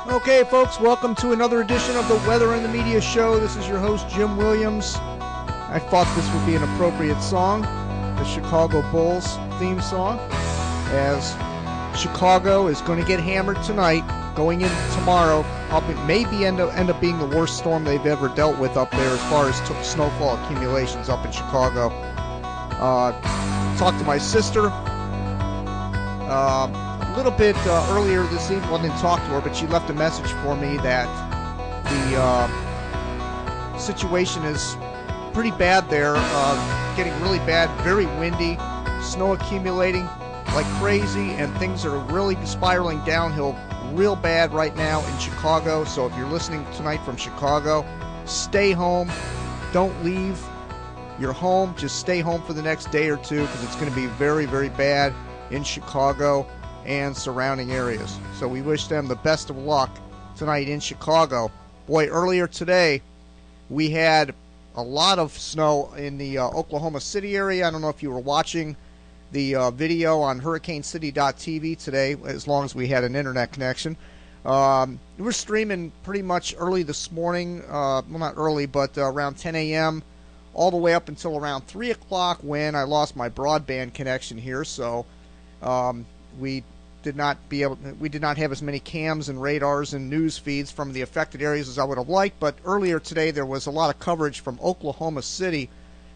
Okay, folks, welcome to another edition of the Weather and the Media Show. This is your host, Jim Williams. I thought this would be an appropriate song, the Chicago Bulls theme song, as Chicago is going to get hammered tonight, going in tomorrow. Maybe end up being the worst storm they've ever dealt with up there as far as snowfall accumulations up in Chicago. Talked to my sister a little bit earlier this evening. Well, I didn't talk to her, but she left a message for me that the situation is pretty bad there, getting really bad, very windy, snow accumulating like crazy, and things are really spiraling downhill real bad right now in Chicago. So if you're listening tonight from Chicago, stay home. Don't leave your home. Just stay home for the next day or two, because it's going to be very, very bad in Chicago and surrounding areas. So we wish them the best of luck tonight in Chicago. Boy, earlier today we had a lot of snow in the Oklahoma City area. I don't know if you were watching the video on hurricanecity.tv today, as long as we had an internet connection. We were streaming pretty much early this morning, well, not early, but around 10 a.m. all the way up until around 3 o'clock when I lost my broadband connection here. So we did not have as many cams and radars and news feeds from the affected areas as I would have liked. But earlier today there was a lot of coverage from Oklahoma City.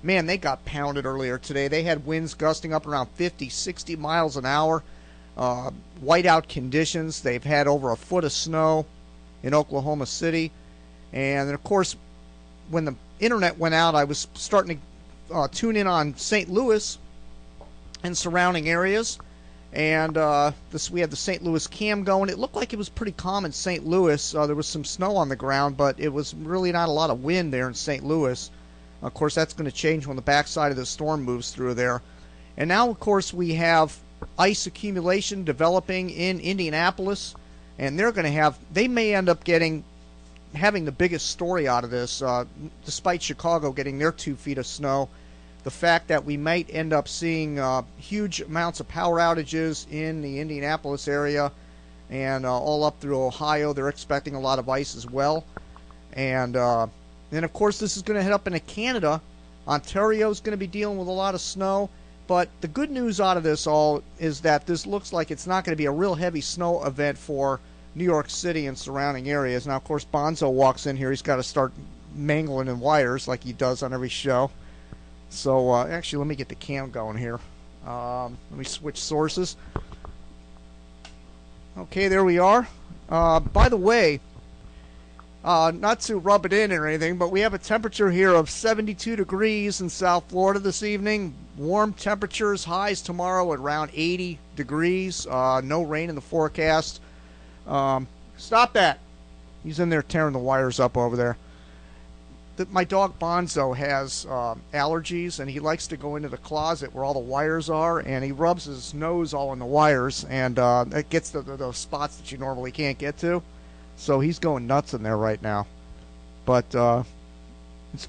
Man, they got pounded earlier today. They had winds gusting up around 50, 60 miles an hour. Whiteout conditions. They've had over a foot of snow in Oklahoma City. And then, of course, when the internet went out, I was starting to tune in on St. Louis and surrounding areas. And we had the St. Louis cam going. It looked like it was pretty calm in St. Louis. There was some snow on the ground, but it was really not a lot of wind there in St. Louis. Of course, that's going to change when the backside of the storm moves through there. And now, of course, we have ice accumulation developing in Indianapolis, and they may end up having the biggest story out of this, despite Chicago getting their 2 feet of snow. The fact that we might end up seeing huge amounts of power outages in the Indianapolis area and all up through Ohio. They're expecting a lot of ice as well. And then, of course, this is going to head up into Canada. Ontario is going to be dealing with a lot of snow. But the good news out of this all is that this looks like it's not going to be a real heavy snow event for New York City and surrounding areas. Now, of course, Bonzo walks in here. He's got to start mangling in wires like he does on every show. So, actually, let me get the cam going here. Let me switch sources. Okay, there we are. By the way, not to rub it in or anything, but we have a temperature here of 72 degrees in South Florida this evening. Warm temperatures, highs tomorrow at around 80 degrees. No rain in the forecast. Stop that. He's in there tearing the wires up over there. My dog Bonzo has allergies, and he likes to go into the closet where all the wires are, and he rubs his nose all in the wires, and it gets to those spots that you normally can't get to. So he's going nuts in there right now. But it's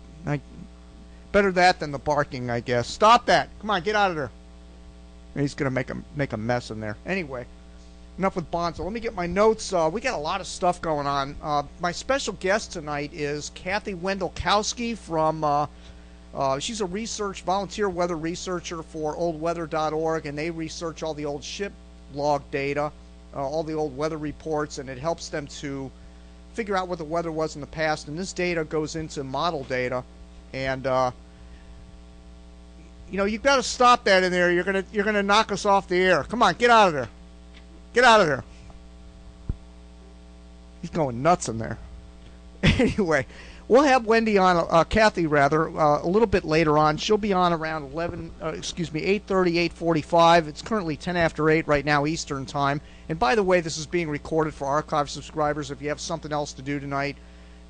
better that than the barking, I guess. Stop that! Come on, get out of there. He's going to make a mess in there. Anyway, enough with Bonzo. Let me get my notes. We got a lot of stuff going on. My special guest tonight is Kathy Wendolkowski from, she's a volunteer weather researcher for OldWeatherorg, and they research all the old ship log data, all the old weather reports, and it helps them to figure out what the weather was in the past. And this data goes into model data, and you've got to stop that in there. You're gonna knock us off the air. Come on, get out of there. Get out of there. He's going nuts in there. Anyway, we'll have Kathy a little bit later on. She'll be on around 8:30, 8:45. It's currently 10 after 8 right now Eastern time. And by the way, this is being recorded for archive subscribers. If you have something else to do tonight,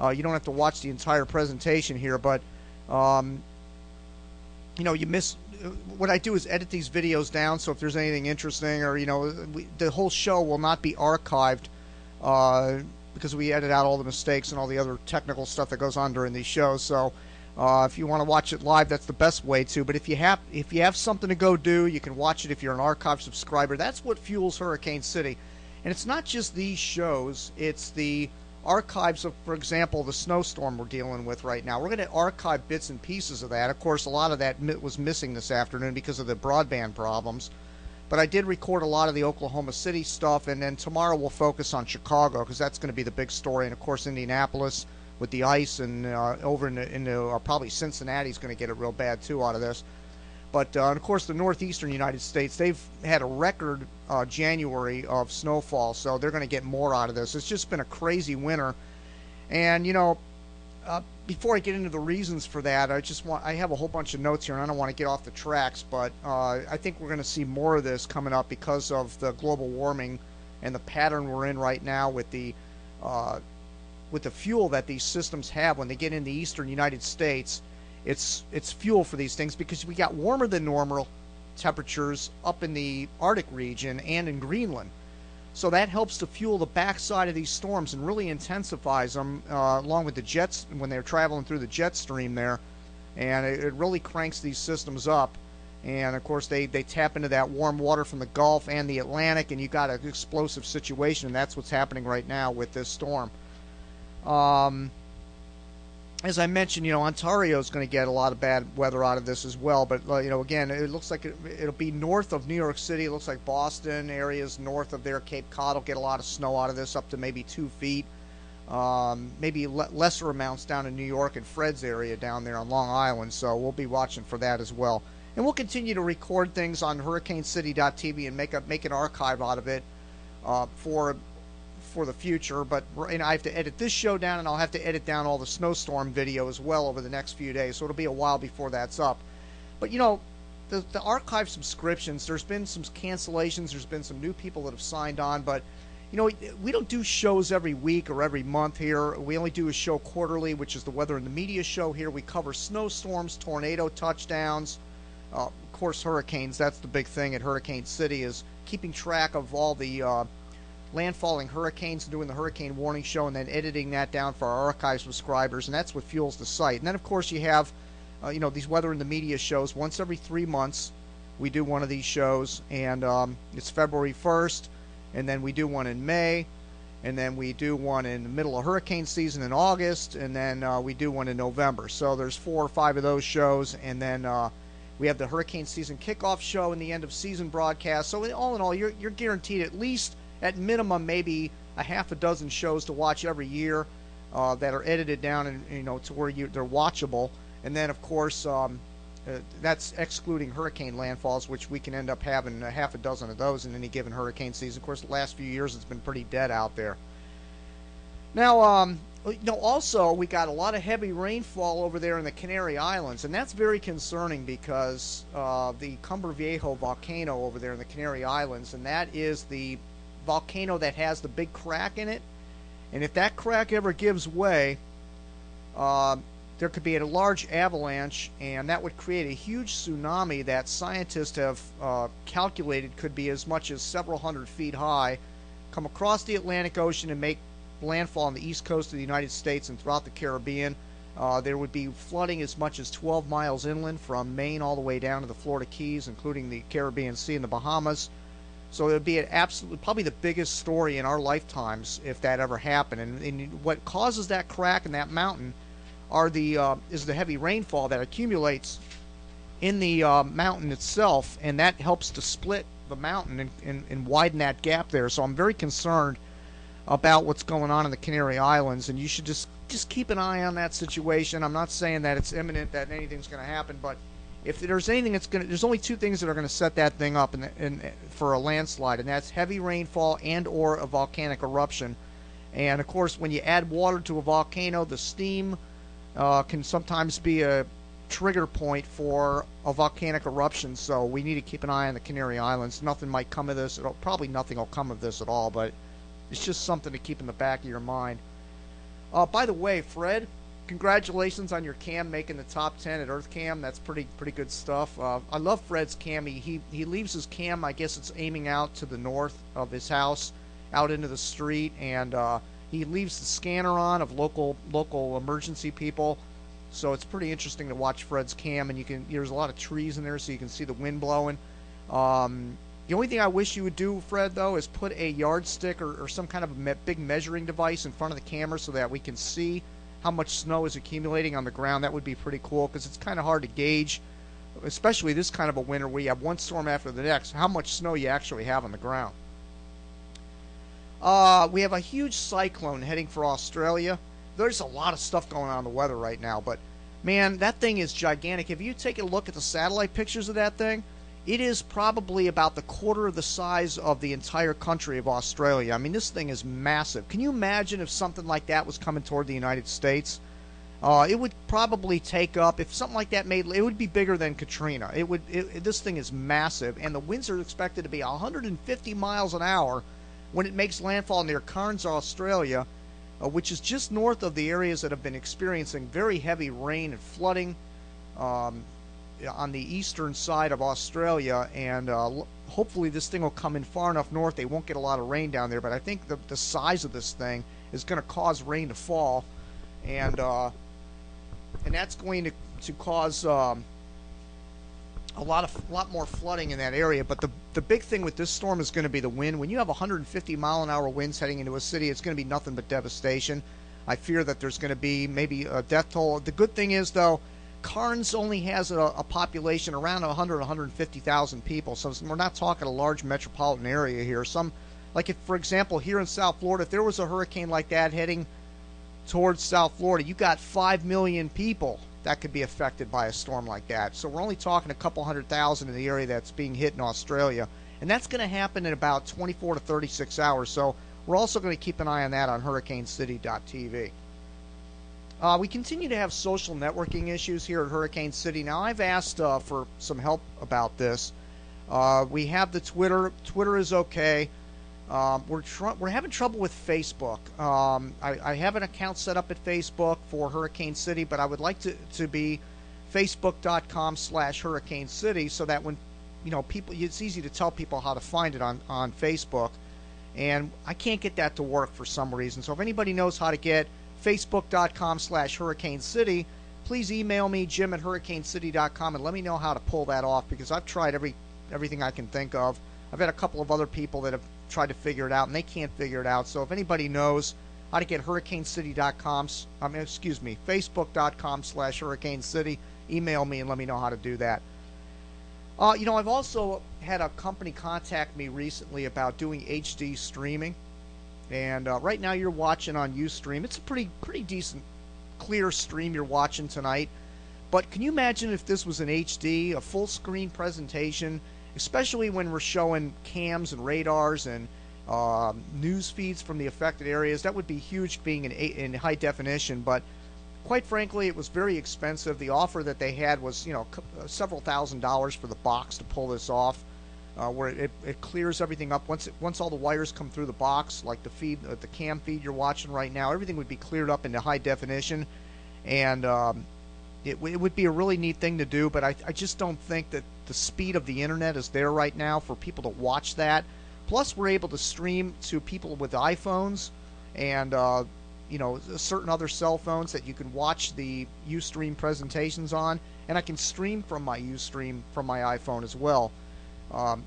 you don't have to watch the entire presentation here, but you miss. What I do is edit these videos down, so if there's anything interesting, or the whole show will not be archived because we edit out all the mistakes and all the other technical stuff that goes on during these shows. So if you want to watch it live, that's the best way to. But if you have something to go do, you can watch it if you're an archive subscriber. That's what fuels Hurricane City. And it's not just these shows, it's the archives of, for example, the snowstorm we're dealing with right now. We're going to archive bits and pieces of that. Of course, a lot of that was missing this afternoon because of the broadband problems. But I did record a lot of the Oklahoma City stuff, and then tomorrow we'll focus on Chicago because that's going to be the big story. And, of course, Indianapolis with the ice, and over into probably Cincinnati's going to get it real bad, too, out of this. But, of course, the northeastern United States, they've had a record January of snowfall, so they're going to get more out of this. It's just been a crazy winter. And, you know, before I get into the reasons for that, I have a whole bunch of notes here, and I don't want to get off the tracks, but I think we're going to see more of this coming up because of the global warming and the pattern we're in right now with the fuel that these systems have when they get in the eastern United States. It's fuel for these things because we got warmer than normal temperatures up in the Arctic region and in Greenland. So that helps to fuel the backside of these storms and really intensifies them along with the jets when they're traveling through the jet stream there. And it really cranks these systems up. And, of course, they tap into that warm water from the Gulf and the Atlantic, and you got an explosive situation, and that's what's happening right now with this storm. As I mentioned, you know, Ontario is going to get a lot of bad weather out of this as well. But, you know, again, it looks like it'll be north of New York City. It looks like Boston areas north of there, Cape Cod, will get a lot of snow out of this, up to maybe 2 feet. Maybe lesser amounts down in New York and Fred's area down there on Long Island. So we'll be watching for that as well. And we'll continue to record things on HurricaneCity.tv and make an archive out of it for the future. But I have to edit this show down, and I'll have to edit down all the snowstorm video as well over the next few days, so it'll be a while before that's up. But you know, the archive subscriptions, there's been some cancellations, there's been some new people that have signed on, but you know, we don't do shows every week or every month here. We only do a show quarterly, which is the Weather and the Media show here. We cover snowstorms, tornado touchdowns, of course hurricanes. That's the big thing at Hurricane City, is keeping track of all the landfalling hurricanes, doing the hurricane warning show, and then editing that down for our archive subscribers, and that's what fuels the site. And then, of course, you have you know, these Weather and the Media shows. Once every 3 months we do one of these shows, and it's February 1st, and then we do one in May, and then we do one in the middle of hurricane season in August, and then we do one in November. So there's 4 or 5 of those shows, and then we have the hurricane season kickoff show and the end of season broadcast. So all in all, you're guaranteed at least, at minimum, maybe a half a dozen shows to watch every year that are edited down and, you know, to where they're watchable. And then, of course, that's excluding hurricane landfalls, which we can end up having a half a dozen of those in any given hurricane season. Of course, the last few years it's been pretty dead out there. Now, you know, also we got a lot of heavy rainfall over there in the Canary Islands, and that's very concerning because the Cumbre Viejo volcano over there in the Canary Islands, and that is the volcano that has the big crack in it, and if that crack ever gives way, there could be a large avalanche, and that would create a huge tsunami that scientists have calculated could be as much as several hundred feet high, come across the Atlantic Ocean and make landfall on the east coast of the United States and throughout the Caribbean. There would be flooding as much as 12 miles inland from Maine all the way down to the Florida Keys, including the Caribbean Sea and the Bahamas. So it would be probably the biggest story in our lifetimes if that ever happened. And what causes that crack in that mountain is the heavy rainfall that accumulates in the mountain itself, and that helps to split the mountain and widen that gap there. So I'm very concerned about what's going on in the Canary Islands, and you should just keep an eye on that situation. I'm not saying that it's imminent that anything's going to happen, but if there's anything there's only 2 things that are going to set that thing up for a landslide, and that's heavy rainfall and or a volcanic eruption. And of course, when you add water to a volcano, the steam can sometimes be a trigger point for a volcanic eruption. So we need to keep an eye on the Canary Islands. Nothing might come of this. Probably nothing will come of this at all, but it's just something to keep in the back of your mind. By the way, Fred, congratulations on your cam making the top 10 at EarthCam. That's pretty good stuff. I love Fred's cam. He leaves his cam, I guess it's aiming out to the north of his house, out into the street, and he leaves the scanner on of local emergency people. So it's pretty interesting to watch Fred's cam, and there's a lot of trees in there, so you can see the wind blowing. The only thing I wish you would do, Fred, though, is put a yardstick or some kind of a big measuring device in front of the camera so that we can see how much snow is accumulating on the ground. That would be pretty cool, because it's kind of hard to gauge, especially this kind of a winter where you have one storm after the next, how much snow you actually have on the ground. We have a huge cyclone heading for Australia. There's a lot of stuff going on in the weather right now, but man, that thing is gigantic. If you take a look at the satellite pictures of that thing, it is probably about the quarter of the size of the entire country of Australia. I mean, this thing is massive. Can you imagine if something like that was coming toward the United States? It would probably take up, if something like that made, it would be bigger than Katrina. This thing is massive, and the winds are expected to be 150 miles an hour when it makes landfall near Cairns, Australia, which is just north of the areas that have been experiencing very heavy rain and flooding on the eastern side of Australia. And hopefully this thing will come in far enough north they won't get a lot of rain down there. But I think the size of this thing is going to cause rain to fall, and that's going to cause a lot more flooding in that area. But the big thing with this storm is going to be the wind. When you have 150 mile an hour winds heading into a city, it's going to be nothing but devastation. I fear that there's going to be maybe a death toll. The good thing is, though, Cairns only has a population around 150,000 people, so we're not talking a large metropolitan area here. Like if, for example, here in South Florida, if there was a hurricane like that heading towards South Florida, you got 5 million people that could be affected by a storm like that. So we're only talking a couple 100,000 in the area that's being hit in Australia, and that's going to happen in about 24 to 36 hours. So we're also going to keep an eye on that on hurricanecity.tv. We continue to have social networking issues here at Hurricane City. Now, I've asked for some help about this. We have the Twitter. Twitter is okay. We're having trouble with Facebook. I have an account set up at Facebook for Hurricane City, but I would like to be facebook.com/Hurricane City, so that when people, it's easy to tell people how to find it on Facebook. And I can't get that to work for some reason. So if anybody knows how to get facebook.com/Hurricane City, please email me, jim@hurricanecity.com, and let me know how to pull that off, because I've tried everything I can think of. I've had a couple of other people that have tried to figure it out, and they can't figure it out. So if anybody knows how to get facebook.com/Hurricane City, email me and let me know how to do that. I've also had a company contact me recently about doing HD streaming. And right now you're watching on Ustream. It's a pretty decent, clear stream you're watching tonight. But can you imagine if this was an HD, a full screen presentation, especially when we're showing cams and radars and news feeds from the affected areas? That would be huge, being in high definition. But quite frankly, it was very expensive. The offer that they had was several $1,000s for the box to pull this off. Where it clears everything up once all the wires come through the box, like the cam feed you're watching right now, everything would be cleared up into high definition, and it would be a really neat thing to do. But I just don't think that the speed of the internet is there right now for people to watch that. Plus, we're able to stream to people with iPhones and certain other cell phones that you can watch the Ustream presentations on, and I can stream from my Ustream from my iPhone as well.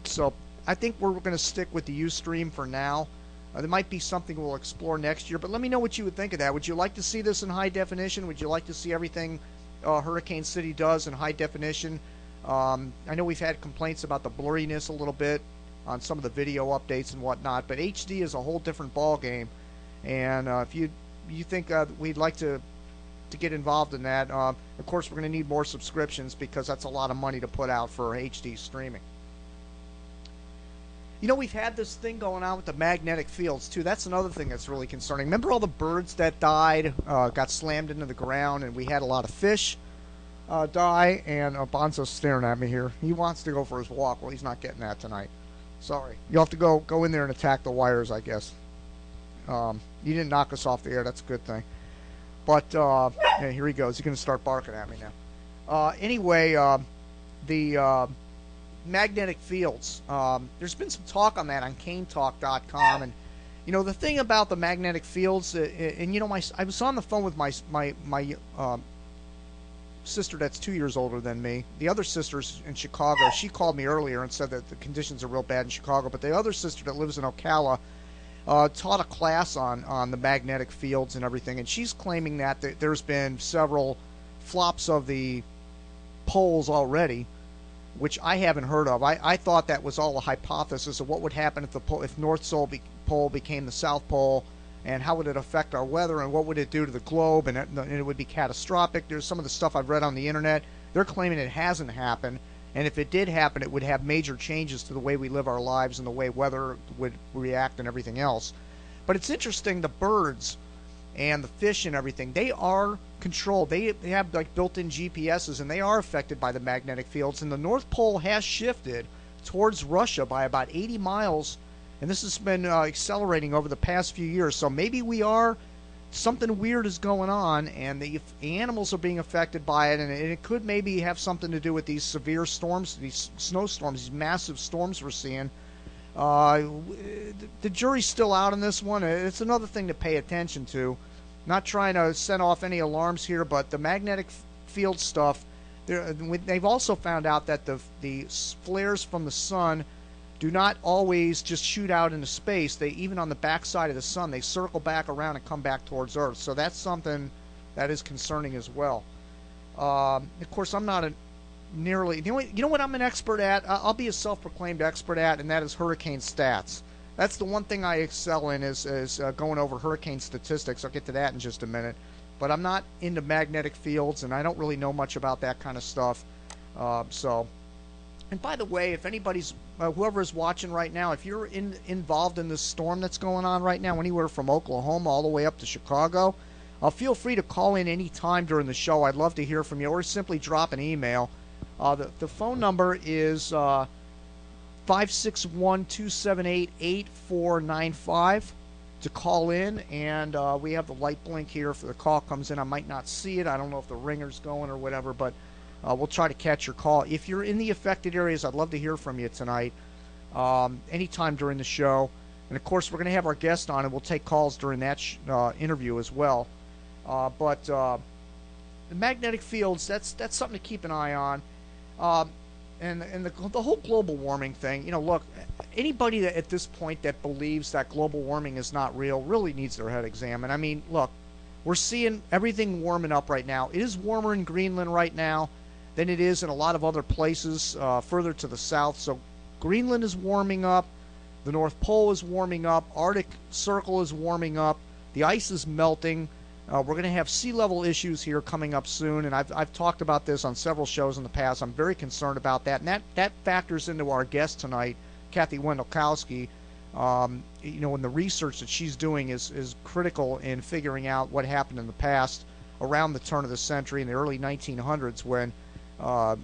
So I think we're going to stick with the Ustream for now. There might be something we'll explore next year, but let me know what you would think of that. Would you like to see this in high definition? Would you like to see everything Hurricane City does in high definition? I know we've had complaints about the blurriness a little bit on some of the video updates and whatnot, but HD is a whole different ball game. And if you think we'd like to get involved in that, of course we're going to need more subscriptions, because that's a lot of money to put out for HD streaming. We've had this thing going on with the magnetic fields, too. That's another thing that's really concerning. Remember all the birds that died, got slammed into the ground, and we had a lot of fish die? And Bonzo's staring at me here. He wants to go for his walk. Well, he's not getting that tonight. Sorry. You'll have to go in there and attack the wires, I guess. You didn't knock us off the air. That's a good thing. But yeah, here he goes. He's going to start barking at me now. Anyway, the magnetic fields. There's been some talk on that on canetalk.com, and the thing about the magnetic fields, and I was on the phone with my sister that's 2 years older than me. The other sister's in Chicago. She called me earlier and said that the conditions are real bad in Chicago. But the other sister that lives in Ocala taught a class on the magnetic fields and everything, and she's claiming that there's been several flops of the poles already, which I haven't heard of. I thought that was all a hypothesis of what would happen if North Pole became the South Pole, and how would it affect our weather, and what would it do to the globe, and it would be catastrophic. There's some of the stuff I've read on the internet. They're claiming it hasn't happened, and if it did happen, it would have major changes to the way we live our lives and the way weather would react and everything else. But it's interesting, the birds and the fish and everything, they are controlled. They have like built-in GPSs, and they are affected by the magnetic fields. And the North Pole has shifted towards Russia by about 80 miles, and this has been accelerating over the past few years. So maybe something weird is going on, and the animals are being affected by it, and it could maybe have something to do with these severe storms, these snowstorms, these massive storms we're seeing. The jury's still out on this one. It's another thing to pay attention to. Not trying to set off any alarms here, but the magnetic field stuff, they've also found out that the flares from the sun do not always just shoot out into space. They, even on the backside of the sun, they circle back around and come back towards Earth. So that's something that is concerning as well. Of course, I'm not you know what I'm an expert at? I'll be a self-proclaimed expert at, and that is hurricane stats. That's the one thing I excel in, is going over hurricane statistics. I'll get to that in just a minute. But I'm not into magnetic fields, and I don't really know much about that kind of stuff. And by the way, if anybody's, whoever is watching right now, if you're involved in this storm that's going on right now, anywhere from Oklahoma all the way up to Chicago, feel free to call in any time during the show. I'd love to hear from you, or simply drop an email. The phone number is 561-278-8495 to call in, and we have the light blink here if the call comes in. I might not see it. I don't know if the ringer's going or whatever, but we'll try to catch your call. If you're in the affected areas, I'd love to hear from you tonight, anytime during the show. And, of course, we're going to have our guest on, and we'll take calls during that interview as well. But the magnetic fields, that's something to keep an eye on. And the whole global warming thing, look, anybody that at this point that believes that global warming is not real really needs their head examined. I mean, look, we're seeing everything warming up right now. It is warmer in Greenland right now than it is in a lot of other places further to the south. So Greenland is warming up. The North Pole is warming up. Arctic Circle is warming up. The ice is melting. We're going to have sea level issues here coming up soon, and I've talked about this on several shows in the past. I'm very concerned about that, and that factors into our guest tonight, Kathy Wendolkowski. And the research that she's doing is critical in figuring out what happened in the past around the turn of the century in the early 1900s when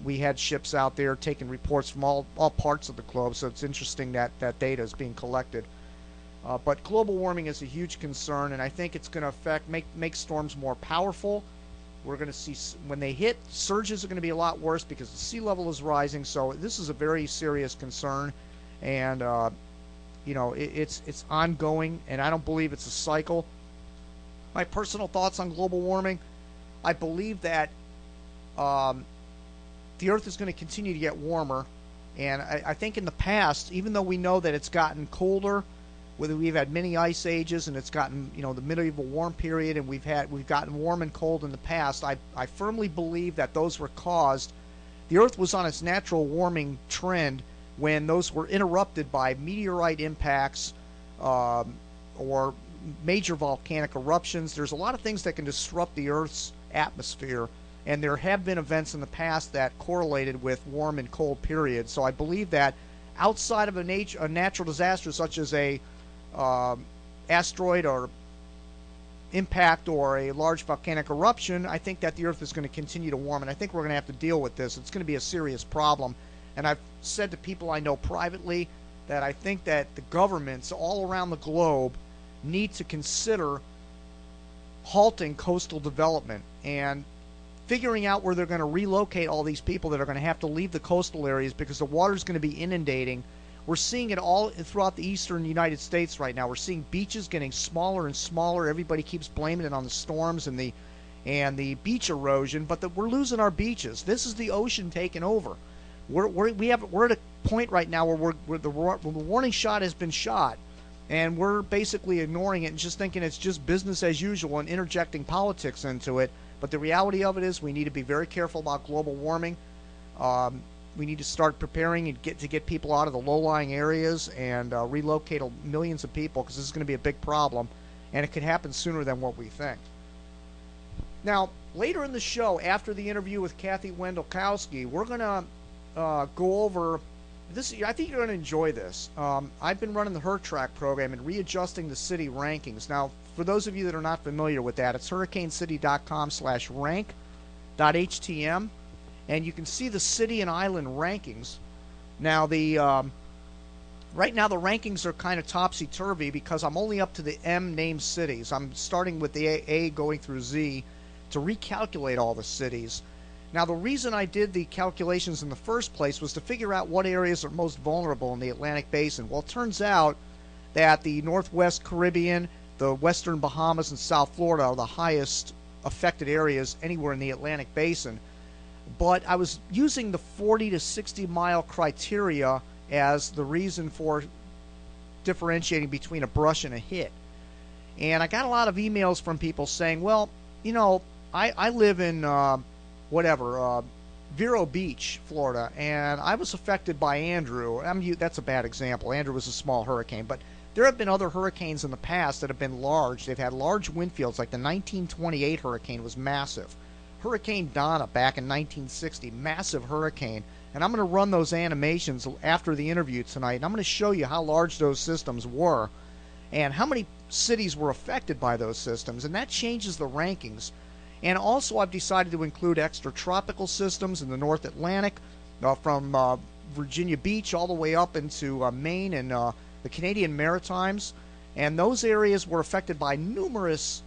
we had ships out there taking reports from all parts of the globe. So it's interesting that data is being collected. But global warming is a huge concern, and I think it's going to make storms more powerful. We're going to see, when they hit, surges are going to be a lot worse because the sea level is rising. So this is a very serious concern, and it's ongoing, and I don't believe it's a cycle. My personal thoughts on global warming: I believe that the Earth is going to continue to get warmer, and I think in the past, even though we know that it's gotten colder, whether we've had many ice ages and it's gotten, the medieval warm period, and we've gotten warm and cold in the past, I firmly believe that those were caused. The Earth was on its natural warming trend when those were interrupted by meteorite impacts or major volcanic eruptions. There's a lot of things that can disrupt the Earth's atmosphere, and there have been events in the past that correlated with warm and cold periods. So I believe that outside of a natural disaster such as a asteroid or impact or a large volcanic eruption, I think that the Earth is going to continue to warm, and I think we're going to have to deal with this. It's going to be a serious problem, and I've said to people I know privately that I think that the governments all around the globe need to consider halting coastal development and figuring out where they're going to relocate all these people that are going to have to leave the coastal areas because the water's going to be inundating. We're seeing it all throughout the eastern United States right now. We're seeing beaches getting smaller and smaller. Everybody keeps blaming it on the storms and the and the beach erosion, but that we're losing our beaches. This is the ocean taking over. We're at a point right now where the warning shot has been shot, and we're basically ignoring it and just thinking it's just business as usual and interjecting politics into it. But the reality of it is we need to be very careful about global warming. We need to start preparing and get people out of the low-lying areas and relocate millions of people, because this is going to be a big problem, and it could happen sooner than what we think. Now, later in the show, after the interview with Kathy Wendolkowski, we're going to go over this. I think you're going to enjoy this. I've been running the HurTrack program and readjusting the city rankings. Now, for those of you that are not familiar with that, it's hurricanecity.com/rank.htm, and you can see the city and island rankings. Now, right now the rankings are kind of topsy-turvy because I'm only up to the M named cities. I'm starting with the A going through Z to recalculate all the cities. Now, the reason I did the calculations in the first place was to figure out what areas are most vulnerable in the Atlantic Basin. Well, it turns out that the Northwest Caribbean, the Western Bahamas, and South Florida are the highest affected areas anywhere in the Atlantic Basin. But I was using the 40 to 60 mile criteria as the reason for differentiating between a brush and a hit. And I got a lot of emails from people saying, well, you know, I live in Vero Beach, Florida, and I was affected by Andrew. That's a bad example. Andrew was a small hurricane, but there have been other hurricanes in the past that have been large. They've had large wind fields, like the 1928 hurricane was massive. Hurricane Donna back in 1960, massive hurricane. And I'm going to run those animations after the interview tonight, and I'm going to show you how large those systems were and how many cities were affected by those systems, and that changes the rankings. And also, I've decided to include extratropical systems in the North Atlantic, from Virginia Beach all the way up into Maine and the Canadian Maritimes. And those areas were affected by numerous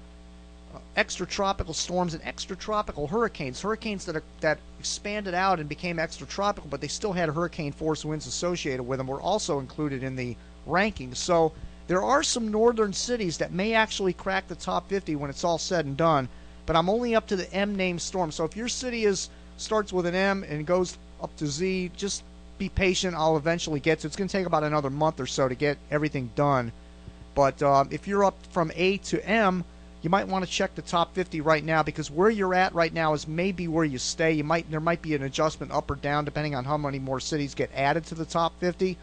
extratropical storms and extratropical hurricanes. Hurricanes that expanded out and became extratropical, but they still had hurricane force winds associated with them, were also included in the rankings. So there are some northern cities that may actually crack the top 50 when it's all said and done. But I'm only up to the M named storm. So if your city starts with an M and goes up to Z, just be patient. I'll eventually get to it. It's going to take about another month or so to get everything done. But if you're up from A to M, you might want to check the top 50 right now, because where you're at right now is maybe where you stay. There might be an adjustment up or down depending on how many more cities get added to the top 50.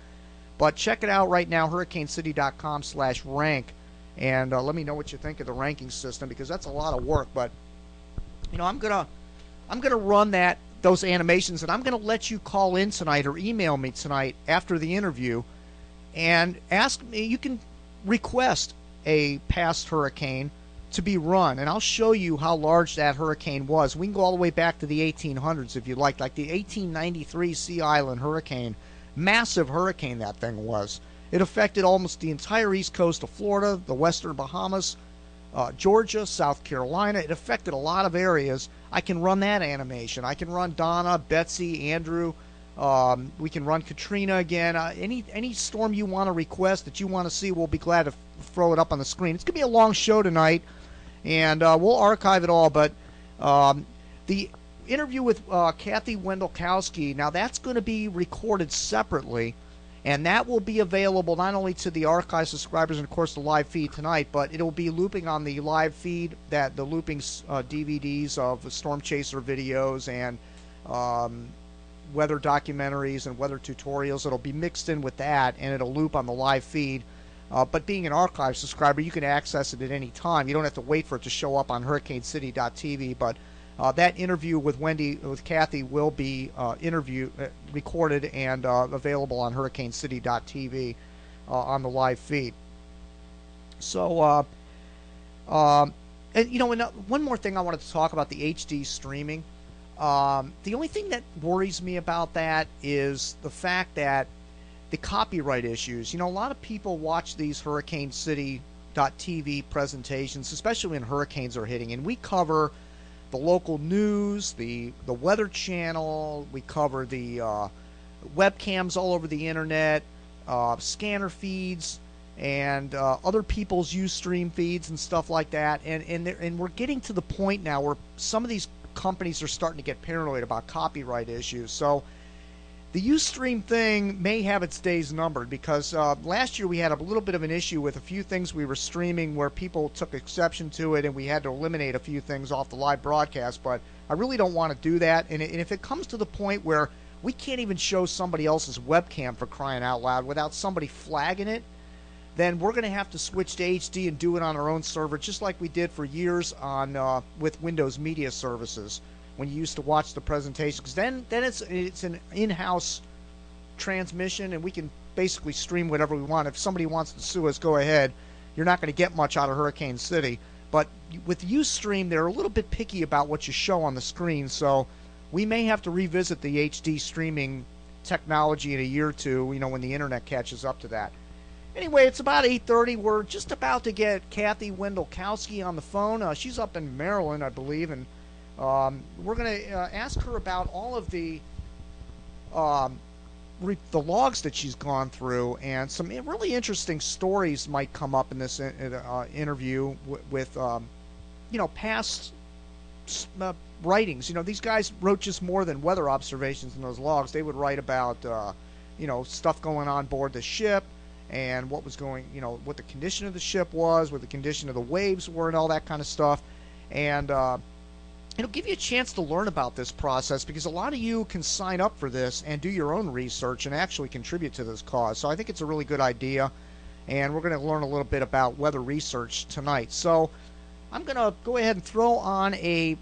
But check it out right now, hurricanecity.com/rank. And let me know what you think of the ranking system, because that's a lot of work. But you know, I'm gonna run those animations, and I'm gonna let you call in tonight or email me tonight after the interview and ask me. You can request a past hurricane to be run, and I'll show you how large that hurricane was. We can go all the way back to the 1800s if you like the 1893 Sea Island hurricane. Massive hurricane that thing was. It affected almost the entire east coast of Florida, the western Bahamas, Georgia, South Carolina. It affected a lot of areas. I can run that animation. I can run Donna, Betsy, Andrew. We can run Katrina again. Any storm you want to request that you want to see, we'll be glad to throw it up on the screen. It's going to be a long show tonight, and we'll archive it all. But the interview with Kathy Wendolkowski, now that's going to be recorded separately. And that will be available not only to the archive subscribers and, of course, the live feed tonight, but it'll be looping on the live feed, the looping DVDs of Storm Chaser videos and weather documentaries and weather tutorials. It'll be mixed in with that, and it'll loop on the live feed. But being an archive subscriber, you can access it at any time. You don't have to wait for it to show up on hurricanecity.tv, but that interview with Kathy will be recorded and available on hurricanecity.tv on the live feed. So, and you know, one more thing I wanted to talk about, the HD streaming. The only thing that worries me about that is the fact that the copyright issues. You know, a lot of people watch these hurricanecity.tv presentations, especially when hurricanes are hitting, and we cover the local news, the Weather Channel. We cover the webcams all over the internet, scanner feeds, and other people's Ustream feeds and stuff like that. And we're getting to the point now where some of these companies are starting to get paranoid about copyright issues. So the Ustream thing may have its days numbered, because last year we had a little bit of an issue with a few things we were streaming where people took exception to it, and we had to eliminate a few things off the live broadcast. But I really don't want to do that. And if it comes to the point where we can't even show somebody else's webcam, for crying out loud, without somebody flagging it, then we're going to have to switch to HD and do it on our own server, just like we did for years on with Windows Media Services, when you used to watch the presentation. Because then it's an in-house transmission, and we can basically stream whatever we want. If somebody wants to sue us, go ahead. You're not going to get much out of Hurricane City. But with Ustream, they're a little bit picky about what you show on the screen, so we may have to revisit the HD streaming technology in a year or two, when the internet catches up to that. Anyway, it's about 8:30. We're just about to get Kathy Wendolkowski on the phone. She's up in Maryland, I believe, and we're going to ask her about all of the logs that she's gone through, and some really interesting stories might come up in this interview with past writings. These guys wrote just more than weather observations in those logs. They would write about stuff going on board the ship, and what was going, what the condition of the ship was, what the condition of the waves were, and all that kind of stuff. And it'll give you a chance to learn about this process, because a lot of you can sign up for this and do your own research and actually contribute to this cause. So I think it's a really good idea, and we're going to learn a little bit about weather research tonight. So I'm going to go ahead and throw on a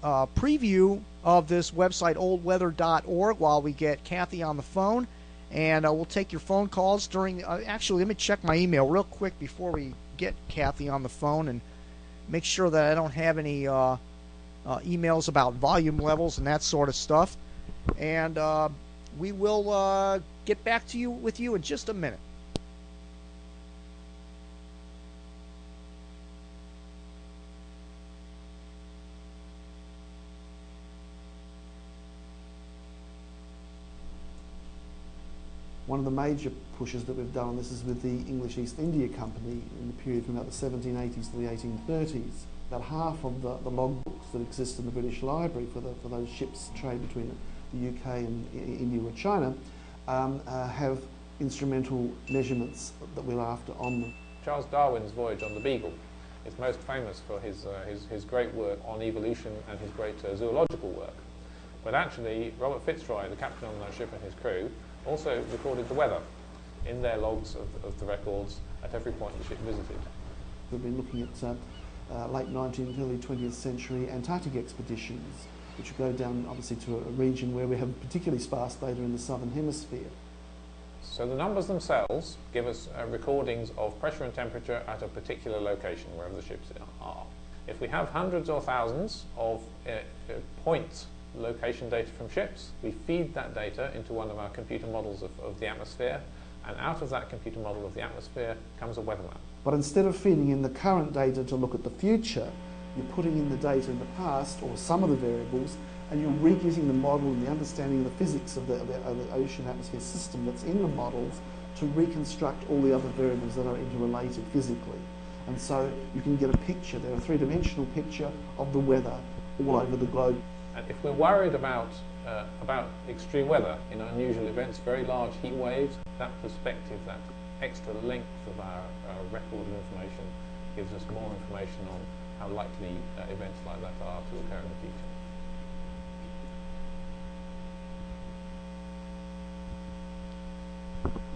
preview of this website, oldweather.org, while we get Kathy on the phone. And we'll take your phone calls during... actually, let me check my email real quick before we get Kathy on the phone, and make sure that I don't have any emails about volume levels and that sort of stuff. And we will get back to you with you in just a minute. One of the major pushes that we've done on this is with the English East India Company in the period from about the 1780s to the 1830s. About half of the logbooks that exist in the British Library for those ships trade between the UK and India or China have instrumental measurements that we're after on them. Charles Darwin's voyage on the Beagle is most famous for his great work on evolution and his great zoological work. But actually, Robert Fitzroy, the captain on that ship, and his crew also recorded the weather in their logs of the records at every point the ship visited. We've been looking at late 19th, early 20th century Antarctic expeditions, which go down obviously to a region where we have particularly sparse data in the southern hemisphere. So the numbers themselves give us recordings of pressure and temperature at a particular location, wherever the ships are. If we have hundreds or thousands of point location data from ships, we feed that data into one of our computer models of the atmosphere, and out of that computer model of the atmosphere comes a weather map. But instead of feeding in the current data to look at the future, you're putting in the data in the past, or some of the variables, and you're reusing the model and the understanding of the physics of the ocean atmosphere system that's in the models to reconstruct all the other variables that are interrelated physically. And so you can get a picture, there a three-dimensional picture of the weather all over the globe. And if we're worried about extreme weather in unusual events, very large heat waves, that perspective, that extra length of our record of information gives us more information on how likely events like that are to occur in the future.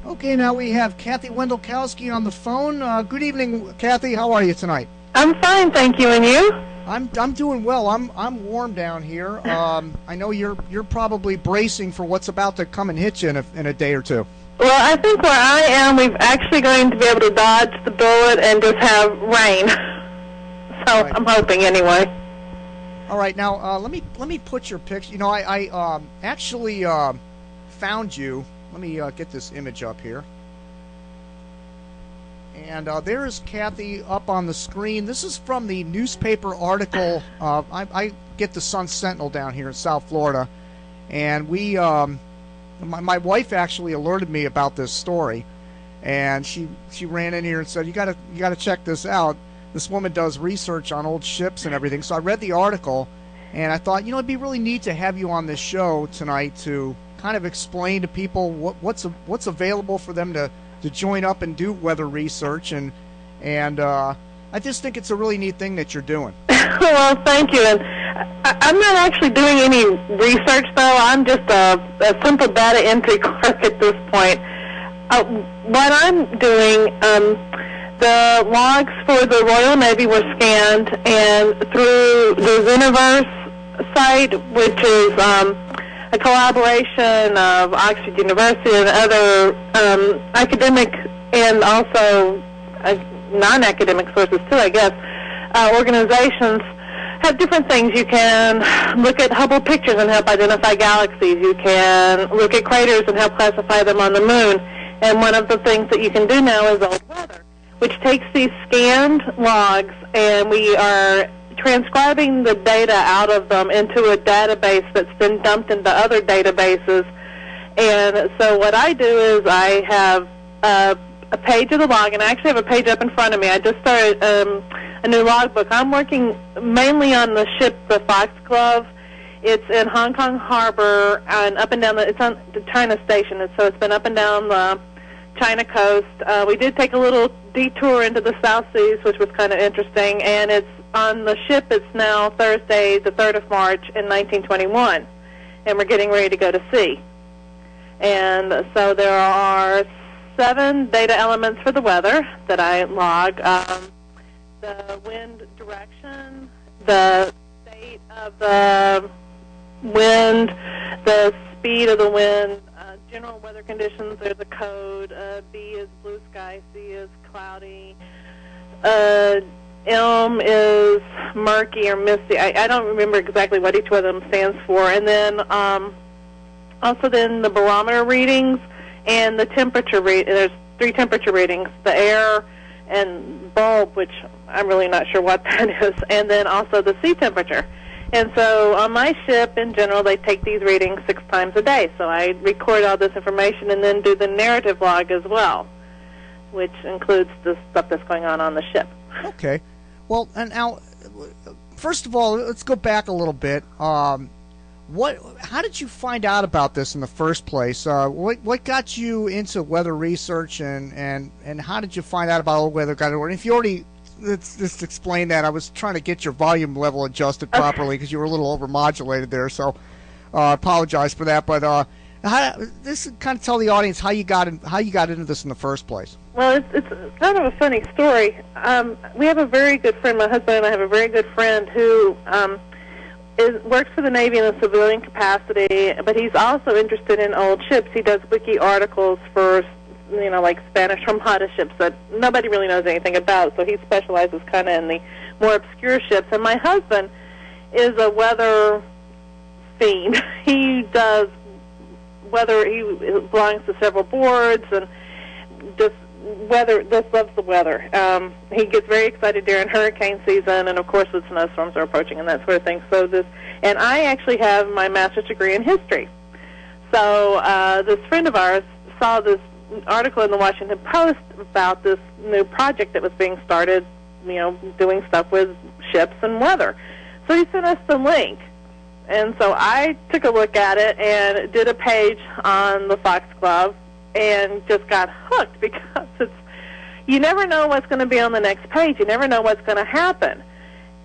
Okay, now we have Kathy Wendolkowski on the phone. Good evening, Kathy. How are you tonight? I'm fine, thank you. And you? I'm doing well. I'm warm down here. I know you're probably bracing for what's about to come and hit you in a day or two. Well, I think where I am, we're actually going to be able to dodge the bullet and just have rain. So right. I'm hoping anyway. All right, now let me put your picture. You know, I actually found you. Let me get this image up here. And there is Kathy up on the screen. This is from the newspaper article. I get the Sun Sentinel down here in South Florida, and we, my wife actually alerted me about this story, and she ran in here and said, you gotta check this out. This woman does research on old ships and everything. So I read the article, and I thought, it'd be really neat to have you on this show tonight to kind of explain to people what's available for them to join up and do weather research, and I just think it's a really neat thing that you're doing. Well, thank you. And I'm not actually doing any research, though. I'm just a simple data entry clerk at this point. What I'm doing, the logs for the Royal Navy were scanned, and through the Universe site, which is a collaboration of Oxford University and other academic and also non-academic sources too, I guess, organizations have different things. You can look at Hubble pictures and help identify galaxies. You can look at craters and help classify them on the moon. And one of the things that you can do now is Old Weather, which takes these scanned logs, and we are transcribing the data out of them into a database that's been dumped into other databases. And so what I do is I have a page of the log, and I actually have a page up in front of me. I just started a new logbook. I'm working mainly on the ship, the Foxglove. It's in Hong Kong Harbor and up and down it's on the China Station, and so it's been up and down the China coast. We did take a little detour into the South Seas, which was kind of interesting, and it's on the ship. It's now Thursday, the 3rd of March in 1921, and we're getting ready to go to sea. And so there are 7 data elements for the weather that I log. The wind direction, the state of the wind, the speed of the wind, general weather conditions. There's a code. B is blue sky, C is cloudy, M is murky or misty. I don't remember exactly what each one of them stands for. And then also then the barometer readings and the temperature there's 3 temperature readings, the air and bulb, which I'm really not sure what that is, and then also the sea temperature. And so on my ship, in general, they take these readings 6 times a day. So I record all this information and then do the narrative log as well, which includes the stuff that's going on the ship. Okay. Well, and now, first of all, let's go back a little bit. How did you find out about this in the first place? What got you into weather research, and how did you find out about OldWeatherorg? And if you already, let's just explain that. I was trying to get your volume level adjusted properly because you were a little overmodulated there, so I apologize for that. But this kind of tell the audience how you got into this in the first place. Well, it's kind of a funny story. We have a very good friend. My husband and I have a very good friend who works for the Navy in a civilian capacity, but he's also interested in old ships. He does wiki articles for, like Spanish Armada ships that nobody really knows anything about, so he specializes kind of in the more obscure ships. And my husband is a weather fiend. He does weather, he belongs to several boards, and just loves the weather. He gets very excited during hurricane season, and of course when snowstorms are approaching and that sort of thing. And I actually have my master's degree in history. So this friend of ours saw this article in the Washington Post about this new project that was being started, doing stuff with ships and weather. So he sent us the link. And so I took a look at it and did a page on the Foxglove and just got hooked, because you never know what's going to be on the next page. You never know what's going to happen.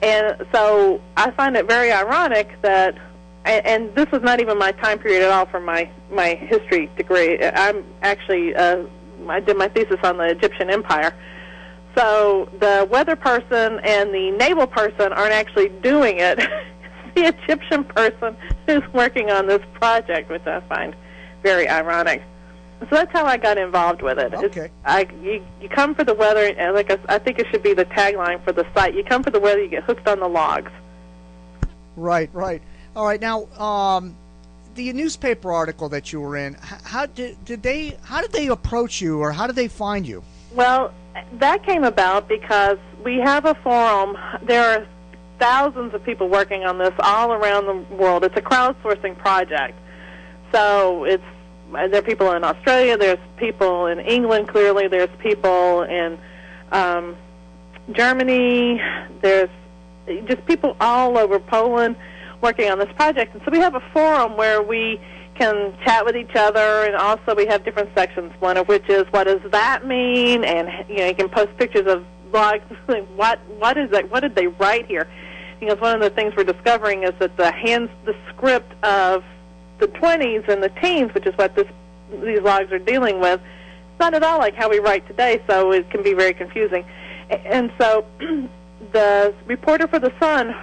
And so I find it very ironic that, and this was not even my time period at all for my history degree. I'm actually, I did my thesis on the Egyptian Empire. So the weather person and the naval person aren't actually doing it. It's the Egyptian person who's working on this project, which I find very ironic. So that's how I got involved with it. Okay. You come for the weather, and I think it should be the tagline for the site. You come for the weather, you get hooked on the logs. Right. All right. Now, the newspaper article that you were in, how did they approach you, or how did they find you? Well, that came about because we have a forum. There are thousands of people working on this all around the world. It's a crowdsourcing project. So it's there are people in Australia, there's people in England, clearly, there's people in Germany, there's just people all over Poland working on this project. And so we have a forum where we can chat with each other, and also we have different sections, one of which is what does that mean, and you can post pictures of logs. What is that? What did they write here? Because one of the things we're discovering is that the script of the 20s and the teens, which is what these logs are dealing with, it's not at all like how we write today, so it can be very confusing. And so the reporter for The Sun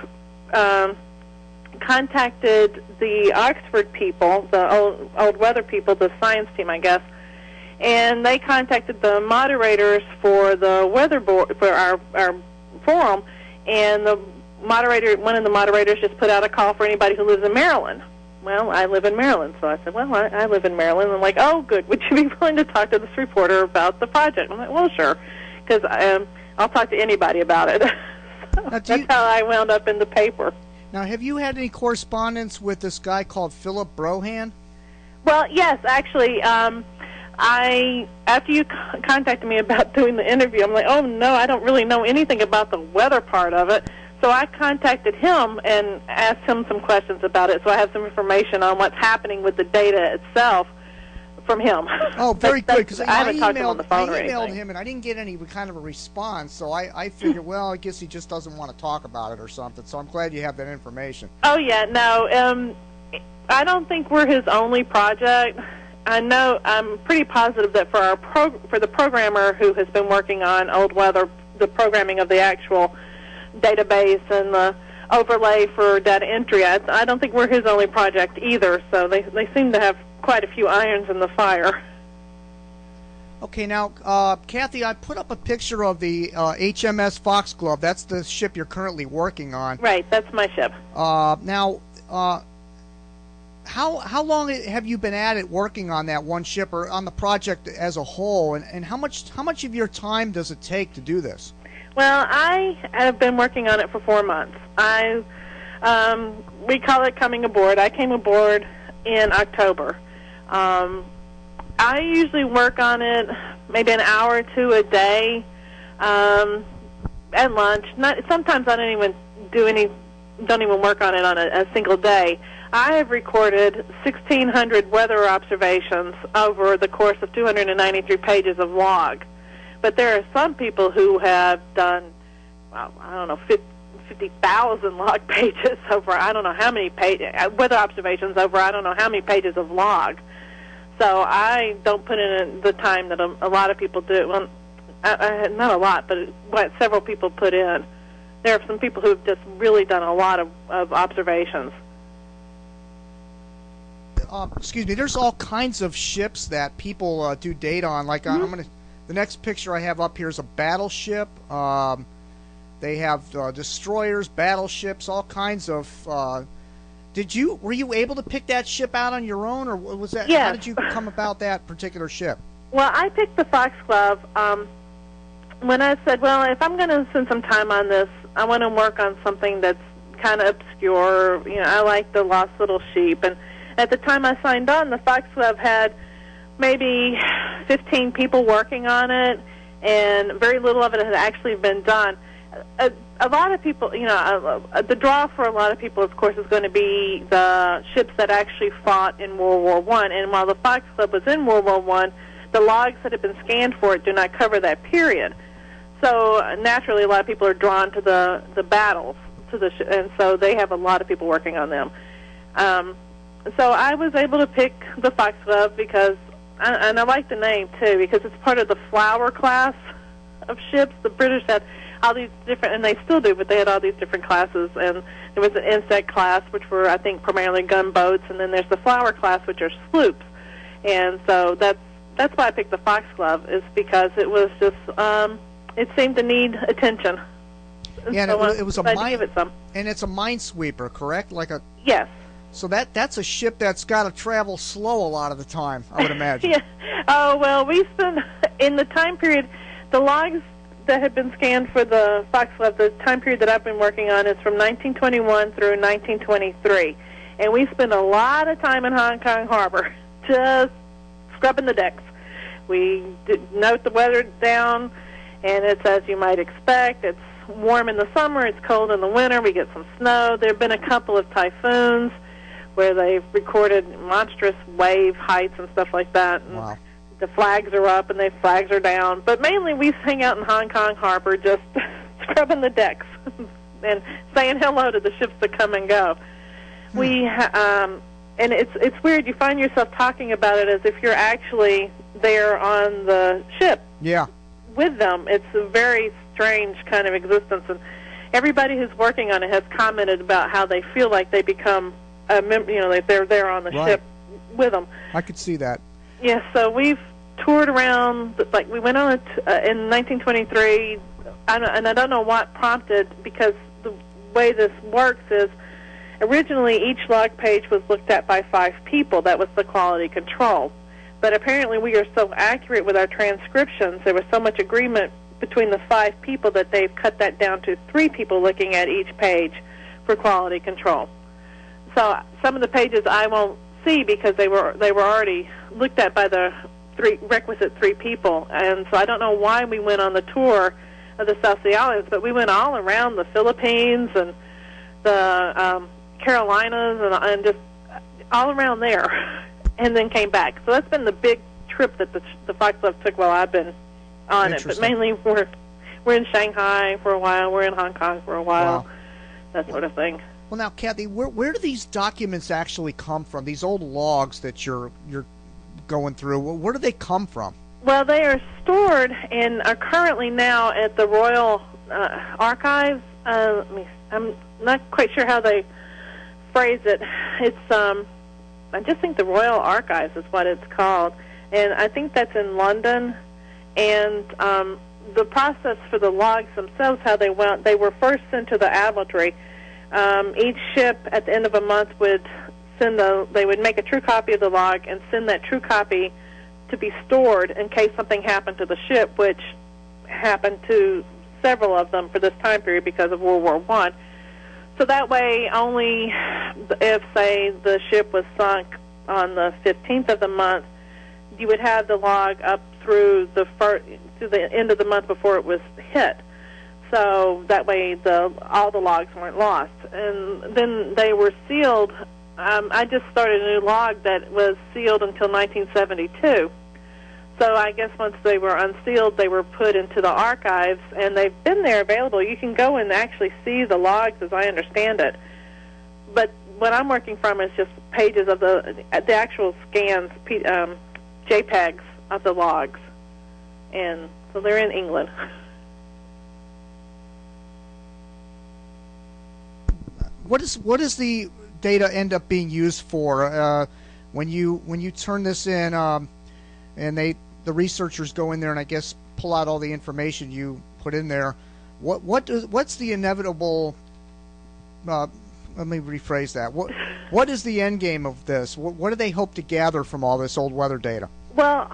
contacted the Oxford people, the old weather people, the science team, I guess, and they contacted the moderators for the weather board, for our forum, and one of the moderators just put out a call for anybody who lives in Maryland. Well, I live in Maryland, so I said, well, I live in Maryland. And I'm like, oh, good. Would you be willing to talk to this reporter about the project? I'm like, well, sure, because I'll talk to anybody about it. That's how I wound up in the paper. Now, have you had any correspondence with this guy called Philip Brohan? Well, yes, actually. After you contacted me about doing the interview, I'm like, oh, no, I don't really know anything about the weather part of it. So I contacted him and asked him some questions about it. So I have some information on what's happening with the data itself from him. Oh, very good, because I haven't talked to him on the phone or anything. I emailed him, and I didn't get any kind of a response, so I figured, well, I guess he just doesn't want to talk about it or something, so I'm glad you have that information. Oh, yeah, no, I don't think we're his only project. I know, I'm pretty positive that for the programmer who has been working on Old Weather, the programming of the actual database and the overlay for data entry, I don't think we're his only project either, so they seem to have quite a few irons in the fire. Okay, now, Kathy, I put up a picture of the HMS Foxglove. That's the ship you're currently working on. Right, that's my ship. Now, how long have you been at it working on that one ship, or on the project as a whole, and how much of your time does it take to do this? Well, I have been working on it for 4 months. We call it coming aboard. I came aboard in October. I usually work on it maybe an hour or two a day at lunch. Sometimes I don't even work on it on a single day. I have recorded 1,600 weather observations over the course of 293 pages of log. But there are some people who have done, well, I don't know, 50,000 log pages over I don't know how many weather observations over I don't know how many pages of log. So I don't put in the time that a lot of people do. Well, not a lot, but what several people put in. There are some people who have just really done a lot of observations. Excuse me. There's all kinds of ships that people do data on. Like the next picture I have up here is a battleship. They have destroyers, battleships, all kinds of. Were you able to pick that ship out on your own, or was that? Yes. How did you come about that particular ship? Well, I picked the Foxglove when I said, well, if I'm going to spend some time on this, I want to work on something that's kind of obscure. I like the Lost Little Sheep, and at the time I signed on, the Foxglove had maybe 15 people working on it, and very little of it had actually been done. A lot of people, the draw for a lot of people, of course, is going to be the ships that actually fought in World War I. And while the Foxglove was in World War I, the logs that have been scanned for it do not cover that period. So naturally, a lot of people are drawn to the battles, and so they have a lot of people working on them. So I was able to pick the Foxglove because, and I like the name too, because it's part of the Flower class of ships. The British had all these different, and they still do, but they had all these different classes, and there was an insect class, which were, I think, primarily gunboats, and then there's the Flower class, which are sloops. And so that's why I picked the Foxglove, is because it was just, it seemed to need attention. Yeah, and so it was a and it's a minesweeper, correct? Yes. So that's a ship that's got to travel slow a lot of the time, I would imagine. Yeah. Oh, well, we spent, in the time period, the logs that had been scanned for the Foxglove, the time period that I've been working on is from 1921 through 1923. And we spent a lot of time in Hong Kong Harbor, just scrubbing the decks. We note the weather down, and it's as you might expect. It's warm in the summer, it's cold in the winter, we get some snow. There have been a couple of typhoons where they've recorded monstrous wave heights and stuff like that. And Wow. the flags are up and the flags are down. But mainly we hang out in Hong Kong Harbor just scrubbing the decks and saying hello to the ships that come and go. And it's weird. You find yourself talking about it as if you're actually there on the ship. Yeah. With them. It's a very strange kind of existence, and everybody who's working on it has commented about how they feel like they become a member, like they're there on the ship with them. I could see that. Yeah, so we've toured around, like we went on it in 1923, and I don't know what prompted, because the way this works is originally each log page was looked at by 5 people. That was the quality control. But apparently we are so accurate with our transcriptions, there was so much agreement between the 5 people that they've cut that down to 3 people looking at each page for quality control. So some of the pages I won't see because they were already looked at by the requisite 3 people. And so I don't know why we went on the tour of the South Sea Islands, but we went all around the Philippines and the Carolinas and just all around there. And then came back. So that's been the big trip that the Foxglove took while I've been on it. But mainly we're in Shanghai for a while, we're in Hong Kong for a while, that sort of thing. Well, now, Kathy, where do these documents actually come from? These old logs that you're going through, where do they come from? Well, they are stored and are currently now at the Royal Archives. I'm not quite sure how they phrase it. It's I just think the Royal Archives is what it's called, and I think that's in London. And the process for the logs themselves, how they went, they were first sent to the Admiralty. Each ship at the end of a month would they would make a true copy of the log and send that true copy to be stored in case something happened to the ship, which happened to several of them for this time period because of World War I. So that way, only if, say, the ship was sunk on the 15th of the month, you would have the log up through to the end of the month before it was hit. So that way, all the logs weren't lost. And then they were sealed. I just started a new log that was sealed until 1972. So I guess once they were unsealed, they were put into the archives, and they've been there available. You can go and actually see the logs, as I understand it. But what I'm working from is just pages of the actual scans, JPEGs of the logs, and so they're in England. What does the data end up being used for when you turn this in, and the researchers go in there and I guess pull out all the information you put in there? What's the inevitable? Let me rephrase that. What is the end game of this? What do they hope to gather from all this old weather data? Well,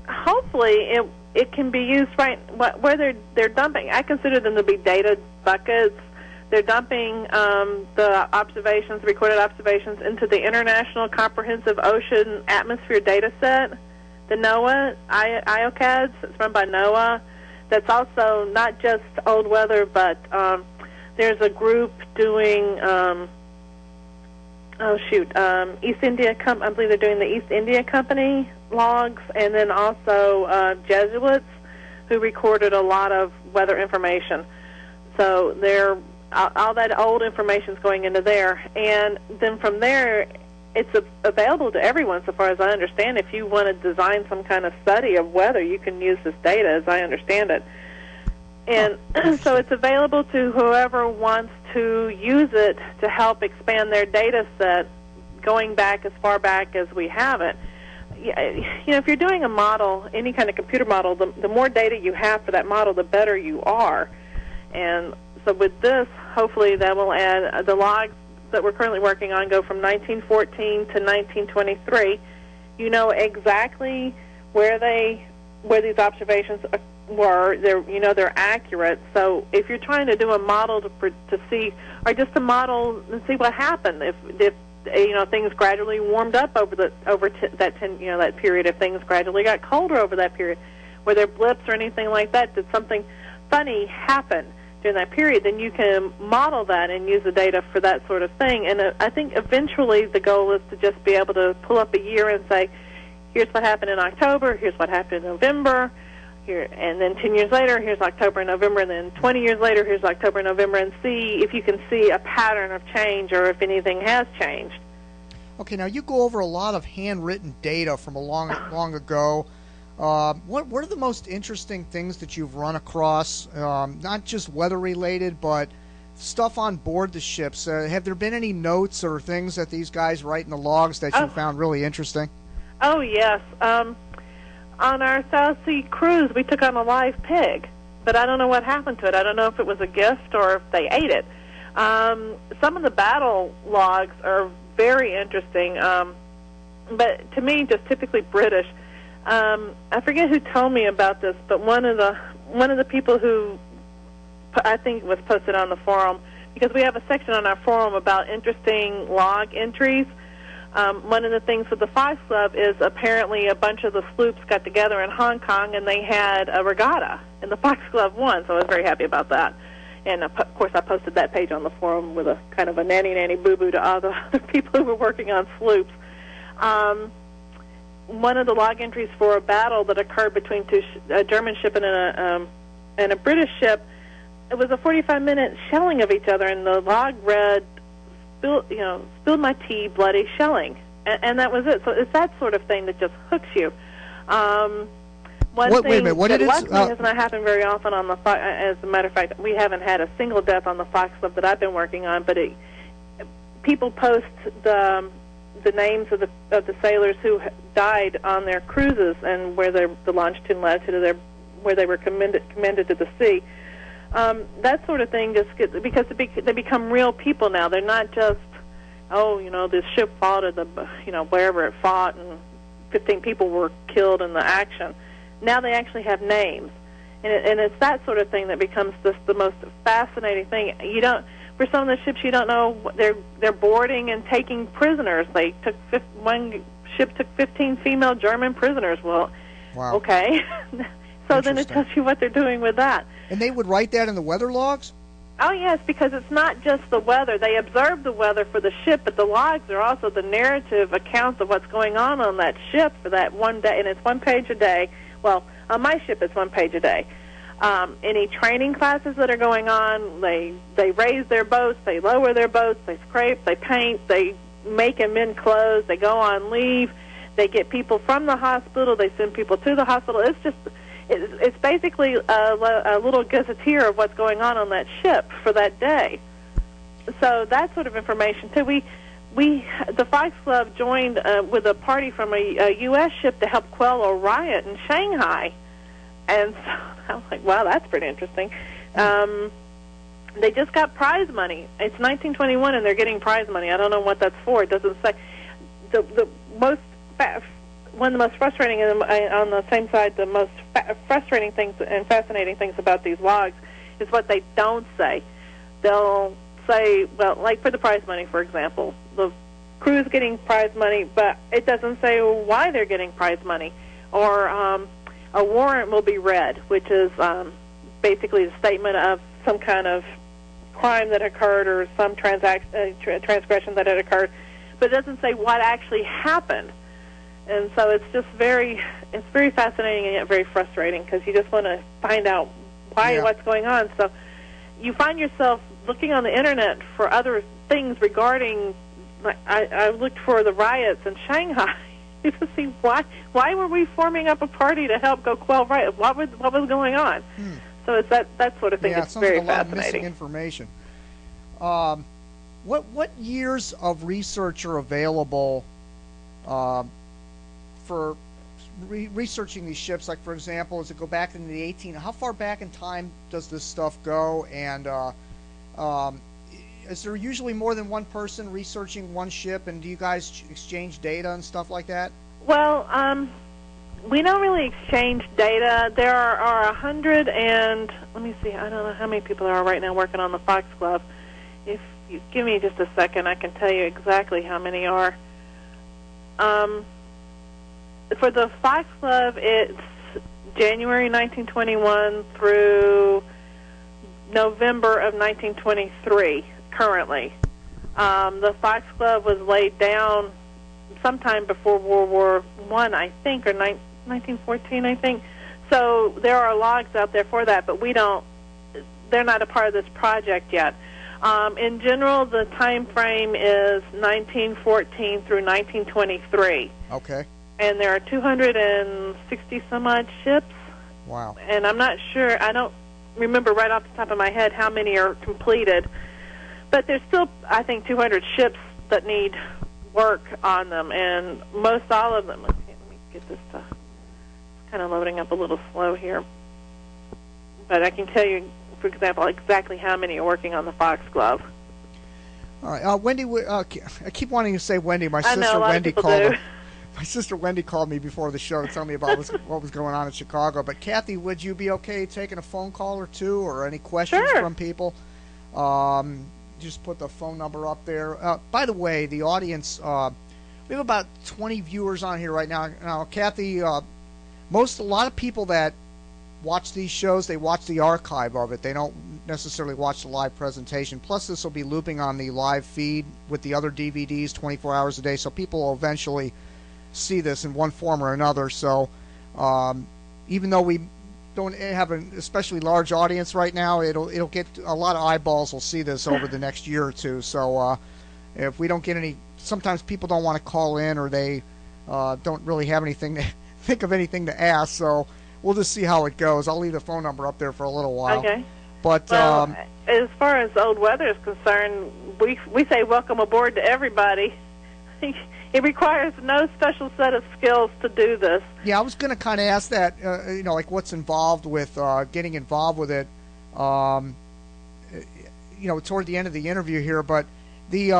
hopefully it can be used where they're dumping. I consider them to be data buckets. They're dumping the recorded observations into the International Comprehensive Ocean Atmosphere Data Set, the NOAA, IOCADS. It's run by NOAA. That's also not just old weather, but there's a group doing, East India, I believe they're doing the East India Company logs, and then also Jesuits who recorded a lot of weather information. So all that old information is going into there, and then from there, it's available to everyone, so far as I understand. If you want to design some kind of study of weather, you can use this data, as I understand it. And so it's available to whoever wants to use it to help expand their data set, going back as far back as we have it. If you're doing a model, any kind of computer model, the more data you have for that model, the better you are. And so with this, hopefully that will add the logs that we're currently working on go from 1914 to 1923. You know exactly where these observations were. They're accurate. So if you're trying to do a model to see, or just a model and see what happened, if things gradually warmed up over that period. If things gradually got colder over that period, were there blips or anything like that? Did something funny happen during that period? Then you can model that and use the data for that sort of thing. And I think eventually the goal is to just be able to pull up a year and say, here's what happened in October, here's what happened in November, here, and then 10 years later, here's October and November, and then 20 years later, here's October and November, and see if you can see a pattern of change or if anything has changed. Okay, now you go over a lot of handwritten data from a long ago. What are the most interesting things that you've run across, not just weather-related, but stuff on board the ships? Have there been any notes or things that these guys write in the logs that you found really interesting? Oh, yes. On our South Sea cruise, we took on a live pig, but I don't know what happened to it. I don't know if it was a gift or if they ate it. Some of the battle logs are very interesting, but to me, just typically British. I forget who told me about this, but one of the people who I think was posted on the forum, because we have a section on our forum about interesting log entries. One of the things with the Fox Club is apparently a bunch of the sloops got together in Hong Kong and they had a regatta, and the Fox Club won, so I was very happy about that. And, of course, I posted that page on the forum with a kind of a nanny boo-boo to all the other people who were working on sloops. One of the log entries for a battle that occurred between a German ship and a British ship, it was a 45-minute shelling of each other, and the log read, spilled my tea, bloody shelling. And that was it. So it's that sort of thing that just hooks you. Wait a minute. What did it? Luckily has not happened very often on the. As a matter of fact, we haven't had a single death on the Fox Club that I've been working on. But people post the names of the sailors who died on their cruises and where the longitude and latitude of where they were commended to the sea. That sort of thing just gets, because they become real people now. They're not just, this ship fought at wherever it fought and 15 people were killed in the action. Now they actually have names, and it's that sort of thing that becomes just the most fascinating thing. For some of the ships, you don't know they're boarding and taking prisoners. One ship took 15 female German prisoners. Well, wow. Okay, so then it tells you what they're doing with that. And they would write that in the weather logs? Oh, yes, because it's not just the weather. They observe the weather for the ship, but the logs are also the narrative accounts of what's going on that ship for that one day, and it's 1 page a day. Well, on my ship, it's 1 page a day. Any training classes that are going on, they raise their boats, they lower their boats, they scrape, they paint, they make and mend clothes, they go on leave, they get people from the hospital, they send people to the hospital. It's basically a little gazetteer of what's going on that ship for that day. So that sort of information too. The Fox Club joined with a party from a U.S. ship to help quell a riot in Shanghai, and so I was like, wow, that's pretty interesting. They just got prize money. It's 1921, and they're getting prize money. I don't know what that's for. It doesn't say. One of the most frustrating, and on the same side, the most frustrating things and fascinating things about these logs is what they don't say. They'll say, well, like for the prize money, for example, the crew's getting prize money, but it doesn't say why they're getting prize money. Or a warrant will be read, which is basically a statement of some kind of crime that occurred or some transgression that had occurred, but it doesn't say what actually happened. And so it's just very fascinating and yet very frustrating, because you just want to find out what's going on. So you find yourself looking on the internet for other things regarding. I looked for the riots in Shanghai to see why were we forming up a party to help go quell riots? What was going on? So it's that sort of thing. It's very fascinating. Yeah, it sounds like a lot of missing information. What years of research are available for researching these ships? Like, for example, does it go back into the 18? How far back in time does this stuff go? And is there usually more than one person researching one ship? And do you guys exchange data and stuff like that? Well, we don't really exchange data. There are 100 and let me see. I don't know how many people there are right now working on the Fox Club. If you give me just a second, I can tell you exactly how many are. For the Foxglove, it's January 1921 through November of 1923, currently. The Foxglove was laid down sometime before World War I think, or 1914, I think. So there are logs out there for that, but they're not a part of this project yet. In general, the time frame is 1914 through 1923. Okay. And there are 260 some odd ships. Wow. And I'm not sure, I don't remember right off the top of my head how many are completed. But there's still, I think, 200 ships that need work on them. And most all of them, let me get this stuff. It's kind of loading up a little slow here. But I can tell you, for example, exactly how many are working on the Foxglove. All right, Wendy. I keep wanting to say Wendy. My sister Wendy called. My sister Wendy called me before the show to tell me about what was going on in Chicago. But Kathy, would you be okay taking a phone call or two, or any questions from people? Just put the phone number up there. By the way, the audience. We have about 20 viewers on here right now. Now, Kathy, a lot of people that watch these shows, they watch the archive of it. They don't necessarily watch the live presentation. Plus, this will be looping on the live feed with the other DVDs 24 hours a day, so people will eventually see this in one form or another. So even though we don't have an especially large audience right now, it'll get a lot of eyeballs will see this over the next year or two. So if we don't get any, sometimes people don't want to call in, or they don't really have anything to think of anything to ask. So we'll just see how it goes. I'll leave the phone number up there for a little while. Okay. But well, as far as Old Weather is concerned, we say welcome aboard to everybody. It requires no special set of skills to do this. Yeah, I was going to kind of ask that, like what's involved with getting involved with it, toward the end of the interview here. But the,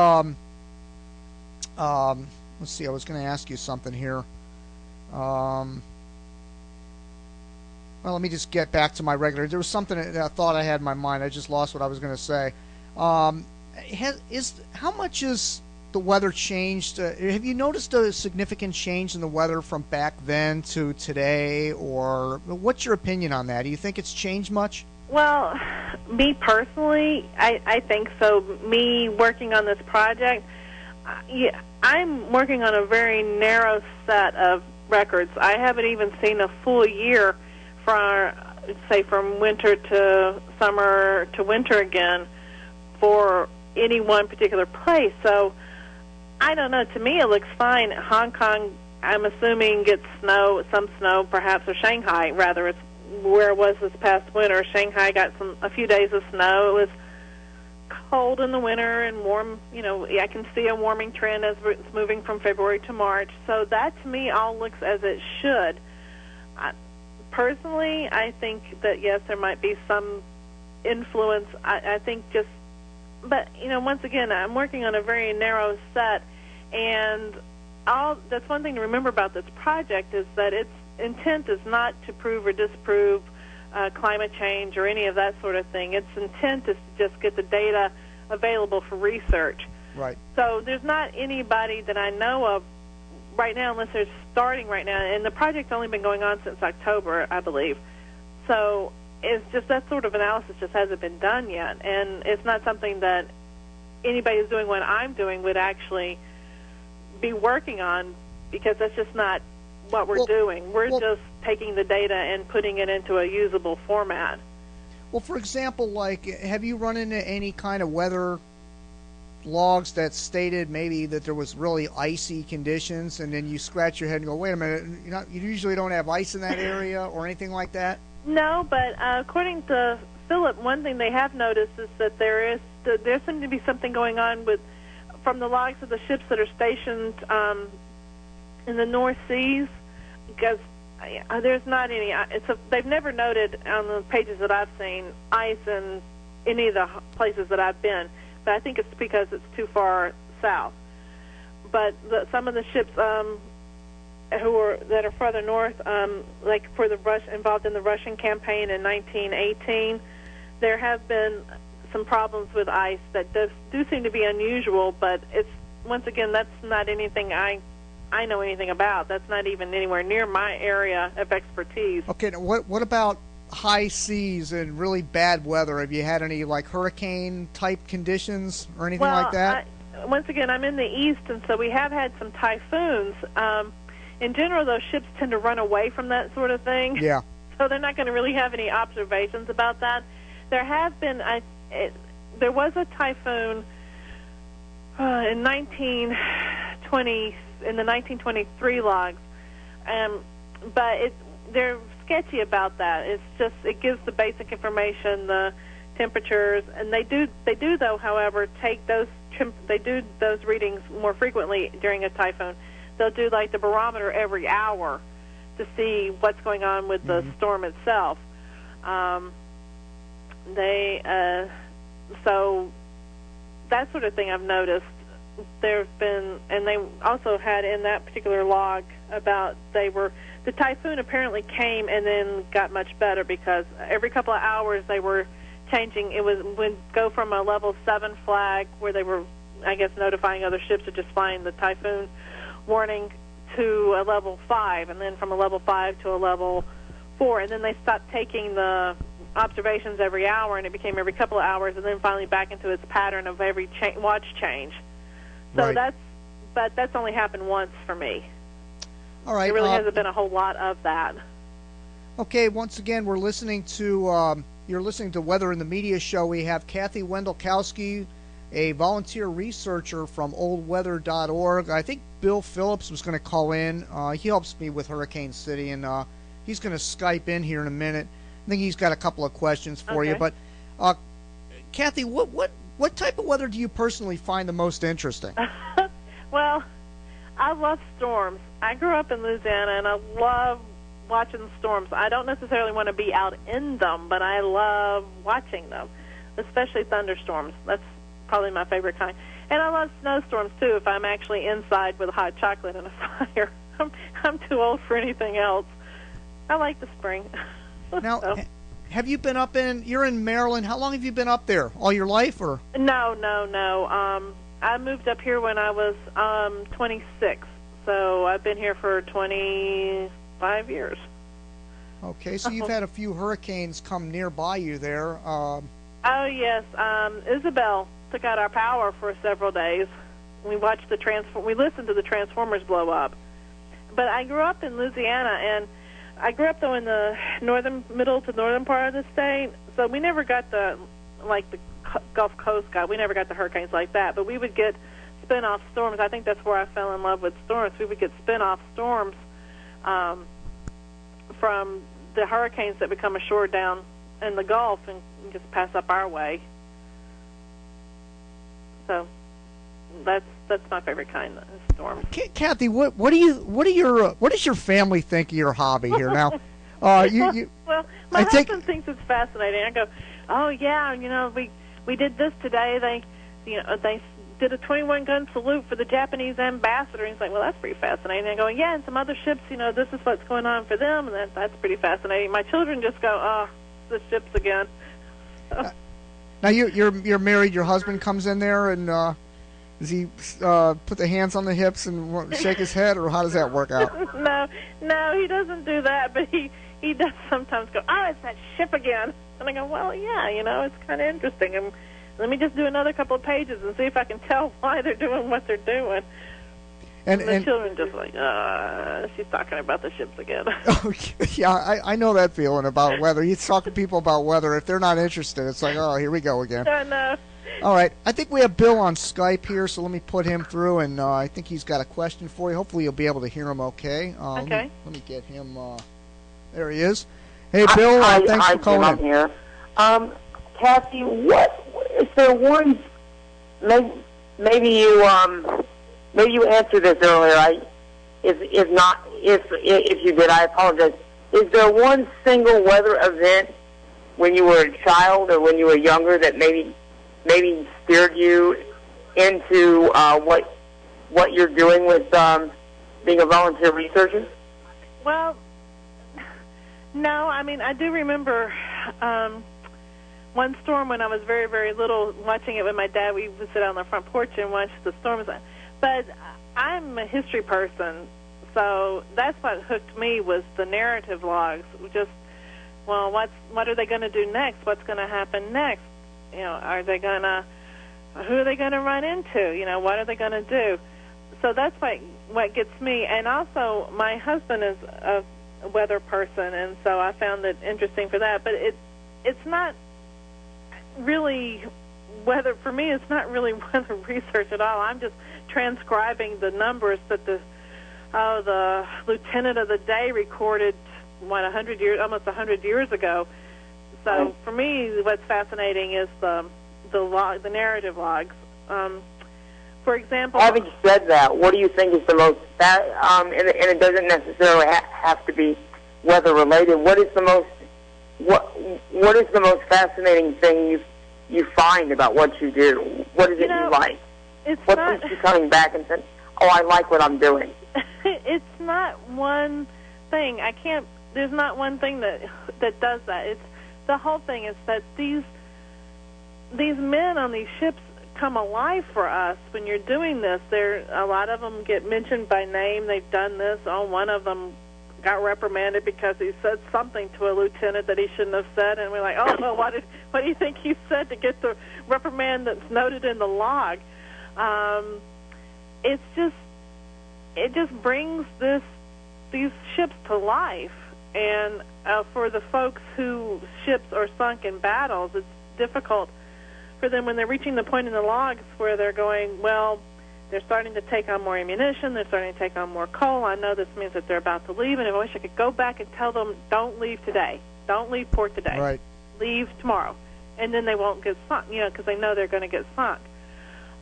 let's see, I was going to ask you something here. Well, let me just get back to my regular. There was something that I thought I had in my mind. I just lost what I was going to say. How much is the weather changed? Have you noticed a significant change in the weather from back then to today, or what's your opinion on that? Do you think it's changed much? Well, me personally, I think so. Me working on this project, I'm working on a very narrow set of records. I haven't even seen a full year from winter to summer to winter again for any one particular place. So I don't know. To me, it looks fine. Hong Kong, I'm assuming, gets some snow, perhaps, or Shanghai, rather. It's where it was this past winter. Shanghai got a few days of snow. It was cold in the winter and warm. I can see a warming trend as it's moving from February to March. So that, to me, all looks as it should. Personally, I think that, yes, there might be some influence. I think but, once again, I'm working on a very narrow set, and that's one thing to remember about this project is that its intent is not to prove or disprove climate change or any of that sort of thing. Its intent is to just get the data available for research. Right. So there's not anybody that I know of right now, unless they're starting right now, and the project's only been going on since October, I believe. So it's just that sort of analysis just hasn't been done yet, and it's not something that anybody who's doing what I'm doing would actually be working on, because that's just not what we're doing. We're just taking the data and putting it into a usable format. Well, for example, have you run into any kind of weather logs that stated maybe that there was really icy conditions, and then you scratch your head and go, wait a minute, you usually don't have ice in that area or anything like that? No, but according to Philip, one thing they have noticed is that there seems to be something going on from the logs of the ships that are stationed in the North Seas, because there's not any. They've never noted on the pages that I've seen ice in any of the places that I've been. But I think it's because it's too far south. But some of the ships that are further north, like involved in the Russian campaign in 1918, there have been some problems with ice that do seem to be unusual, but it's, once again, that's not anything I know anything about. That's not even anywhere near my area of expertise. Okay, now what about high seas and really bad weather? Have you had any like hurricane type conditions or anything like that? Once again, I'm in the east, and so we have had some typhoons. In general, those ships tend to run away from that sort of thing. Yeah. So they're not going to really have any observations about that. There have been, there was a typhoon in 1920, in the 1923 logs, but they're sketchy about that. It's just, it gives the basic information, the temperatures, and they do though, however, take those readings more frequently during a typhoon. They'll do like the barometer every hour to see what's going on with the storm itself. So that sort of thing I've noticed. There've been, and they also had in that particular log about the typhoon apparently came and then got much better, because every couple of hours they were changing. It would go from a level 7 flag where they were, I guess, notifying other ships or just flying the typhoon warning, to a level 5, and then from a level 5 to a level 4, and then they stopped taking the observations every hour, and it became every couple of hours, and then finally back into its pattern of every watch change. So right. that's only happened once for me. All right. There really hasn't been a whole lot of that. Okay, once again, we're listening to you're listening to Weather in the Media Show. We have Kathy Wendolkowski, a volunteer researcher from OldWeather.org. I think Bill Phillips was going to call in. He helps me with Hurricane City, and he's going to Skype in here in a minute. I think he's got a couple of questions for you. But, Kathy, what type of weather do you personally find the most interesting? Well, I love storms. I grew up in Louisiana, and I love watching storms. I don't necessarily want to be out in them, but I love watching them, especially thunderstorms. That's probably my favorite kind. And I love snowstorms, too, if I'm actually inside with a hot chocolate and a fire. I'm too old for anything else. I like the spring. Now, have you been up you're in Maryland. How long have you been up there? All your life, or? No. I moved up here when I was 26, so I've been here for 25 years. Okay, so you've had a few hurricanes come nearby you there. Oh, yes. Isabel took out our power for several days. We watched we listened to the transformers blow up. But I grew up in Louisiana, and I grew up, though, in the middle to northern part of the state, so we never got the Gulf Coast got. We never got the hurricanes like that, but we would get spin-off storms. I think that's where I fell in love with storms. We would get spin-off storms from the hurricanes that would come ashore down in the Gulf and just pass up our way. So that's my favorite kind of storm. Kathy, what does your family think of your hobby here now? Well, my husband thinks it's fascinating. I go, oh yeah, we did this today. They did a 21-gun salute for the Japanese ambassador. And he's like, well, that's pretty fascinating. I go, yeah, and some other ships, this is what's going on for them, and that's pretty fascinating. My children just go, oh, the ships again. Now you're married. Your husband comes in there, and does he put the hands on the hips and shake his head, or how does that work out? No, he doesn't do that, but he does sometimes go, oh, it's that ship again. And I go, well, yeah, it's kind of interesting. And let me just do another couple of pages and see if I can tell why they're doing what they're doing. And the children just like, she's talking about the ships again. Yeah, I know that feeling about weather. You talk to people about weather, if they're not interested, it's like, oh, here we go again. I know. All right, I think we have Bill on Skype here, so let me put him through, and I think he's got a question for you. Hopefully you'll be able to hear him okay. Okay. Let me get him. There he is. Hey, Bill, thanks for calling in. Here. Kathy, is there one? Maybe you answered this earlier. If not, if you did, I apologize. Is there one single weather event when you were a child or when you were younger that maybe steered you into what you're doing with being a volunteer researcher? Well, no. I mean, I do remember one storm when I was very, very little, watching it with my dad. We would sit on the front porch and watch the storms. But I'm a history person, so that's what hooked me was the narrative logs. Just, well, what are they going to do next? What's going to happen next? You know, who are they going to run into? You know, what are they going to do? So that's what gets me. And also, my husband is a weather person, and so I found it interesting for that. But it's not really weather for me. It's not really weather research at all. I'm just transcribing the numbers that the lieutenant of the day recorded almost 100 years ago. So for me, what's fascinating is the narrative logs. For example, having said that, what do you think is the most and it doesn't necessarily have to be weather related. What is the most fascinating thing you find about what you do? What is it you like? What keeps you coming back and saying, "Oh, I like what I'm doing"? It's not one thing. There's not one thing that does that. It's the whole thing is that these men on these ships come alive for us when you're doing this. A lot of them get mentioned by name. They've done this. One of them got reprimanded because he said something to a lieutenant that he shouldn't have said, and we're like, oh, well, what do you think he said to get the reprimand that's noted in the log? It just brings these ships to life, and for the folks whose ships are sunk in battles, it's difficult for them when they're reaching the point in the logs where they're going, well, they're starting to take on more ammunition, they're starting to take on more coal. I know this means that they're about to leave, and I wish I could go back and tell them, don't leave today. Don't leave port today. Right. Leave tomorrow. And then they won't get sunk, because they know they're going to get sunk.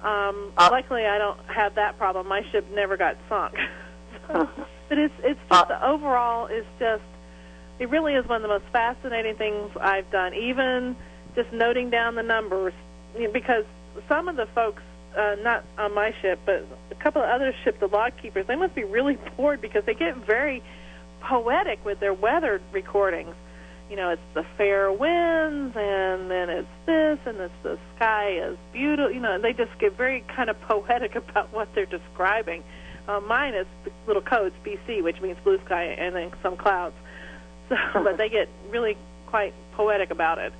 Luckily, I don't have that problem. My ship never got sunk. But it's just the overall is just, it really is one of the most fascinating things I've done, even just noting down the numbers, because some of the folks, not on my ship, but a couple of other ships, the log keepers, they must be really bored because they get very poetic with their weather recordings. It's the fair winds, and then it's this, and it's the sky is beautiful. They just get very kind of poetic about what they're describing. Mine is the little codes, BC, which means blue sky, and then some clouds. So, but they get really quite poetic about it.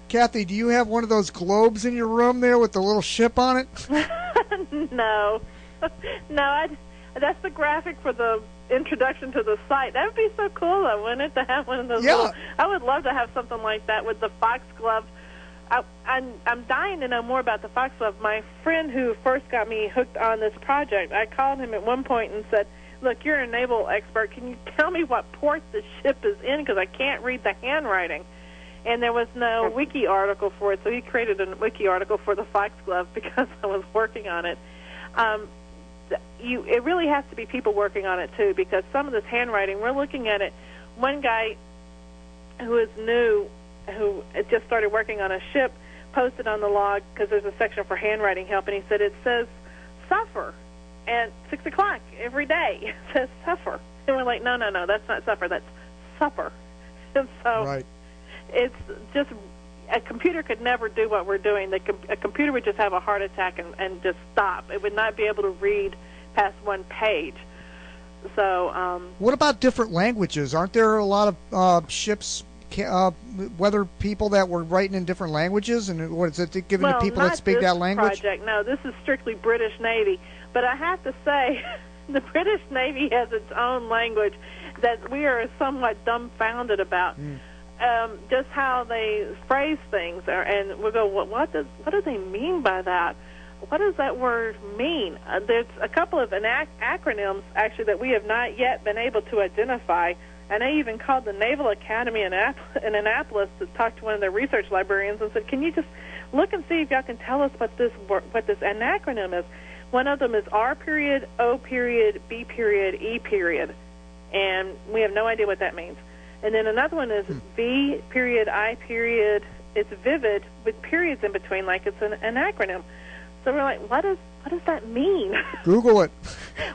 Kathy, do you have one of those globes in your room there with the little ship on it? No. That's the graphic for the introduction to the site. That would be so cool, though, wouldn't it, to have one of those? Yeah. I would love to have something like that with the foxglove. I'm dying to know more about the foxglove. My friend who first got me hooked on this project, I called him at one point and said, look, you're a naval expert. Can you tell me what port the ship is in? Because I can't read the handwriting. And there was no wiki article for it, so he created a wiki article for the foxglove because I was working on it. It really has to be people working on it, too, because some of this handwriting, we're looking at it. One guy who is new, who just started working on a ship, posted on the log, because there's a section for handwriting help, and he said it says suffer at 6 o'clock every day. It says suffer. And we're like, no, that's not suffer, that's supper. And so right. It's just a computer could never do what we're doing. A computer would just have a heart attack and just stop. It would not be able to read past one page. So, what about different languages? Aren't there a lot of ships, weather people that were writing in different languages? And what is it given to people that speak that language? Project. No, this is strictly British Navy. But I have to say, the British Navy has its own language that we are somewhat dumbfounded about. Just how they phrase things, and we'll go, what do they mean by that? What does that word mean? There's a couple of acronyms, actually, that we have not yet been able to identify, and I even called the Naval Academy in Annapolis to talk to one of their research librarians and said, can you just look and see if y'all can tell us what this an acronym is? One of them is R period, O period, B period, E period, and we have no idea what that means. And then another one is V period, I period. It's vivid with periods in between, like it's an acronym. So we're like, what does that mean? Google it.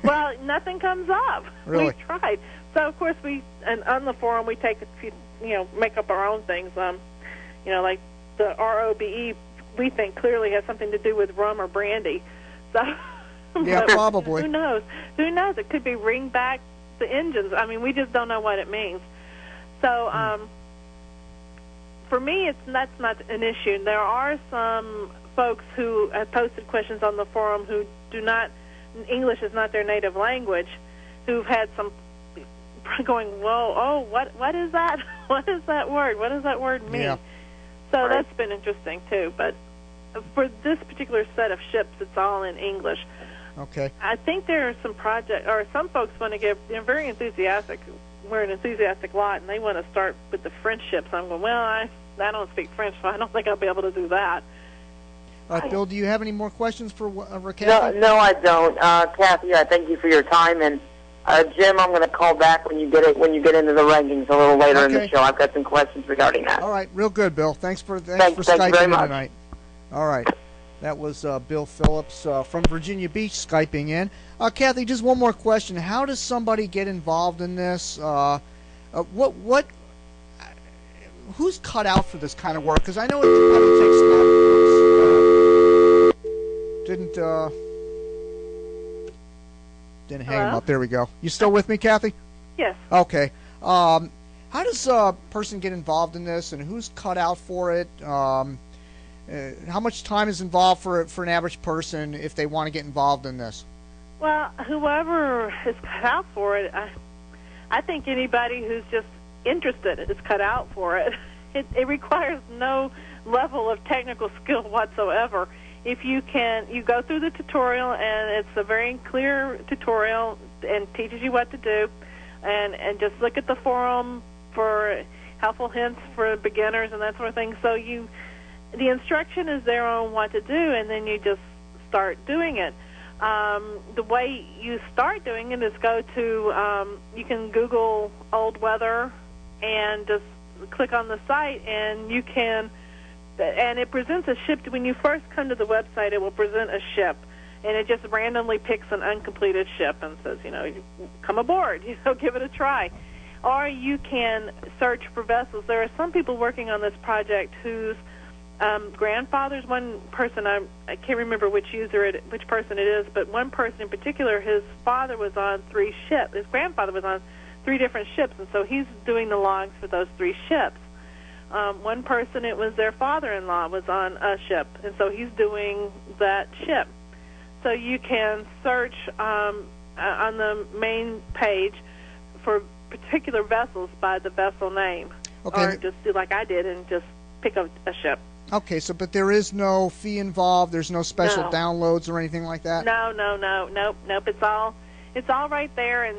Well, nothing comes up. Really? We've tried. So of course and on the forum we take a few, make up our own things. Like the ROBE, we think clearly has something to do with rum or brandy. So Yeah, probably. Who knows? Who knows? It could be ring back the engines. I mean, we just don't know what it means. So for me, that's not an issue. There are some folks who have posted questions on the forum who do not, English is not their native language, who've had some going, whoa, oh, what is that? What is that word? What does that word mean? Yeah. So that's been interesting, too. But for this particular set of ships, it's all in English. Okay. I think there are some some folks want to they're very enthusiastic. We're an enthusiastic lot, and they want to start with the French ships. I'm going, well, I don't speak French, so I don't think I'll be able to do that. Bill, do you have any more questions for Kathy? No, I don't. Kathy, I thank you for your time, and Jim, I'm going to call back when you get into the rankings a little later in the show. I've got some questions regarding that. All right, real good, Bill. Thanks for Thank Skyping you very in much. tonight. All right, that was Bill Phillips from Virginia Beach Skyping in. Kathy, just one more question: how does somebody get involved in this? Who's cut out for this kind of work? Because I know it kind of takes didn't hang him up. There we go. You still with me, Kathy? Yes. Okay. How does a person get involved in this, and who's cut out for it? How much time is involved for an average person if they want to get involved in this? Well, whoever is cut out for it, I think anybody who's just interested is cut out for it. It requires no level of technical skill whatsoever. If you go through the tutorial, and it's a very clear tutorial and teaches you what to do, and just look at the forum for helpful hints for beginners and that sort of thing. So the instruction is there on what to do, and then you just start doing it. The way you start doing it is go to, you can Google Old Weather and just click on the site, and you can, and it presents a ship. When you first come to the website, it will present a ship, and it just randomly picks an uncompleted ship and says, come aboard, give it a try. Or you can search for vessels. There are some people working on this project whose grandfathers, one person, I can't remember which person it is, but one person in particular, his father was on 3 ships. His grandfather was on 3 different ships, and so he's doing the logs for those 3 ships. One person, it was their father-in-law was on a ship, and so he's doing that ship. So you can search on the main page for particular vessels by the vessel name, or just do like I did and just pick up a ship. Okay, but there is no fee involved. There's no special downloads or anything like that. Nope. It's all right there, and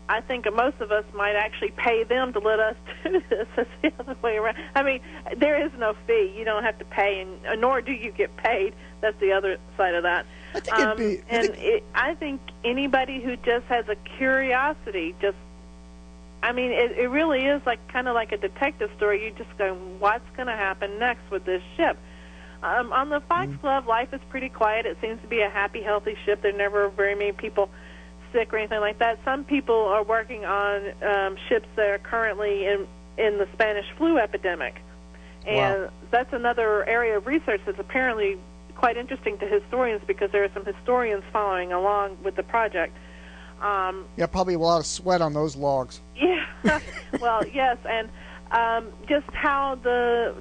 I think most of us might actually pay them to let us do this. It's the other way around. I mean, there is no fee. You don't have to pay, and nor do you get paid. That's the other side of that. I think I think anybody who just has a curiosity, it really is kind of like a detective story. You just go, what's going to happen next with this ship? On the Foxglove, life is pretty quiet. It seems to be a happy, healthy ship. There are never very many people sick or anything like that. Some people are working on ships that are currently in the Spanish flu epidemic. And that's another area of research that's apparently quite interesting to historians, because there are some historians following along with the project. Probably a lot of sweat on those logs. Yeah, well, yes, and just how the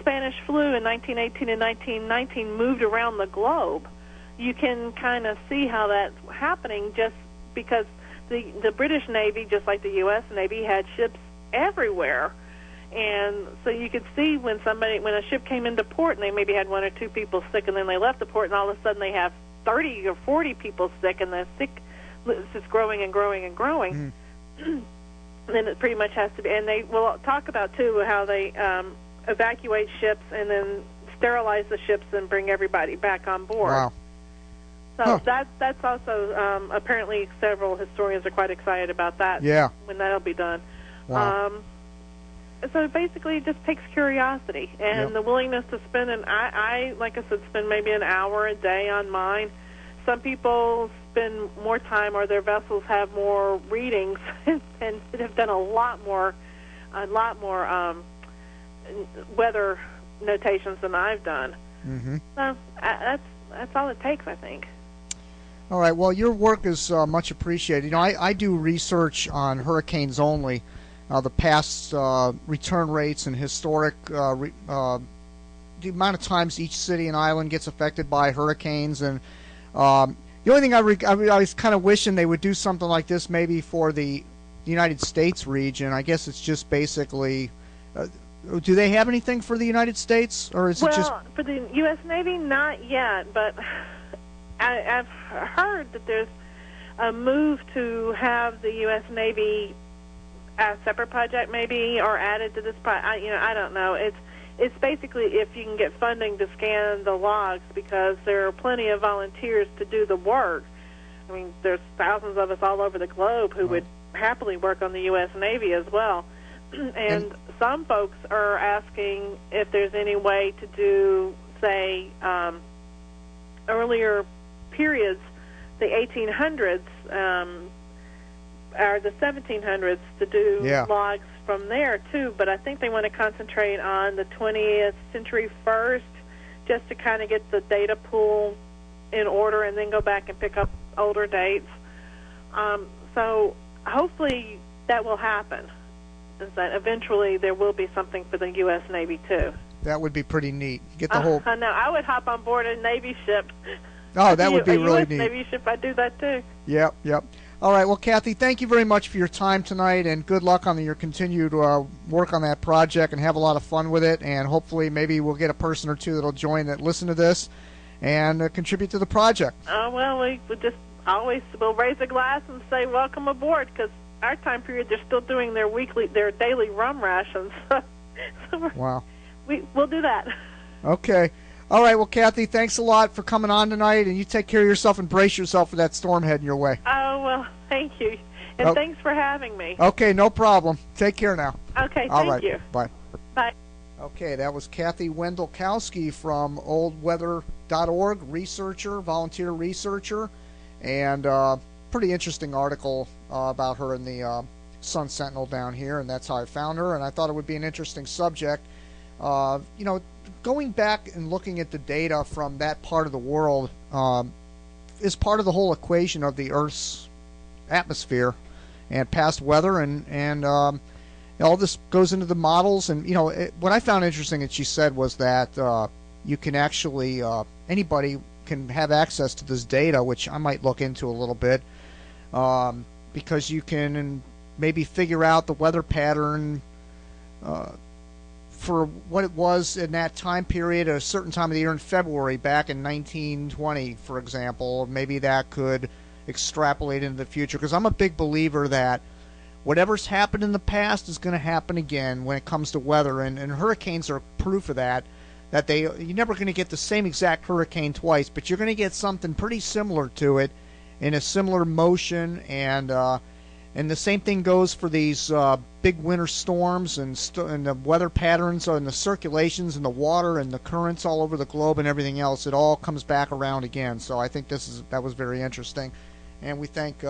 Spanish flu in 1918 and 1919 moved around the globe. You can kind of see how that's happening just because the British Navy, just like the U.S. Navy, had ships everywhere. And so you could see when a ship came into port and they maybe had 1 or 2 people sick, and then they left the port, and all of a sudden they have 30 or 40 people sick, and the sick is just growing and growing and growing. Then it pretty much has to be. And they will talk about, too, how they evacuate ships and then sterilize the ships and bring everybody back on board. Wow. So that's also, apparently several historians are quite excited about that. Yeah. When that'll be done. Wow. So basically it just takes curiosity and the willingness to spend, I like I said, spend maybe an hour a day on mine. Some people spend more time, or their vessels have more readings and have done a lot more weather notations than I've done. Mm-hmm. So that's all it takes, I think. All right. Well, your work is much appreciated. You know, I do research on hurricanes only, the past return rates and historic the amount of times each city and island gets affected by hurricanes. And the only thing I was kind of wishing they would do something like this maybe for the United States region. I guess it's just basically. Do they have anything for the United States, or is it just for the U.S. Navy? Not yet, but I've heard that there's a move to have the U.S. Navy a separate project, maybe, or added to this project. I don't know. It's basically if you can get funding to scan the logs, because there are plenty of volunteers to do the work. I mean, there's thousands of us all over the globe who would happily work on the U.S. Navy as well. And some folks are asking if there's any way to do, say, earlier periods, the 1800s or the 1700s, to do logs from there, too. But I think they want to concentrate on the 20th century first, just to kind of get the data pool in order and then go back and pick up older dates. So hopefully that will happen, is that eventually there will be something for the U.S. Navy, too. That would be pretty neat. Get the whole. I know. I would hop on board a Navy ship. Oh, that would be really US neat. Navy ship, I'd do that, too. Yep. All right. Well, Kathy, thank you very much for your time tonight, and good luck on your continued work on that project, and have a lot of fun with it. And hopefully maybe we'll get a person or two that'll join that listen to this and contribute to the project. Well, we just we'll raise a glass and say welcome aboard, because our time period they're still doing their daily rum rations. So wow. We'll do that. Okay. All right. Well, Kathy, thanks a lot for coming on tonight, and you take care of yourself and brace yourself for that storm heading your way. Oh, well, thank you. And thanks for having me. Okay, no problem. Take care now. Okay, All thank right. you. Bye. Bye. Okay, that was Kathy Wendolkowski from OldWeatherorg, researcher, volunteer researcher, and pretty interesting article about her in the Sun Sentinel down here, and that's how I found her, and I thought it would be an interesting subject. Going back and looking at the data from that part of the world is part of the whole equation of the Earth's atmosphere and past weather, and all this goes into the models. And what I found interesting that she said was that you can actually anybody can have access to this data, which I might look into a little bit, because you can maybe figure out the weather pattern for what it was in that time period at a certain time of the year in February back in 1920, for example. Maybe that could extrapolate into the future, because I'm a big believer that whatever's happened in the past is going to happen again when it comes to weather, and hurricanes are proof of that. That you're never going to get the same exact hurricane twice, but you're going to get something pretty similar to it in a similar motion, and the same thing goes for these big winter storms and the weather patterns and the circulations and the water and the currents all over the globe and everything else. It all comes back around again. So I think that was very interesting, and we thank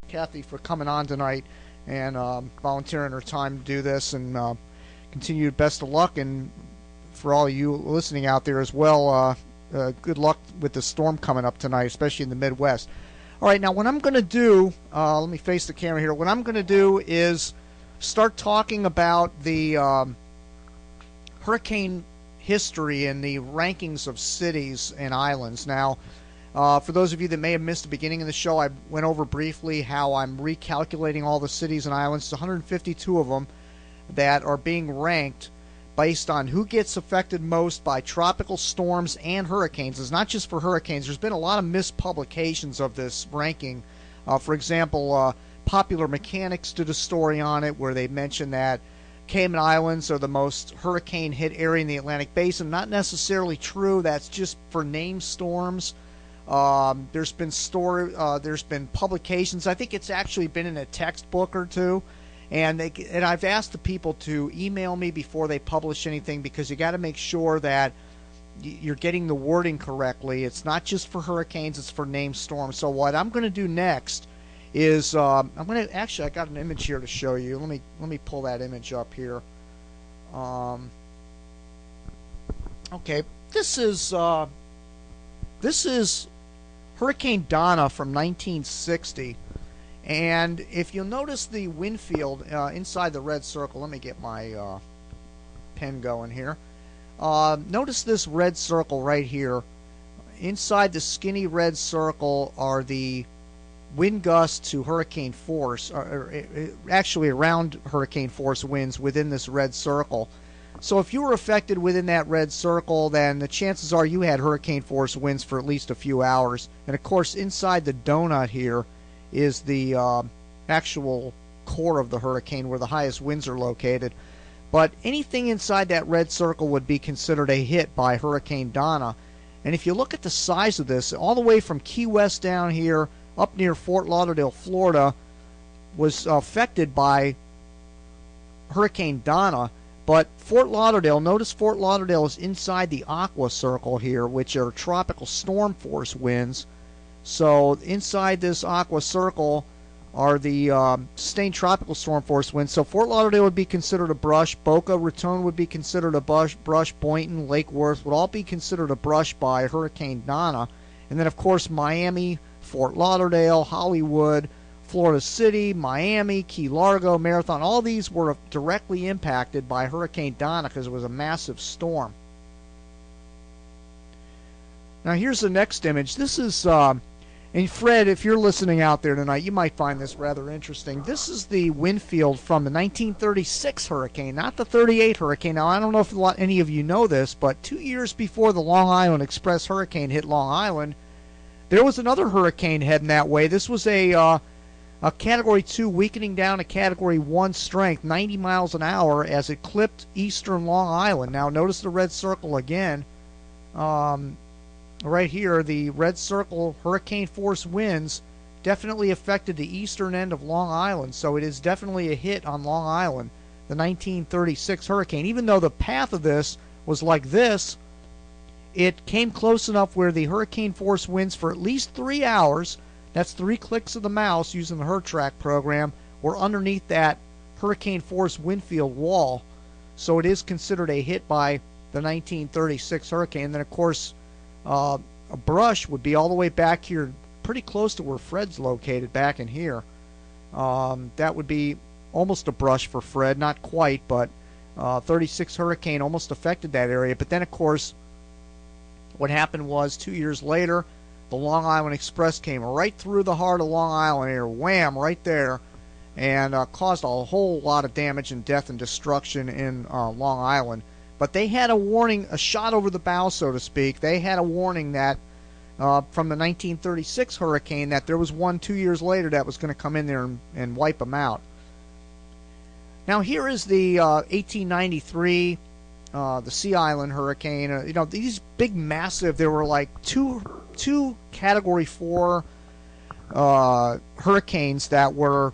Kathy for coming on tonight and volunteering her time to do this, and continued best of luck, and for all you listening out there as well, good luck with the storm coming up tonight, especially in the Midwest. All right, now what I'm going to do, let me face the camera here. What I'm going to do is start talking about the hurricane history and the rankings of cities and islands. Now, for those of you that may have missed the beginning of the show, I went over briefly how I'm recalculating all the cities and islands. It's 152 of them that are being ranked based on who gets affected most by tropical storms and hurricanes. It's not just for hurricanes. There's been a lot of mispublications of this ranking. For example, Popular Mechanics did a story on it where they mentioned that Cayman Islands are the most hurricane-hit area in the Atlantic Basin. Not necessarily true. That's just for named storms. There's been publications. I think it's actually been in a textbook or two. And I've asked the people to email me before they publish anything, because you got to make sure that you're getting the wording correctly. It's not just for hurricanes; it's for named storms. So what I'm going to do next is I got an image here to show you. Let me pull that image up here. Okay, this is Hurricane Donna from 1960, and if you'll notice the wind field inside the red circle, let me get my pen going here. Notice this red circle right here. Inside the skinny red circle are the wind gusts to hurricane force, actually around hurricane force winds within this red circle. So if you were affected within that red circle, then the chances are you had hurricane force winds for at least a few hours. And of course, inside the donut here is the actual core of the hurricane where the highest winds are located. But anything inside that red circle would be considered a hit by Hurricane Donna. And if you look at the size of this, all the way from Key West down here up near Fort Lauderdale, Florida, was affected by Hurricane Donna. But Fort Lauderdale, notice Fort Lauderdale is inside the aqua circle here, which are tropical storm force winds. So inside this aqua circle are the sustained tropical storm force winds. So Fort Lauderdale would be considered a brush. Boca Raton would be considered a brush. Boynton, Lake Worth would all be considered a brush by Hurricane Donna. And then, of course, Miami, Fort Lauderdale, Hollywood, Florida City, Miami, Key Largo, Marathon, all these were directly impacted by Hurricane Donna because it was a massive storm. Now here's the next image. This is, and Fred, if you're listening out there tonight, you might find this rather interesting. This is the wind field from the 1936 hurricane, not the 38 hurricane. Now I don't know if any of you know this, but 2 years before the Long Island Express hurricane hit Long Island, there was another hurricane heading that way. This was a Category 2 weakening down to Category 1 strength, 90 miles an hour as it clipped eastern Long Island. Now notice the red circle again. Right here, the red circle hurricane force winds definitely affected the eastern end of Long Island. So it is definitely a hit on Long Island, the 1936 hurricane. Even though the path of this was like this, it came close enough where the hurricane force winds for at least 3 hours, that's 3 clicks of the mouse using the HurTrack program, were underneath that hurricane force wind field wall. So it is considered a hit by the 1936 hurricane. And then, of course, a brush would be all the way back here, pretty close to where Fred's located, back in here. That would be almost a brush for Fred, not quite, but 36 hurricane almost affected that area. But then, of course, what happened was 2 years later, the Long Island Express came right through the heart of Long Island here, wham, right there, and caused a whole lot of damage and death and destruction in Long Island. But they had a warning, a shot over the bow, so to speak. They had a warning that from the 1936 hurricane that there was one 2 years later that was going to come in there and wipe them out. Now here is the 1893 the Sea Island hurricane. You know, these big, massive, there were like two Category 4 hurricanes that were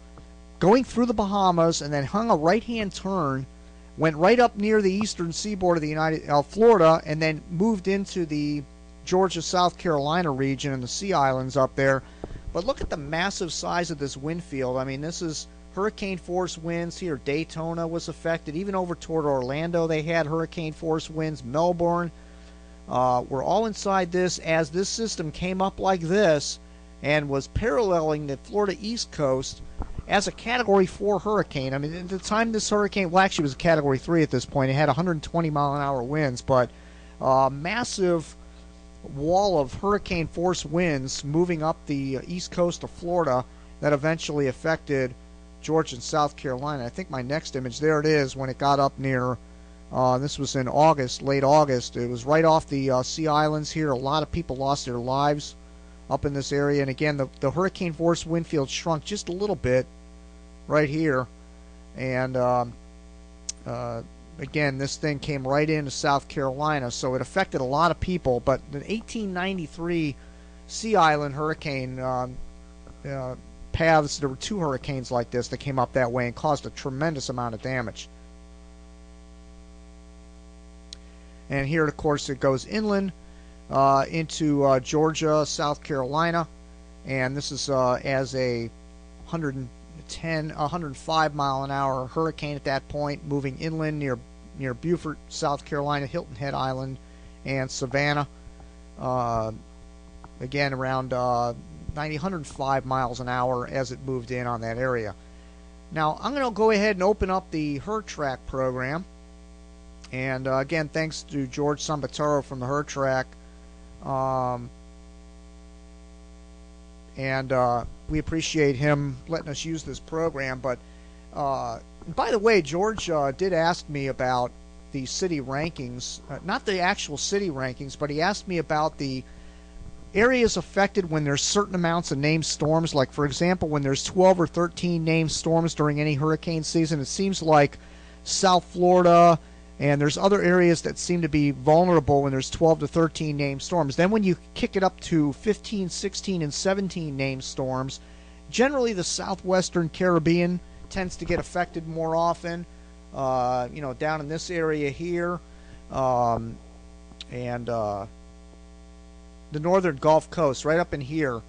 going through the Bahamas and then hung a right-hand turn, went right up near the eastern seaboard of the Florida, and then moved into the Georgia, South Carolina region and the Sea Islands up there. But look at the massive size of this wind field. I mean, this is hurricane force winds here. Daytona was affected. Even over toward Orlando, they had hurricane force winds. Melbourne, were all inside this as this system came up like this and was paralleling the Florida East Coast as a Category 4 hurricane. I mean, at the time this hurricane, well, actually it was a Category 3 at this point. It had 120 mile an hour winds, but massive wall of hurricane force winds moving up the east coast of Florida that eventually affected Georgia and South Carolina. I think my next image, there it is, when it got up near, this was in August, late August. It was right off the Sea Islands here. A lot of people lost their lives up in this area. And again, the hurricane force wind field shrunk just a little bit right here. And again, this thing came right into South Carolina, so it affected a lot of people. But the 1893 Sea Island hurricane paths, there were 2 hurricanes like this that came up that way and caused a tremendous amount of damage. And here, of course, it goes inland into Georgia, South Carolina, and this is as a 105 mile an hour hurricane at that point, moving inland near Beaufort, South Carolina, Hilton Head Island, and Savannah. Again, around 105 miles an hour as it moved in on that area. Now, I'm going to go ahead and open up the HurTrack program. And again, thanks to George Sambataro from the HurTrack. We appreciate him letting us use this program. But by the way, George did ask me about the city rankings, not the actual city rankings, but he asked me about the areas affected when there's certain amounts of named storms. Like, for example, when there's 12 or 13 named storms during any hurricane season, it seems like South Florida, and there's other areas that seem to be vulnerable when there's 12 to 13 named storms. Then when you kick it up to 15, 16, and 17 named storms, generally the southwestern Caribbean tends to get affected more often. Down in this area here, the northern Gulf Coast, right up in here,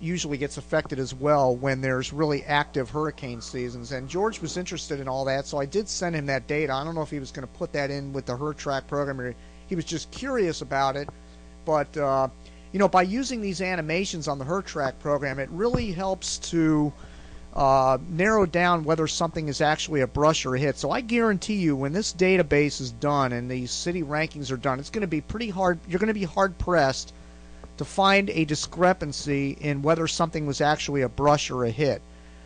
usually gets affected as well when there's really active hurricane seasons. And George was interested in all that, so I did send him that data. I don't know if he was going to put that in with the HurTrack program, or he was just curious about it. But by using these animations on the HurTrack program, it really helps to narrow down whether something is actually a brush or a hit. So I guarantee you, when this database is done and these city rankings are done, it's going to be pretty hard. You're going to be hard pressed to find a discrepancy in whether something was actually a brush or a hit.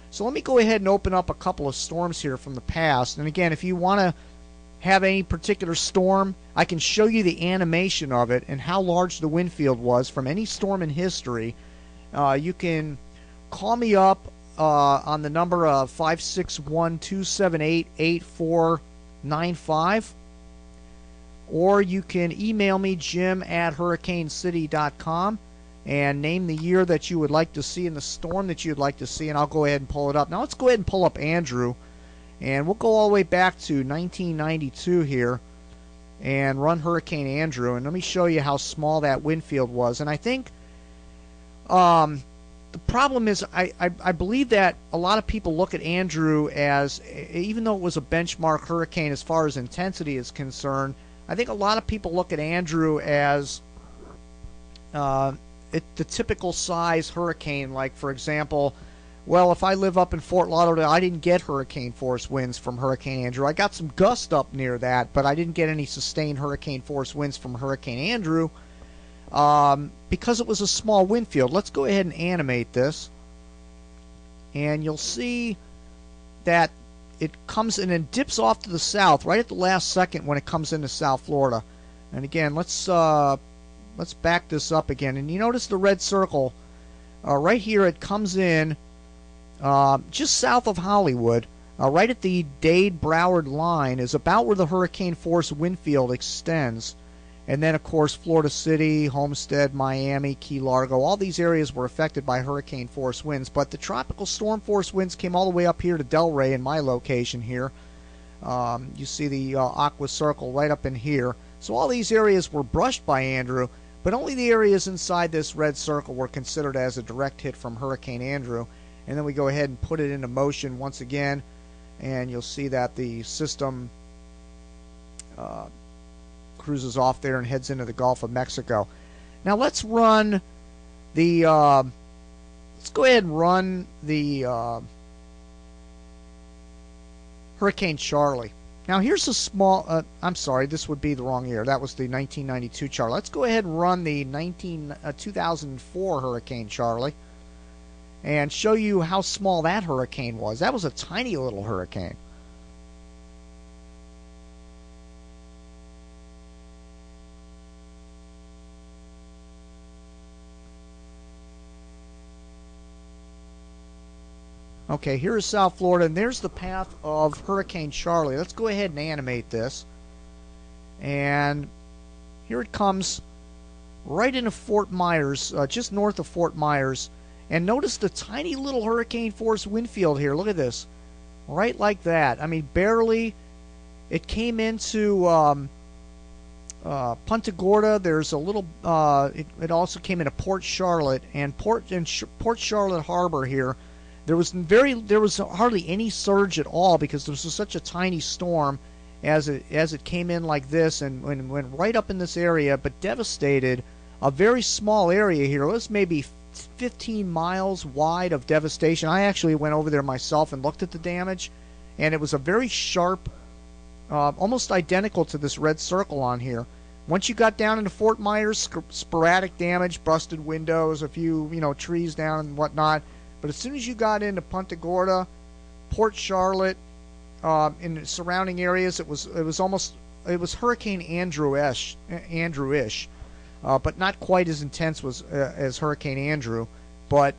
So let me go ahead and open up a couple of storms here from the past. And again, if you want to have any particular storm, I can show you the animation of it and how large the wind field was from any storm in history. You can call me up on the number of 561-278-8495, or you can email me, jim@hurricanecity.com, and name the year that you would like to see and the storm that you'd like to see, and I'll go ahead and pull it up. Now let's go ahead and pull up Andrew, and we'll go all the way back to 1992 here and run Hurricane Andrew, and let me show you how small that wind field was. And I think the problem is, I believe that a lot of people look at Andrew as, even though it was a benchmark hurricane as far as intensity is concerned, I think a lot of people look at Andrew as the typical size hurricane. Like, for example, well, if I live up in Fort Lauderdale, I didn't get hurricane force winds from Hurricane Andrew. I got some gust up near that, but I didn't get any sustained hurricane force winds from Hurricane Andrew. Because it was a small wind field. Let's go ahead and animate this, and you'll see that it comes in and dips off to the south right at the last second when it comes into South Florida. And again, let's back this up again, and you notice the red circle right here. It comes in just south of Hollywood, right at the Dade-Broward line is about where the hurricane force wind field extends. And then, of course, Florida City, Homestead, Miami, Key Largo, all these areas were affected by hurricane force winds. But the tropical storm force winds came all the way up here to Delray in my location here. You see the aqua circle right up in here. So all these areas were brushed by Andrew, but only the areas inside this red circle were considered as a direct hit from Hurricane Andrew. And then we go ahead and put it into motion once again, and you'll see that the system cruises off there and heads into the Gulf of Mexico. Now let's run the let's go ahead and run the Hurricane Charlie. Now here's a small I'm sorry, this would be the wrong year. That was the 1992 Charlie. Let's go ahead and run the 2004 Hurricane Charlie and show you how small that hurricane was. That was a tiny little hurricane. Okay, here is South Florida, and there's the path of Hurricane Charlie. Let's go ahead and animate this. And here it comes right into Fort Myers, just north of Fort Myers. And notice the tiny little hurricane force wind field here. Look at this. Right like that. I mean, barely. It came into Punta Gorda. There's a little, it also came into Port Charlotte. And Port Charlotte Harbor here, there was hardly any surge at all because this was such a tiny storm, as it came in like this and went right up in this area, but devastated a very small area here. It was maybe 15 miles wide of devastation. I actually went over there myself and looked at the damage, and it was a very sharp, almost identical to this red circle on here. Once you got down into Fort Myers, sporadic damage, busted windows, a few trees down and whatnot. But as soon as you got into Punta Gorda, Port Charlotte, in the surrounding areas, it was Hurricane Andrew-ish, but not quite as intense as Hurricane Andrew, but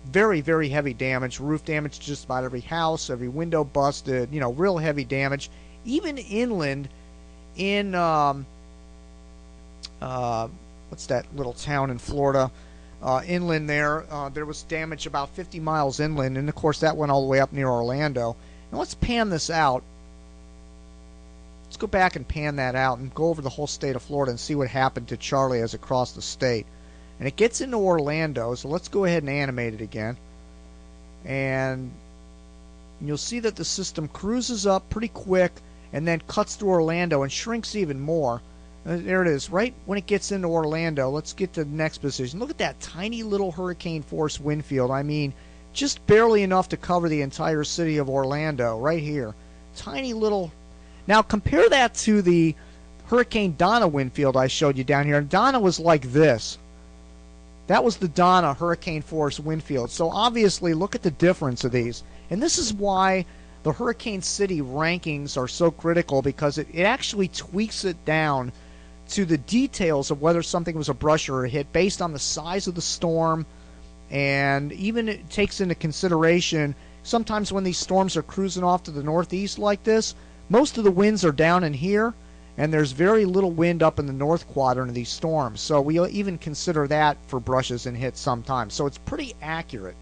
very, very heavy damage. Roof damage to just about every house, every window busted, real heavy damage. Even inland in, what's that little town in Florida? Inland there was damage about 50 miles inland, and of course that went all the way up near Orlando. Now let's pan this out. Let's go back and pan that out and go over the whole state of Florida and see what happened to Charlie as it crossed the state. And it gets into Orlando, so let's go ahead and animate it again. And you'll see that the system cruises up pretty quick and then cuts through Orlando and shrinks even more. There it is, right when it gets into Orlando. Let's get to the next position. Look at that tiny little hurricane force wind field. I mean, just barely enough to cover the entire city of Orlando right here. Tiny little. Now compare that to the Hurricane Donna wind field I showed you down here. And Donna was like this. That was the Donna hurricane force wind field. So obviously look at the difference of these. And this is why the Hurricane City rankings are so critical, because it actually tweaks it down to the details of whether something was a brush or a hit based on the size of the storm, and even it takes into consideration sometimes when these storms are cruising off to the northeast like this, most of the winds are down in here, and there's very little wind up in the north quadrant of these storms. So we'll even consider that for brushes and hits sometimes. So it's pretty accurate.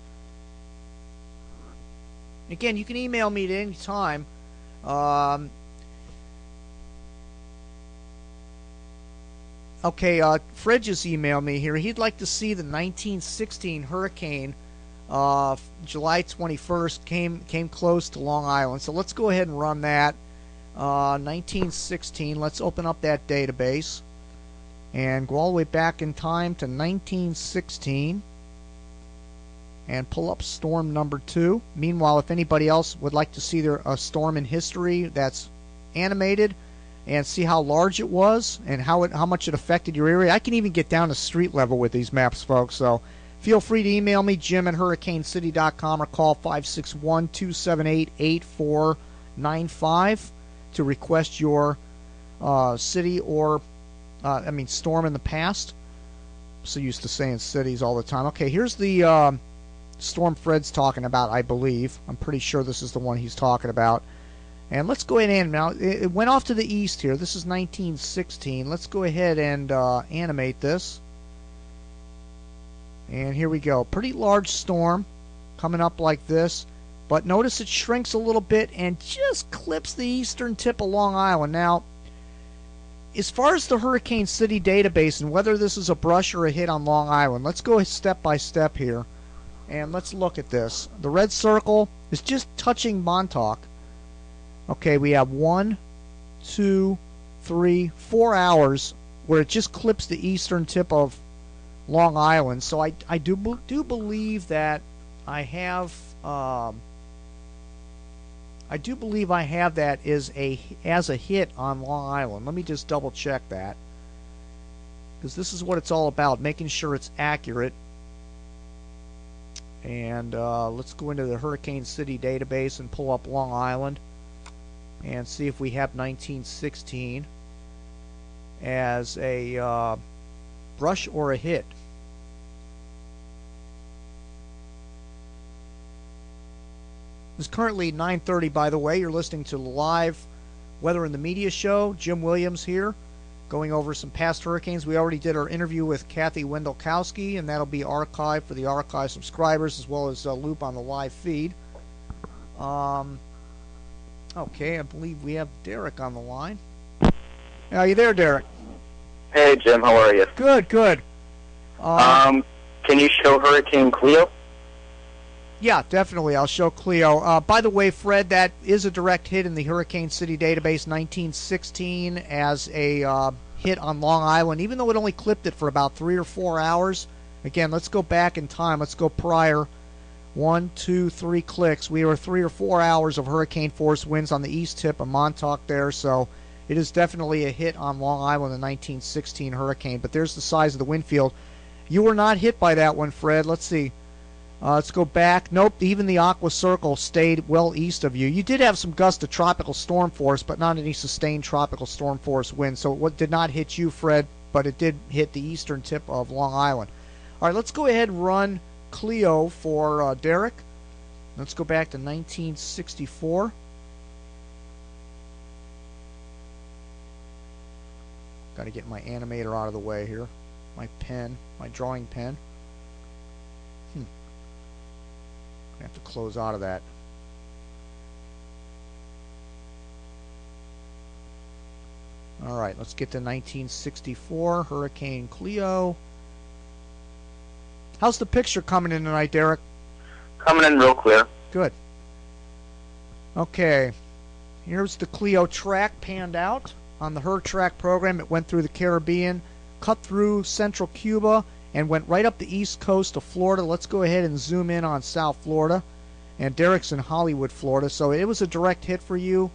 Again, you can email me at any time. Okay, Fred just emailed me here. He'd like to see the 1916 hurricane, July 21st, came close to Long Island. So let's go ahead and run that. 1916, let's open up that database and go all the way back in time to 1916 and pull up storm number 2. Meanwhile, if anybody else would like to see a storm in history that's animated and see how large it was and how much it affected your area, I can even get down to street level with these maps, folks. So feel free to email me, jim@hurricanecity.com, or call 561-278-8495 to request your city or, storm in the past. I'm so used to saying cities all the time. Okay, here's the storm Fred's talking about, I believe. I'm pretty sure this is the one he's talking about. And let's go ahead and now it went off to the east here. This is 1916. Let's go ahead and animate this. And here we go. Pretty large storm coming up like this. But notice it shrinks a little bit and just clips the eastern tip of Long Island. Now, as far as the Hurricane City database and whether this is a brush or a hit on Long Island, let's go step by step here. And let's look at this. The red circle is just touching Montauk. Okay, we have 1, 2, 3, 4 hours where it just clips the eastern tip of Long Island. So I do believe that I have that as a hit on Long Island. Let me just double check that, because this is what it's all about, making sure it's accurate. And let's go into the Hurricane City database and pull up Long Island and see if we have 1916 as a brush or a hit. It's currently 9:30, by the way. You're listening to the live Weather in the Media show. Jim Williams here, going over some past hurricanes. We already did our interview with Kathy Wendolkowski, and that'll be archived for the archive subscribers, as well as a loop on the live feed. Okay, I believe we have Derek on the line. Are you there, Derek? Hey, Jim. How are you? Good, good. Can you show Hurricane Cleo? Yeah, definitely. I'll show Cleo. By the way, Fred, that is a direct hit in the Hurricane City database, 1916, as a hit on Long Island, even though it only clipped it for about 3 or 4 hours. Again, let's go back in time. Let's go prior. 1, 2, 3 clicks. We were 3 or 4 hours of hurricane force winds on the east tip of Montauk there, so it is definitely a hit on Long Island, the 1916 hurricane. But there's the size of the wind field. You were not hit by that one, Fred. Let's see. Let's go back. Nope, even the Aqua Circle stayed well east of you. You did have some gusts of tropical storm force, but not any sustained tropical storm force wind. So it did not hit you, Fred, but it did hit the eastern tip of Long Island. All right, let's go ahead and run Cleo for Derek. Let's go back to 1964. Got to get my animator out of the way here. My pen, my drawing pen. I have to close out of that. All right, let's get to 1964, Hurricane Cleo. How's the picture coming in tonight, Derek? Coming in real clear. Good. Okay, here's the Cleo track panned out on the Her Track program. It went through the Caribbean, cut through central Cuba, and went right up the east coast of Florida. Let's go ahead and zoom in on South Florida. And Derek's in Hollywood, Florida, so it was a direct hit for you.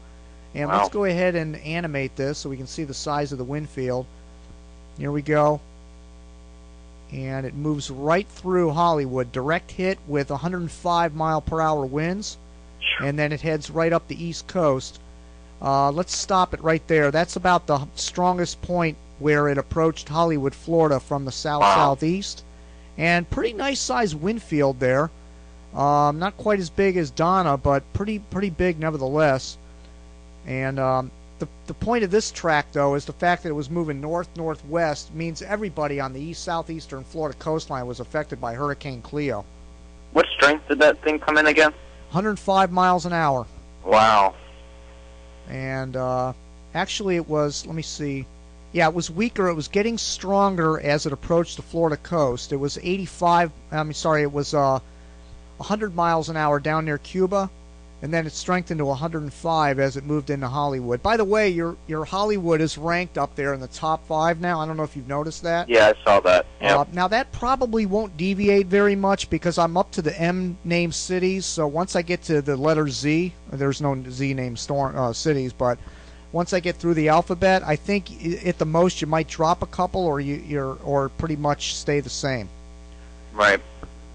And Wow. Let's go ahead and animate this so we can see the size of the wind field. Here we go. And it moves right through Hollywood. Direct hit with 105 mile per hour winds. And then it heads right up the east coast. Let's stop it right there. That's about the strongest point where it approached Hollywood, Florida from the south-southeast. And pretty nice sized wind field there. Not quite as big as Donna, but pretty big nevertheless. And the point of this track, though, is the fact that it was moving north-northwest means everybody on the southeastern Florida coastline was affected by Hurricane Cleo. What strength did that thing come in again? 105 miles an hour. Wow. And actually it was, let me see. Yeah, it was weaker. It was getting stronger as it approached the Florida coast. It was 100 miles an hour down near Cuba, and then it strengthened to 105 as it moved into Hollywood. By the way, your Hollywood is ranked up there in the top 5 now. I don't know if you've noticed that. Yeah, I saw that. Yep. Now, that probably won't deviate very much because I'm up to the M-named cities, so once I get to the letter Z, there's no Z-named cities, but once I get through the alphabet, I think at the most you might drop a couple or pretty much stay the same. Right.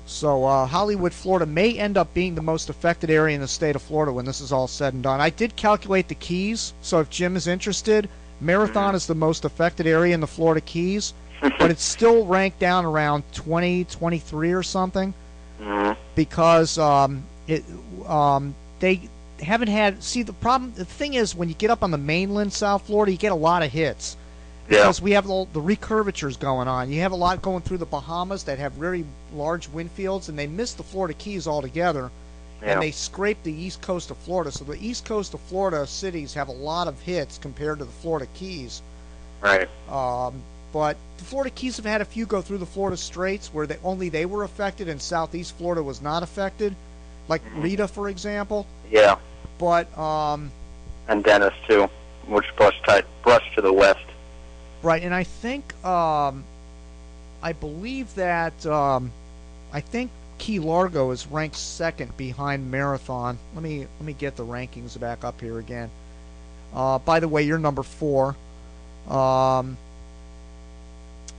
So Hollywood, Florida may end up being the most affected area in the state of Florida when this is all said and done. I did calculate the Keys, so if Jim is interested, Marathon is the most affected area in the Florida Keys, but it's still ranked down around 20, 23 or something because they haven't had... See, the thing is, when you get up on the mainland South Florida, you get a lot of hits. Because we have the recurvatures going on. You have a lot going through the Bahamas that have very large wind fields, and they miss the Florida Keys altogether, and they scrape the east coast of Florida. So the east coast of Florida cities have a lot of hits compared to the Florida Keys. Right. But the Florida Keys have had a few go through the Florida Straits where only they were affected, and southeast Florida was not affected, like Rita, for example. Yeah. But and Dennis too, which brushed to the west. Right, and I think, I believe that, I think Key Largo is ranked second behind Marathon. Let me get the rankings back up here again. By the way, you're number 4. Let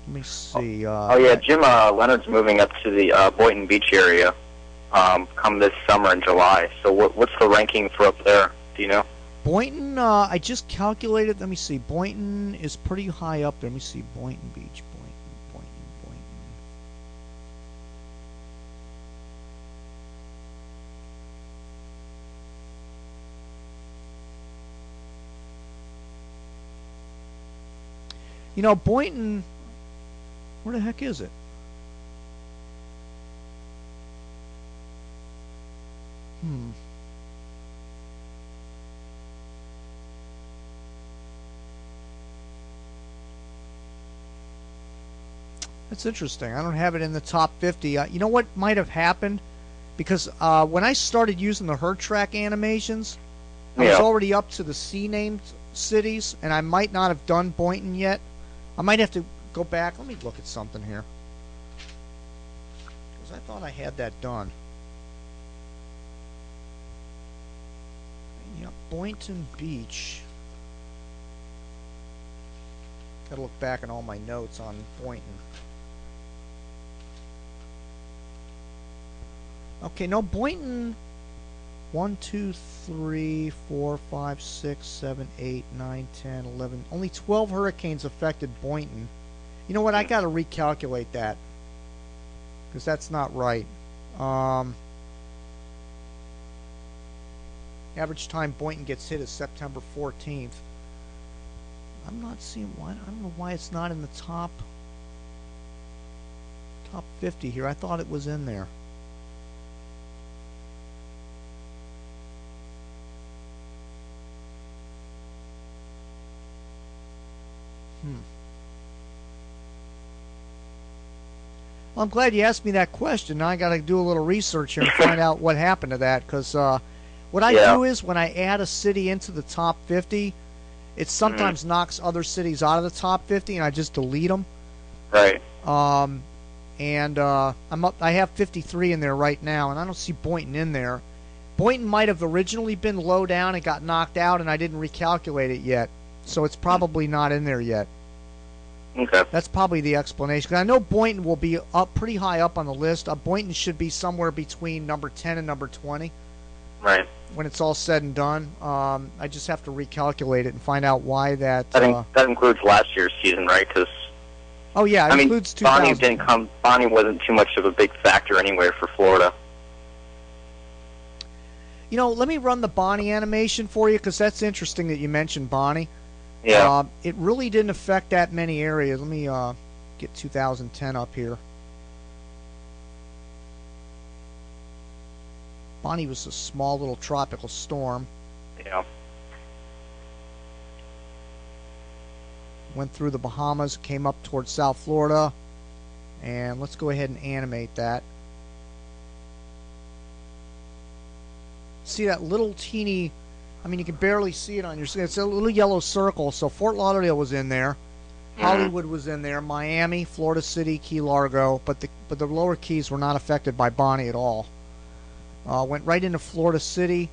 me see. Jim Leonard's moving up to the Boynton Beach area come this summer in July. So what's the ranking for up there? Do you know? Boynton, I just calculated. Let me see. Boynton is pretty high up there. Let me see. Boynton Beach. Boynton. You know, Boynton, where the heck is it? That's interesting. I don't have it in the top 50. You know what might have happened because when I started using the herd track animations, I was already up to the C-named cities, and I might not have done Boynton yet. I might have to go back. Let me look at something here, because I thought I had that done. Yeah, Boynton Beach. Gotta look back at all my notes on Boynton. Okay, no, Boynton. 1, 2, 3, 4, 5, 6, 7, 8, 9, 10, 11. Only 12 hurricanes affected Boynton. You know what? I got to recalculate that, because that's not right. Average time Boynton gets hit is September 14th. I'm not seeing why. I don't know why it's not in the top 50 here. I thought it was in there. Well, I'm glad you asked me that question. Now I got to do a little research here and find out what happened to that. Because what I do is when I add a city into the top 50, it sometimes knocks other cities out of the top 50, and I just delete them. Right. And I'm up. I have 53 in there right now, and I don't see Boynton in there. Boynton might have originally been low down and got knocked out, and I didn't recalculate it yet, so it's probably not in there yet. Okay. That's probably the explanation. 'Cause I know Boynton will be up pretty high up on the list. Boynton should be somewhere between number 10 and number 20. Right. When it's all said and done, I just have to recalculate it and find out why that. That includes last year's season, right? Because oh yeah, it includes 2000. Bonnie wasn't too much of a big factor anyway for Florida. You know, let me run the Bonnie animation for you, because that's interesting that you mentioned Bonnie. Yeah. It really didn't affect that many areas. Let me get 2010 up here. Bonnie was a small little tropical storm. Yeah. Went through the Bahamas, came up towards South Florida, and let's go ahead and animate that. See that little teeny, I mean, you can barely see it on your screen. It's a little yellow circle. So Fort Lauderdale was in there, Hollywood was in there, Miami, Florida City, Key Largo, but the lower keys were not affected by Bonnie at all. Went right into Florida City,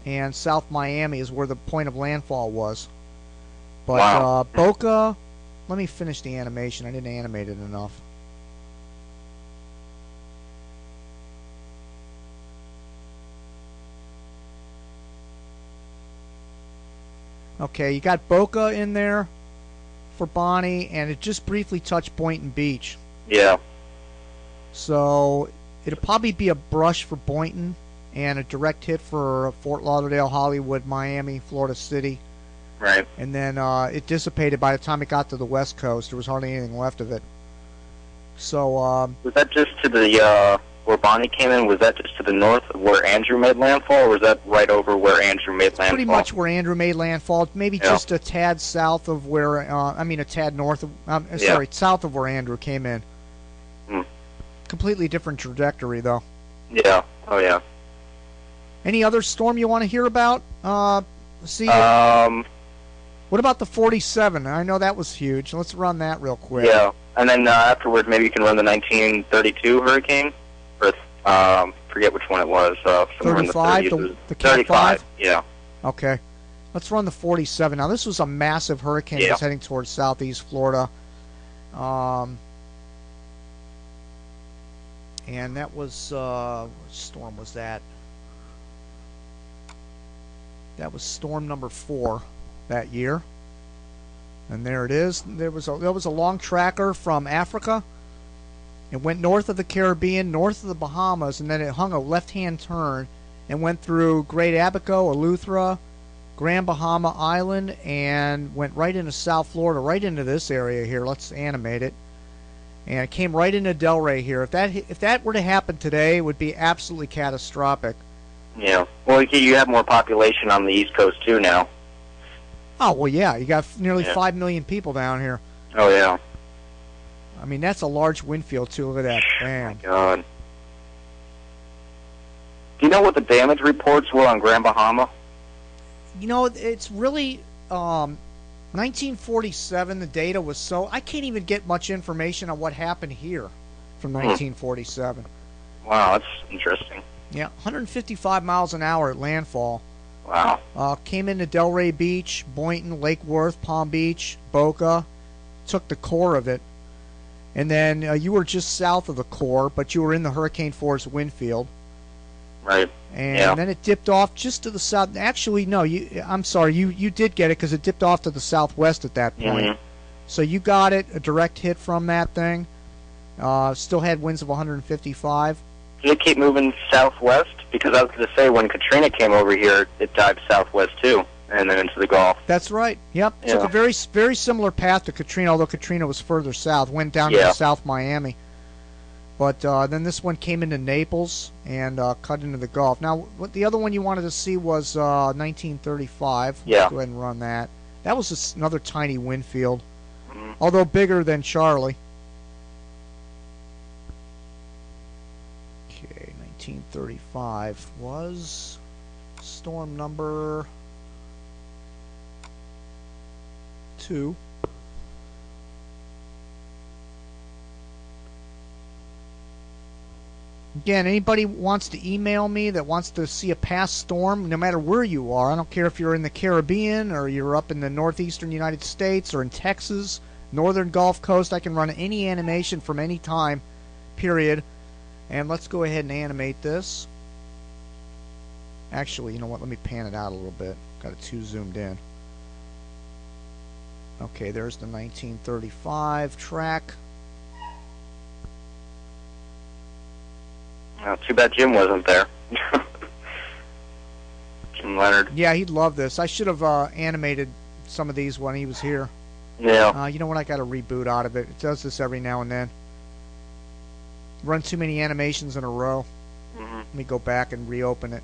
and South Miami is where the point of landfall was. But Boca, let me finish the animation. I didn't animate it enough. Okay, you got Boca in there for Bonnie, and it just briefly touched Boynton Beach. Yeah. So it'll probably be a brush for Boynton and a direct hit for Fort Lauderdale, Hollywood, Miami, Florida City. Right. And then it dissipated by the time it got to the West Coast. There was hardly anything left of it. So was that just to the where Bonnie came in? Was that just to the north of where Andrew made landfall, or was that right over where Andrew made landfall? Pretty much where Andrew made landfall. Maybe just a tad south of where. A tad north of. South of where Andrew came in. Completely different trajectory, though. Yeah. Oh yeah. Any other storm you want to hear about? See. What about the 47? I know that was huge. Let's run that real quick. Yeah, and then afterwards, maybe you can run the 1932 hurricane, or forget which one it was. 35, the Cat 35. Yeah. Okay. Let's run the 47. Now, this was a massive hurricane that was heading towards southeast Florida. And that was, which storm was that? That was storm number 4 that year. And there it is. There was a long tracker from Africa. It went north of the Caribbean, north of the Bahamas, and then it hung a left-hand turn and went through Great Abaco, Eleuthera, Grand Bahama Island, and went right into South Florida, right into this area here. Let's animate it. And it came right into Delray here. If that were to happen today, it would be absolutely catastrophic. Yeah. Well, you have more population on the East Coast too now. Oh, well, yeah. You got nearly 5 million people down here. Oh, yeah. I mean, that's a large wind field, too. Look at that. Bam. Oh, my God. Do you know what the damage reports were on Grand Bahama? You know, it's really 1947. The data was so I can't even get much information on what happened here from 1947. Wow, that's interesting. Yeah, 155 miles an hour at landfall. Wow. Came into Delray Beach, Boynton, Lake Worth, Palm Beach, Boca, took the core of it. And then you were just south of the core, but you were in the hurricane force wind field. Right. And then it dipped off just to the south. Actually, no, I'm sorry, you did get it because it dipped off to the southwest at that point. Mm-hmm. So you got it, a direct hit from that thing. Still had winds of 155. Did it keep moving southwest? Because I was going to say, when Katrina came over here, it dived southwest too, and then into the Gulf. That's right. Yep. Yeah. Took a very similar path to Katrina, although Katrina was further south. Went down to South Miami. But then this one came into Naples and cut into the Gulf. Now, what the other one you wanted to see was 1935. Yeah. Let's go ahead and run that. That was another tiny wind field, although bigger than Charlie. Okay, 1935 was storm number 2. Again, anybody wants to email me that wants to see a past storm, no matter where you are. I don't care if you're in the Caribbean or you're up in the northeastern United States or in Texas, northern Gulf Coast. I can run any animation from any time, period. And let's go ahead and animate this. Actually, you know what? Let me pan it out a little bit. Got it too zoomed in. Okay, there's the 1935 track. Too bad Jim wasn't there. Jim Leonard. Yeah, he'd love this. I should have animated some of these when he was here. Yeah. You know what? I got a reboot out of it. It does this every now and then. Run too many animations in a row. Mm-hmm. Let me go back and reopen it.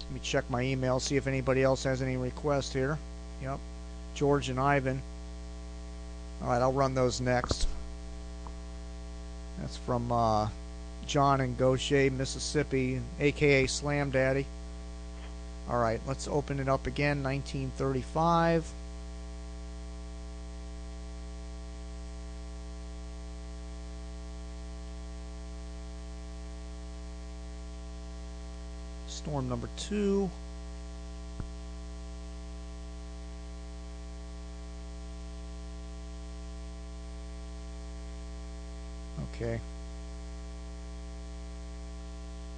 Let me check my email, see if anybody else has any requests here. Yep. George and Ivan. Alright, I'll run those next. That's from John in Goshen, Mississippi, a.k.a. Slam Daddy. Alright, let's open it up again, 1935. Storm number 2. Okay.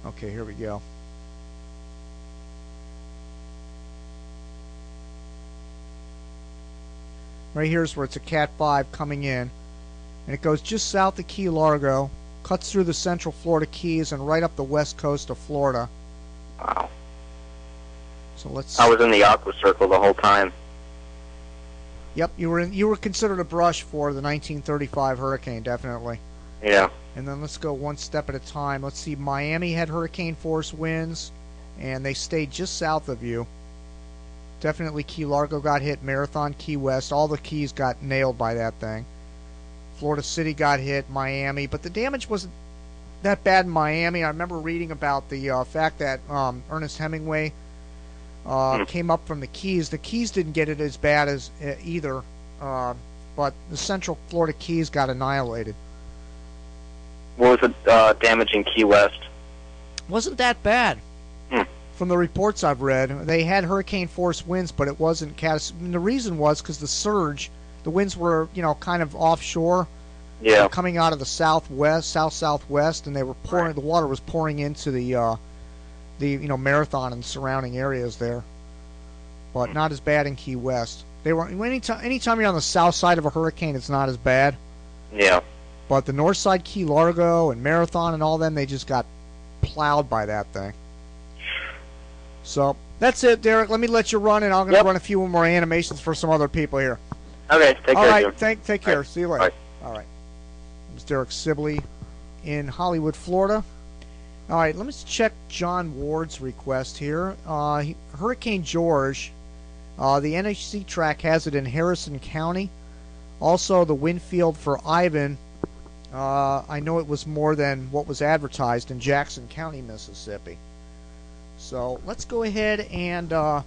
Okay, here we go. Right here is where it's a Cat 5 coming in. And it goes just south of Key Largo, cuts through the central Florida Keys and right up the west coast of Florida. Wow. So let's... I was in the aqua circle the whole time. Yep, you were considered a brush for the 1935 hurricane, definitely. Yeah. And then let's go one step at a time. Let's see, Miami had hurricane force winds, and they stayed just south of you. Definitely Key Largo got hit, Marathon, Key West, all the keys got nailed by that thing. Florida City got hit, Miami, but the damage wasn't that bad in Miami. I remember reading about the fact that Ernest Hemingway came up from the Keys. The Keys didn't get it as bad as either, but the central Florida Keys got annihilated. What was the damage in Key West? Wasn't that bad. From the reports I've read, they had hurricane force winds, but it wasn't catastrophic. And the reason was because the surge, the winds were, kind of offshore, coming out of the southwest, southwest, and they were pouring. The water was pouring into the Marathon and surrounding areas there, but not as bad in Key West. They were anytime you're on the south side of a hurricane, it's not as bad. Yeah. But the north side, Key Largo and Marathon and all them, they just got plowed by that thing. So that's it, Derek. Let me let you run, and I'm going to run a few more animations for some other people here. Okay, take care. All right, take care. All right. See you later. All right. It's Derek Sibley in Hollywood, Florida. All right, let me check John Ward's request here. Hurricane George, the NHC track has it in Harrison County. Also, the wind field for Ivan I know it was more than what was advertised in Jackson County, Mississippi. So let's go ahead and John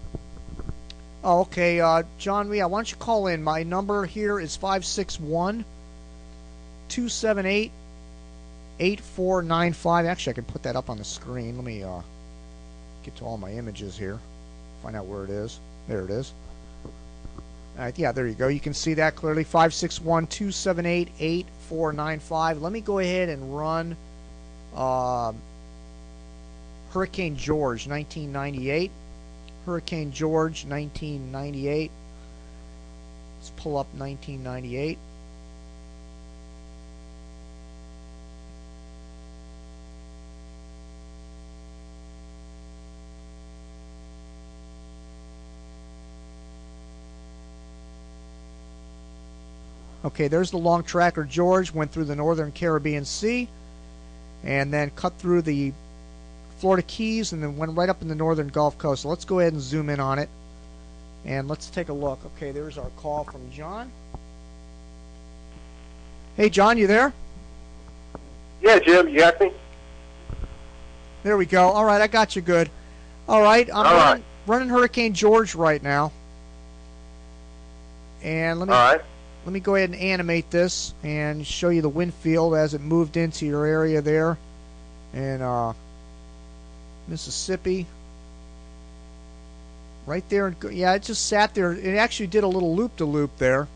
Lee, why don't you call in? My number here is 561-278-8495. Actually, I can put that up on the screen. Let me get to all my images here. Find out where it is. There it is. All right, yeah, there you go. You can see that clearly. 561-278-8495. Let me go ahead and run Hurricane George, 1998. Hurricane George, 1998. Let's pull up 1998. Okay, there's the long tracker George, went through the northern Caribbean Sea, and then cut through the Florida Keys, and then went right up in the northern Gulf Coast. So let's go ahead and zoom in on it, and let's take a look. Okay, there's our call from John. Hey, John, you there? Yeah, Jim, you got me? There we go. All right, I got you good. All right, I'm running Hurricane George right now. And let me go ahead and animate this and show you the wind field as it moved into your area there in Mississippi. Right there. Yeah, it just sat there. It actually did a little loop-de-loop there.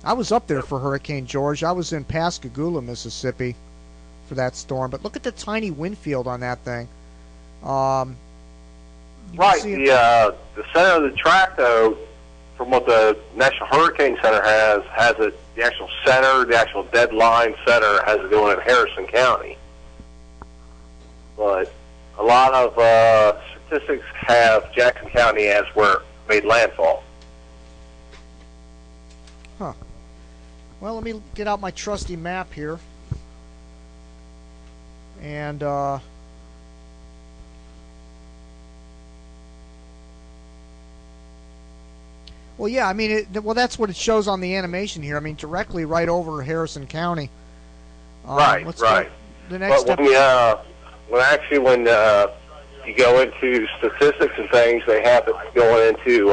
I was up there for Hurricane George. I was in Pascagoula, Mississippi for that storm. But look at the tiny wind field on that thing. Right. The center of the track, though, from what the National Hurricane Center has it, the actual center, the actual deadline center has it going in Harrison County. But a lot of statistics have Jackson County as where it made landfall. Huh. Well, let me get out my trusty map here. And well, yeah, I mean, that's what it shows on the animation here. I mean, directly right over Harrison County. Right. The next but when you go into statistics and things, they have it going into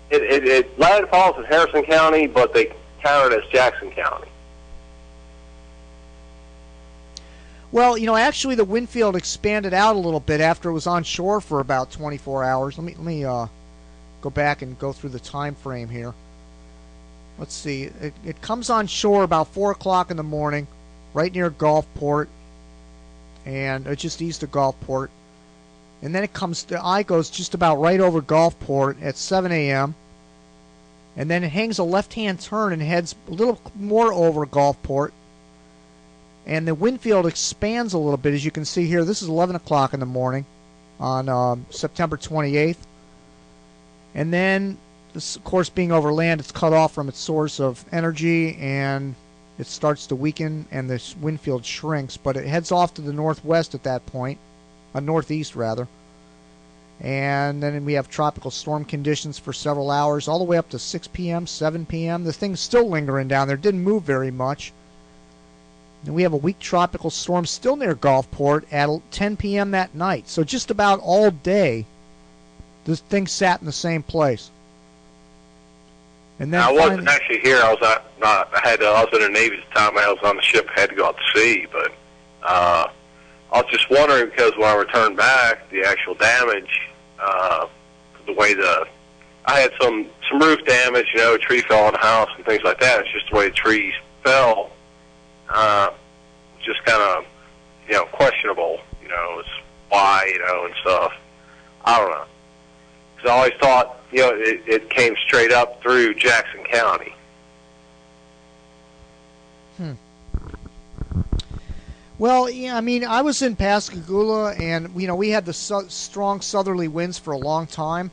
it landfalls in Harrison County, but they count it as Jackson County. Well, actually the wind field expanded out a little bit after it was on shore for about 24 hours. Let me go back and go through the time frame here. Let's see. It comes on shore about 4 o'clock in the morning, right near Gulfport, and just east of Gulfport. And then the eye goes just about right over Gulfport at 7 a.m. And then it hangs a left-hand turn and heads a little more over Gulfport. And the wind field expands a little bit, as you can see here. This is 11 o'clock in the morning on September 28th. And then, this, of course, being over land, it's cut off from its source of energy, and it starts to weaken, and this wind field shrinks. But it heads off to the northwest at that point, northeast rather. And then we have tropical storm conditions for several hours, all the way up to 6 p.m., 7 p.m. The thing's still lingering down there. It didn't move very much. And we have a weak tropical storm still near Gulfport at 10 p.m. that night. So just about all day, this thing sat in the same place. And then I wasn't actually here. I was in the Navy at the time. I was on the ship. I had to go out to sea. But I was just wondering, because when I returned back, the actual damage, the way I had some roof damage. A tree fell on the house and things like that. It's just the way the trees fell. Just kind of, questionable, as why, and stuff. I don't know. Because I always thought, it came straight up through Jackson County. Well, yeah, I mean, I was in Pascagoula, and, we had the strong southerly winds for a long time.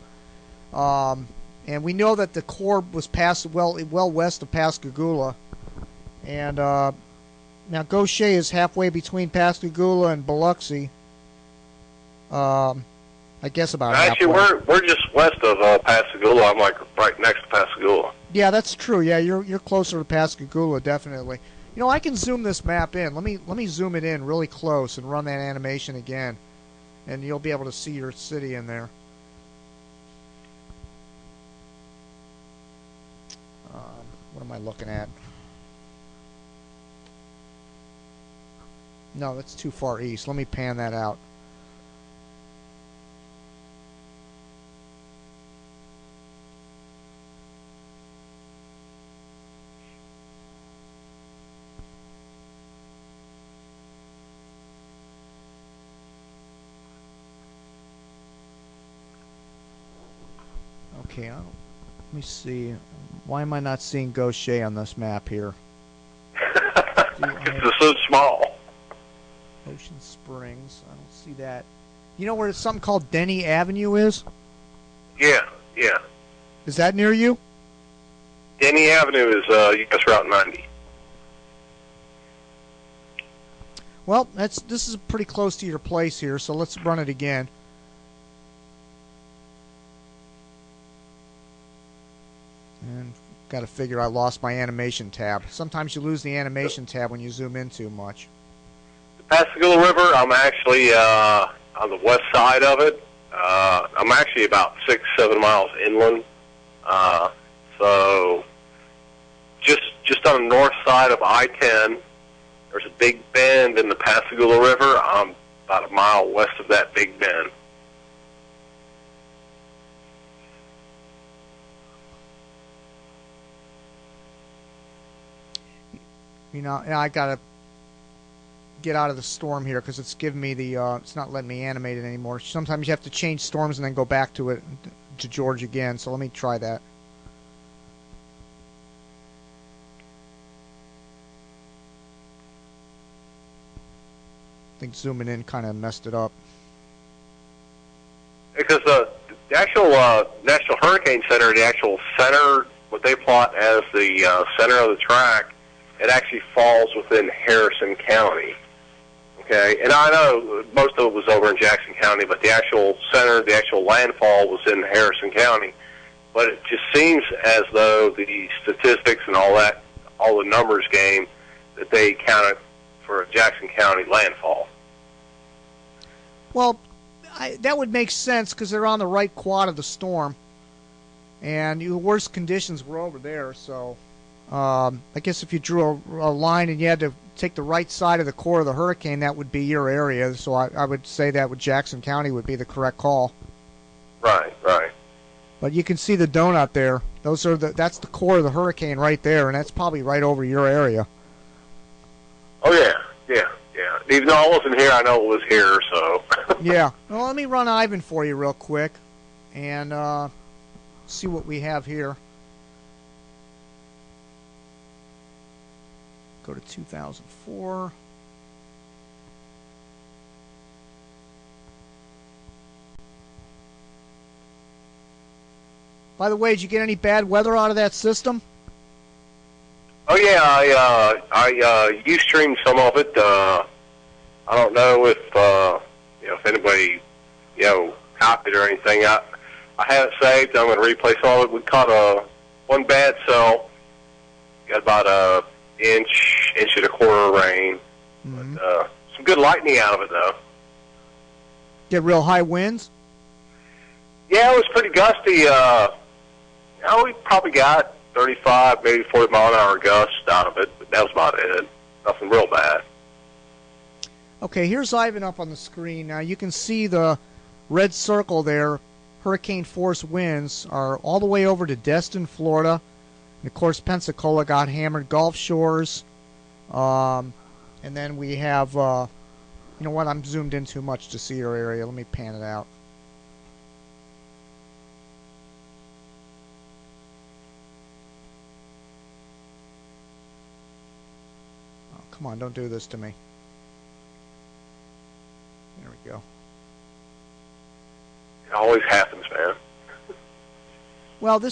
And we know that the core was well west of Pascagoula. And, now, Gaucher is halfway between Pascagoula and Biloxi. I guess about Actually, halfway. we're just west of Pascagoula. I'm like right next to Pascagoula. Yeah, that's true. Yeah, you're closer to Pascagoula, definitely. You know, I can zoom this map in. Let me zoom it in really close and run that animation again, and you'll be able to see your city in there. What am I looking at? No, that's too far east. Let me pan that out. Okay, let me see. Why am I not seeing Gaucher on this map here? It's so small. Ocean Springs. I don't see that. You know where something called Denny Avenue is? Yeah, yeah. Is that near you? Denny Avenue is U.S. Route 90. Well, this is pretty close to your place here, so let's run it again. And got to figure I lost my animation tab. Sometimes you lose the animation tab when you zoom in too much. The Pascagoula River, I'm actually on the west side of it. I'm actually about 6-7 miles inland. So just on the north side of I-10, there's a big bend in the Pascagoula River. I'm about a mile west of that big bend. You know, I gotta get out of the storm here because it's giving me the it's not letting me animate it anymore. Sometimes you have to change storms and then go back to it to George again. So let me try that. I think zooming in kind of messed it up. Because the actual National Hurricane Center, the actual center, what they plot as the center of the track, it actually falls within Harrison County. Okay, and I know most of it was over in Jackson County, but the actual center, the actual landfall was in Harrison County. But it just seems as though the statistics and all that, all the numbers game, that they counted for a Jackson County landfall. Well, that would make sense because they're on the right quad of the storm, and the worst conditions were over there. So I guess if you drew a line and you had to take the right side of the core of the hurricane, that would be your area. So I would say that with Jackson County would be the correct call. Right, right. But you can see the donut there. That's the core of the hurricane right there, and that's probably right over your area. Oh yeah, yeah, yeah. Even though I wasn't here, I know it was here. So. Yeah. Well, let me run Ivan for you real quick, and see what we have here. Go to 2004. By the way, did you get any bad weather out of that system? Oh yeah, I Ustreamed some of it. I don't know if if anybody copied or anything. I have it saved. I'm going to replay some of it. We caught one bad cell. Got about a inch and a quarter of rain. Mm-hmm. But, some good lightning out of it though. Get real high winds? Yeah, it was pretty gusty. We probably got 35, maybe 40 mile an hour gusts out of it, but that was about it. Nothing real bad. Okay, here's Ivan up on the screen. Now you can see the red circle there. Hurricane force winds are all the way over to Destin, Florida. And of course, Pensacola got hammered. Gulf Shores. And then we have, you know what, I'm zoomed in too much to see your area. Let me pan it out. Oh, come on, don't do this to me. There we go. It always happens, man. Well,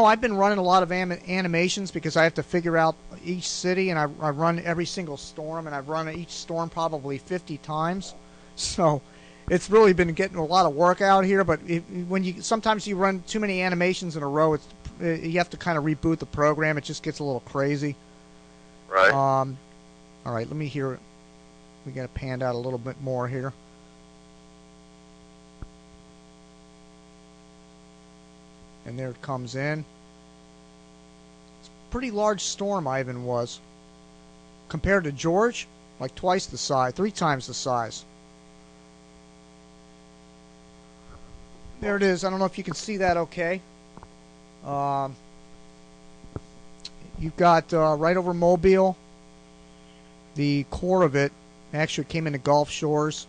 I've been running a lot of animations because I have to figure out each city, and I run every single storm, and I've run each storm probably 50 times. So it's really been getting a lot of work out here. But sometimes you run too many animations in a row, you have to kind of reboot the program. It just gets a little crazy. Right. All right, let me hear it. We got to pan out a little bit more here. And there it comes in. It's a pretty large storm, Ivan was. Compared to George, like twice the size, 3 times the size. There it is. I don't know if you can see that okay. You've got right over Mobile, the core of it actually came into Gulf Shores,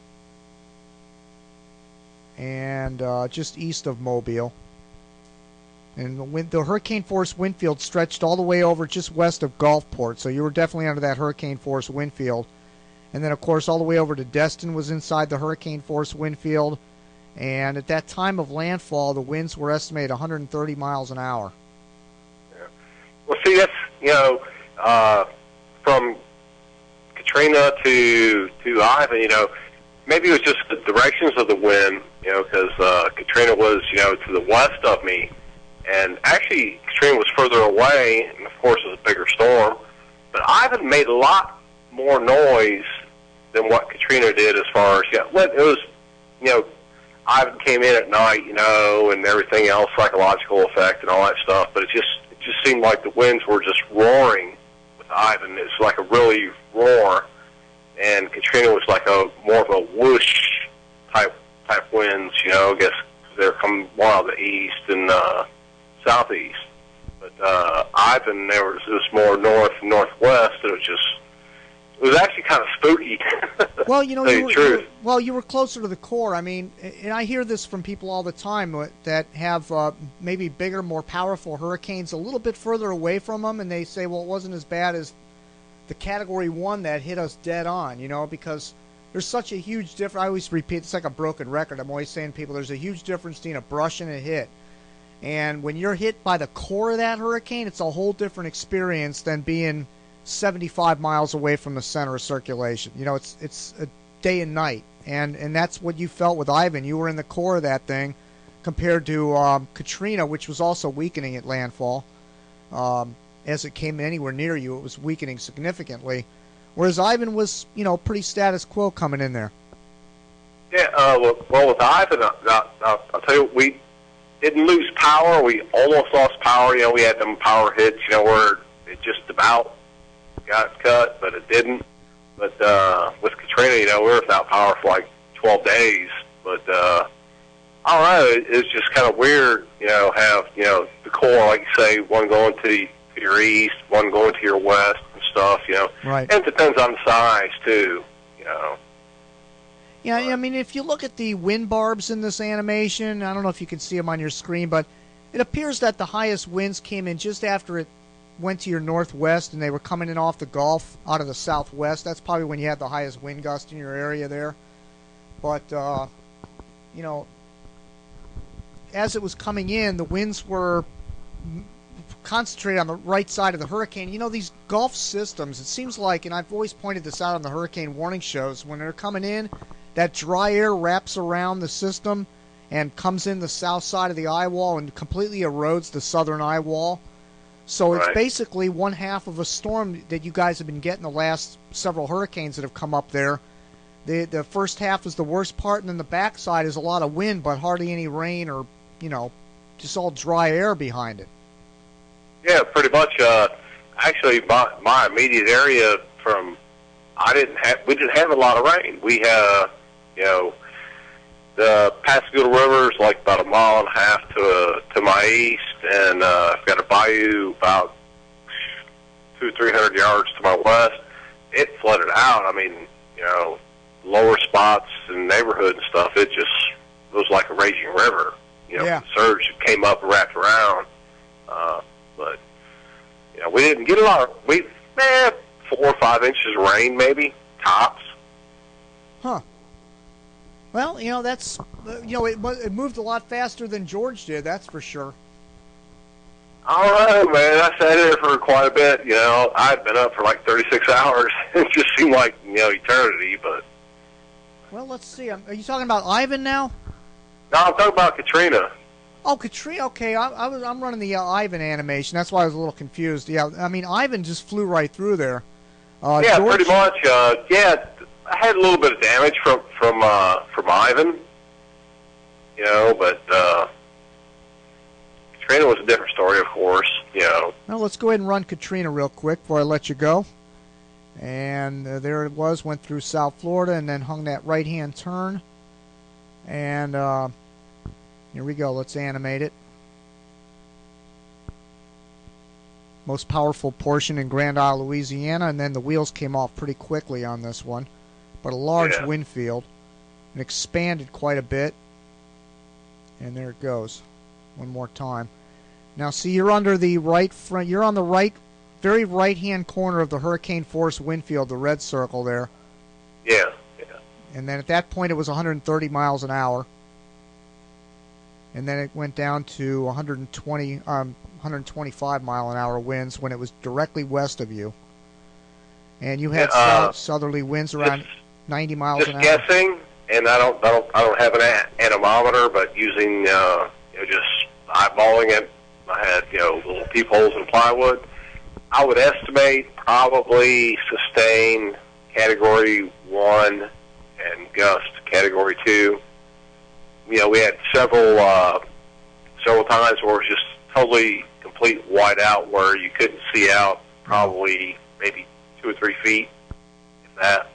and just east of Mobile. And the hurricane force wind field stretched all the way over just west of Gulfport, so you were definitely under that hurricane force wind field. And then, of course, all the way over to Destin was inside the hurricane force wind field. And at that time of landfall, the winds were estimated 130 miles an hour. Yeah. Well, see, that's, from Katrina to Ivan, maybe it was just the directions of the wind, because Katrina was, to the west of me. And actually, Katrina was further away, and of course, it was a bigger storm. But Ivan made a lot more noise than what Katrina did as far as, it was, Ivan came in at night, and everything else, psychological effect and all that stuff. But it just seemed like the winds were just roaring with Ivan. It's like a really roar. And Katrina was like more of a whoosh type winds, I guess they're coming more out of the east and southeast. But Ivan, it was more north and northwest, and it was actually kind of spooky. Well, you were closer to the core. I mean, and I hear this from people all the time that have maybe bigger, more powerful hurricanes a little bit further away from them, and they say, well, it wasn't as bad as the Category 1 that hit us dead on, because there's such a huge difference. I always repeat, it's like a broken record. I'm always saying to people, there's a huge difference between a brush and a hit. And when you're hit by the core of that hurricane, it's a whole different experience than being 75 miles away from the center of circulation. It's a day and night. And that's what you felt with Ivan. You were in the core of that thing compared to Katrina, which was also weakening at landfall. As it came anywhere near you, it was weakening significantly. Whereas Ivan was, pretty status quo coming in there. Yeah, well, with Ivan, I'll tell you, we didn't lose power. We almost lost power. We had them power hits, where it just about got cut, but it didn't. But with Katrina, we were without power for like 12 days. But I don't know. It's just kind of weird, have the core, like you say, one going to your east, one going to your west and stuff. Right. And it depends on the size too. Yeah, I mean, if you look at the wind barbs in this animation, I don't know if you can see them on your screen, but it appears that the highest winds came in just after it went to your northwest, and they were coming in off the Gulf out of the southwest. That's probably when you had the highest wind gust in your area there. But, as it was coming in, the winds were concentrated on the right side of the hurricane. These Gulf systems, it seems like, and I've always pointed this out on the hurricane warning shows, when they're coming in, that dry air wraps around the system and comes in the south side of the eye wall and completely erodes the southern eye wall. So it's basically one half of a storm that you guys have been getting the last several hurricanes that have come up there. The first half is the worst part, and then the backside is a lot of wind, but hardly any rain or, just all dry air behind it. Yeah, pretty much. Actually, my immediate area we didn't have a lot of rain. We had, the Pascagoula River is like about 1.5 miles to my east, and I've got a bayou about 200-300 yards to my west. It flooded out. I mean, lower spots in the neighborhood and stuff. It was like a raging river. The surge came up and wrapped around. But we didn't get a lot. 4 or 5 inches of rain, maybe tops. Huh. Well, that's it moved a lot faster than George did. That's for sure. All right, man. I sat here for quite a bit. I'd been up for like 36 hours. It just seemed like eternity. But Well, let's see. Are you talking about Ivan now? No, I'm talking about Katrina. Oh, Katrina. Okay, I'm running the Ivan animation. That's why I was a little confused. Yeah, I mean Ivan just flew right through there. Yeah, George, pretty much. Yeah, I had a little bit of damage from Ivan, you know, but Katrina was a different story, of course, you know. Well, let's go ahead and run Katrina real quick before I let you go. And there it was, went through South Florida and then hung that right-hand turn. And here we go. Let's animate it. Most powerful portion in Grand Isle, Louisiana, and then the wheels came off pretty quickly on this one. But a large wind field and expanded quite a bit. And there it goes. One more time. Now see, you're under the right front. You're on the right, very right-hand corner of the hurricane force wind field, the red circle there. Yeah. And then at that point it was 130 miles an hour. And then it went down to 125 mile an hour winds when it was directly west of you. And you had southerly winds around 90 miles an hour. Just guessing, and I don't have an anemometer, but using just eyeballing it, I had little peepholes in plywood. I would estimate probably sustained Category 1 and gust Category 2. We had several times where it was just totally complete whiteout, where you couldn't see out probably maybe 2 or 3 feet, if that.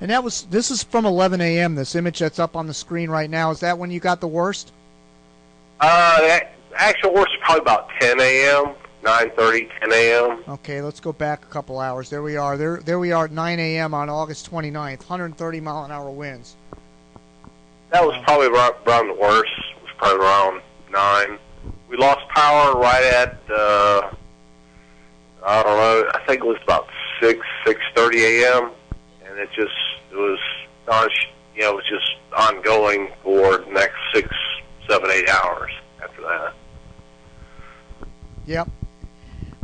And this is from 11 a.m. This image that's up on the screen right now, is that when you got the worst? The actual worst is probably about 10 a.m., 9:30, 10 a.m. Okay, let's go back a couple hours. There we are. There we are at 9 a.m. on August 29th, 130 mile an hour winds. That was probably around the worst. It was probably around 9. We lost power right at, I don't know, I think it was about 6:30 a.m. And it was just ongoing for the next 6, 7, 8 hours after that. Yep.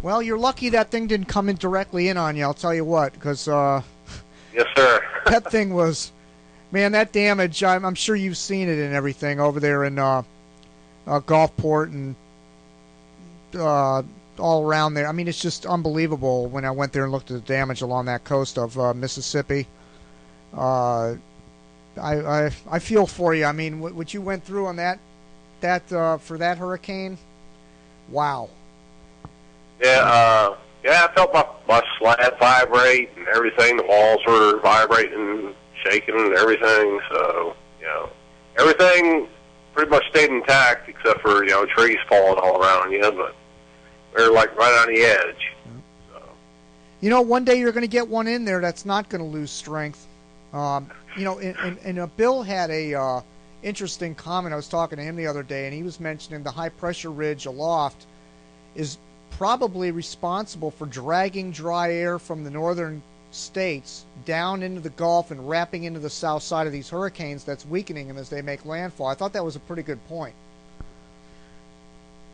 Well, you're lucky that thing didn't come in directly in on you, I'll tell you what, because yes, sir. That thing was, man, that damage, I'm sure you've seen it and everything over there in Gulfport and all around there. I mean, it's just unbelievable when I went there and looked at the damage along that coast of Mississippi. I feel for you. I mean, what you went through on that for that hurricane, wow. Yeah, I felt my slab vibrate and everything. The walls were vibrating, shaking, and everything. So, everything pretty much stayed intact except for trees falling all around you. But we were like right on the edge. So. One day you're going to get one in there that's not going to lose strength. And Bill had a interesting comment. I was talking to him the other day, and he was mentioning the high pressure ridge aloft is probably responsible for dragging dry air from the northern states down into the Gulf and wrapping into the south side of these hurricanes. That's weakening them as they make landfall. I thought that was a pretty good point.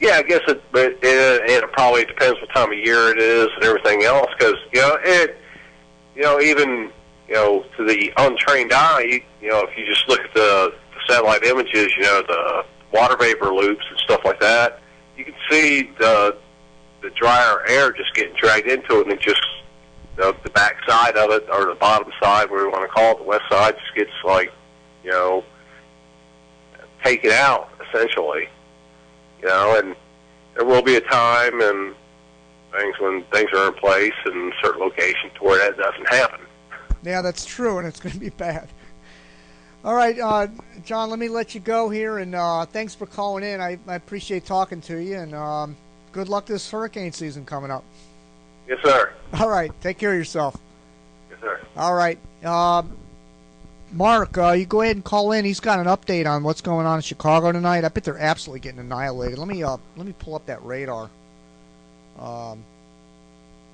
Yeah, I guess it probably depends what time of year it is and everything else, because even to the untrained eye, if you just look at the satellite images, the water vapor loops and stuff like that, you can see the drier air just getting dragged into it, and it just the back side of it, or the bottom side, whatever you want to call it, the west side, just gets taken out essentially. And there will be a time and when things are in place in certain locations to where that doesn't happen. Yeah, that's true, and it's going to be bad. All right, John, let me let you go here, and thanks for calling in. I appreciate talking to you, and good luck this hurricane season coming up. Yes, sir. All right, take care of yourself. Yes, sir. All right. Mark, you go ahead and call in. He's got an update on what's going on in Chicago tonight. I bet they're absolutely getting annihilated. Let me pull up that radar.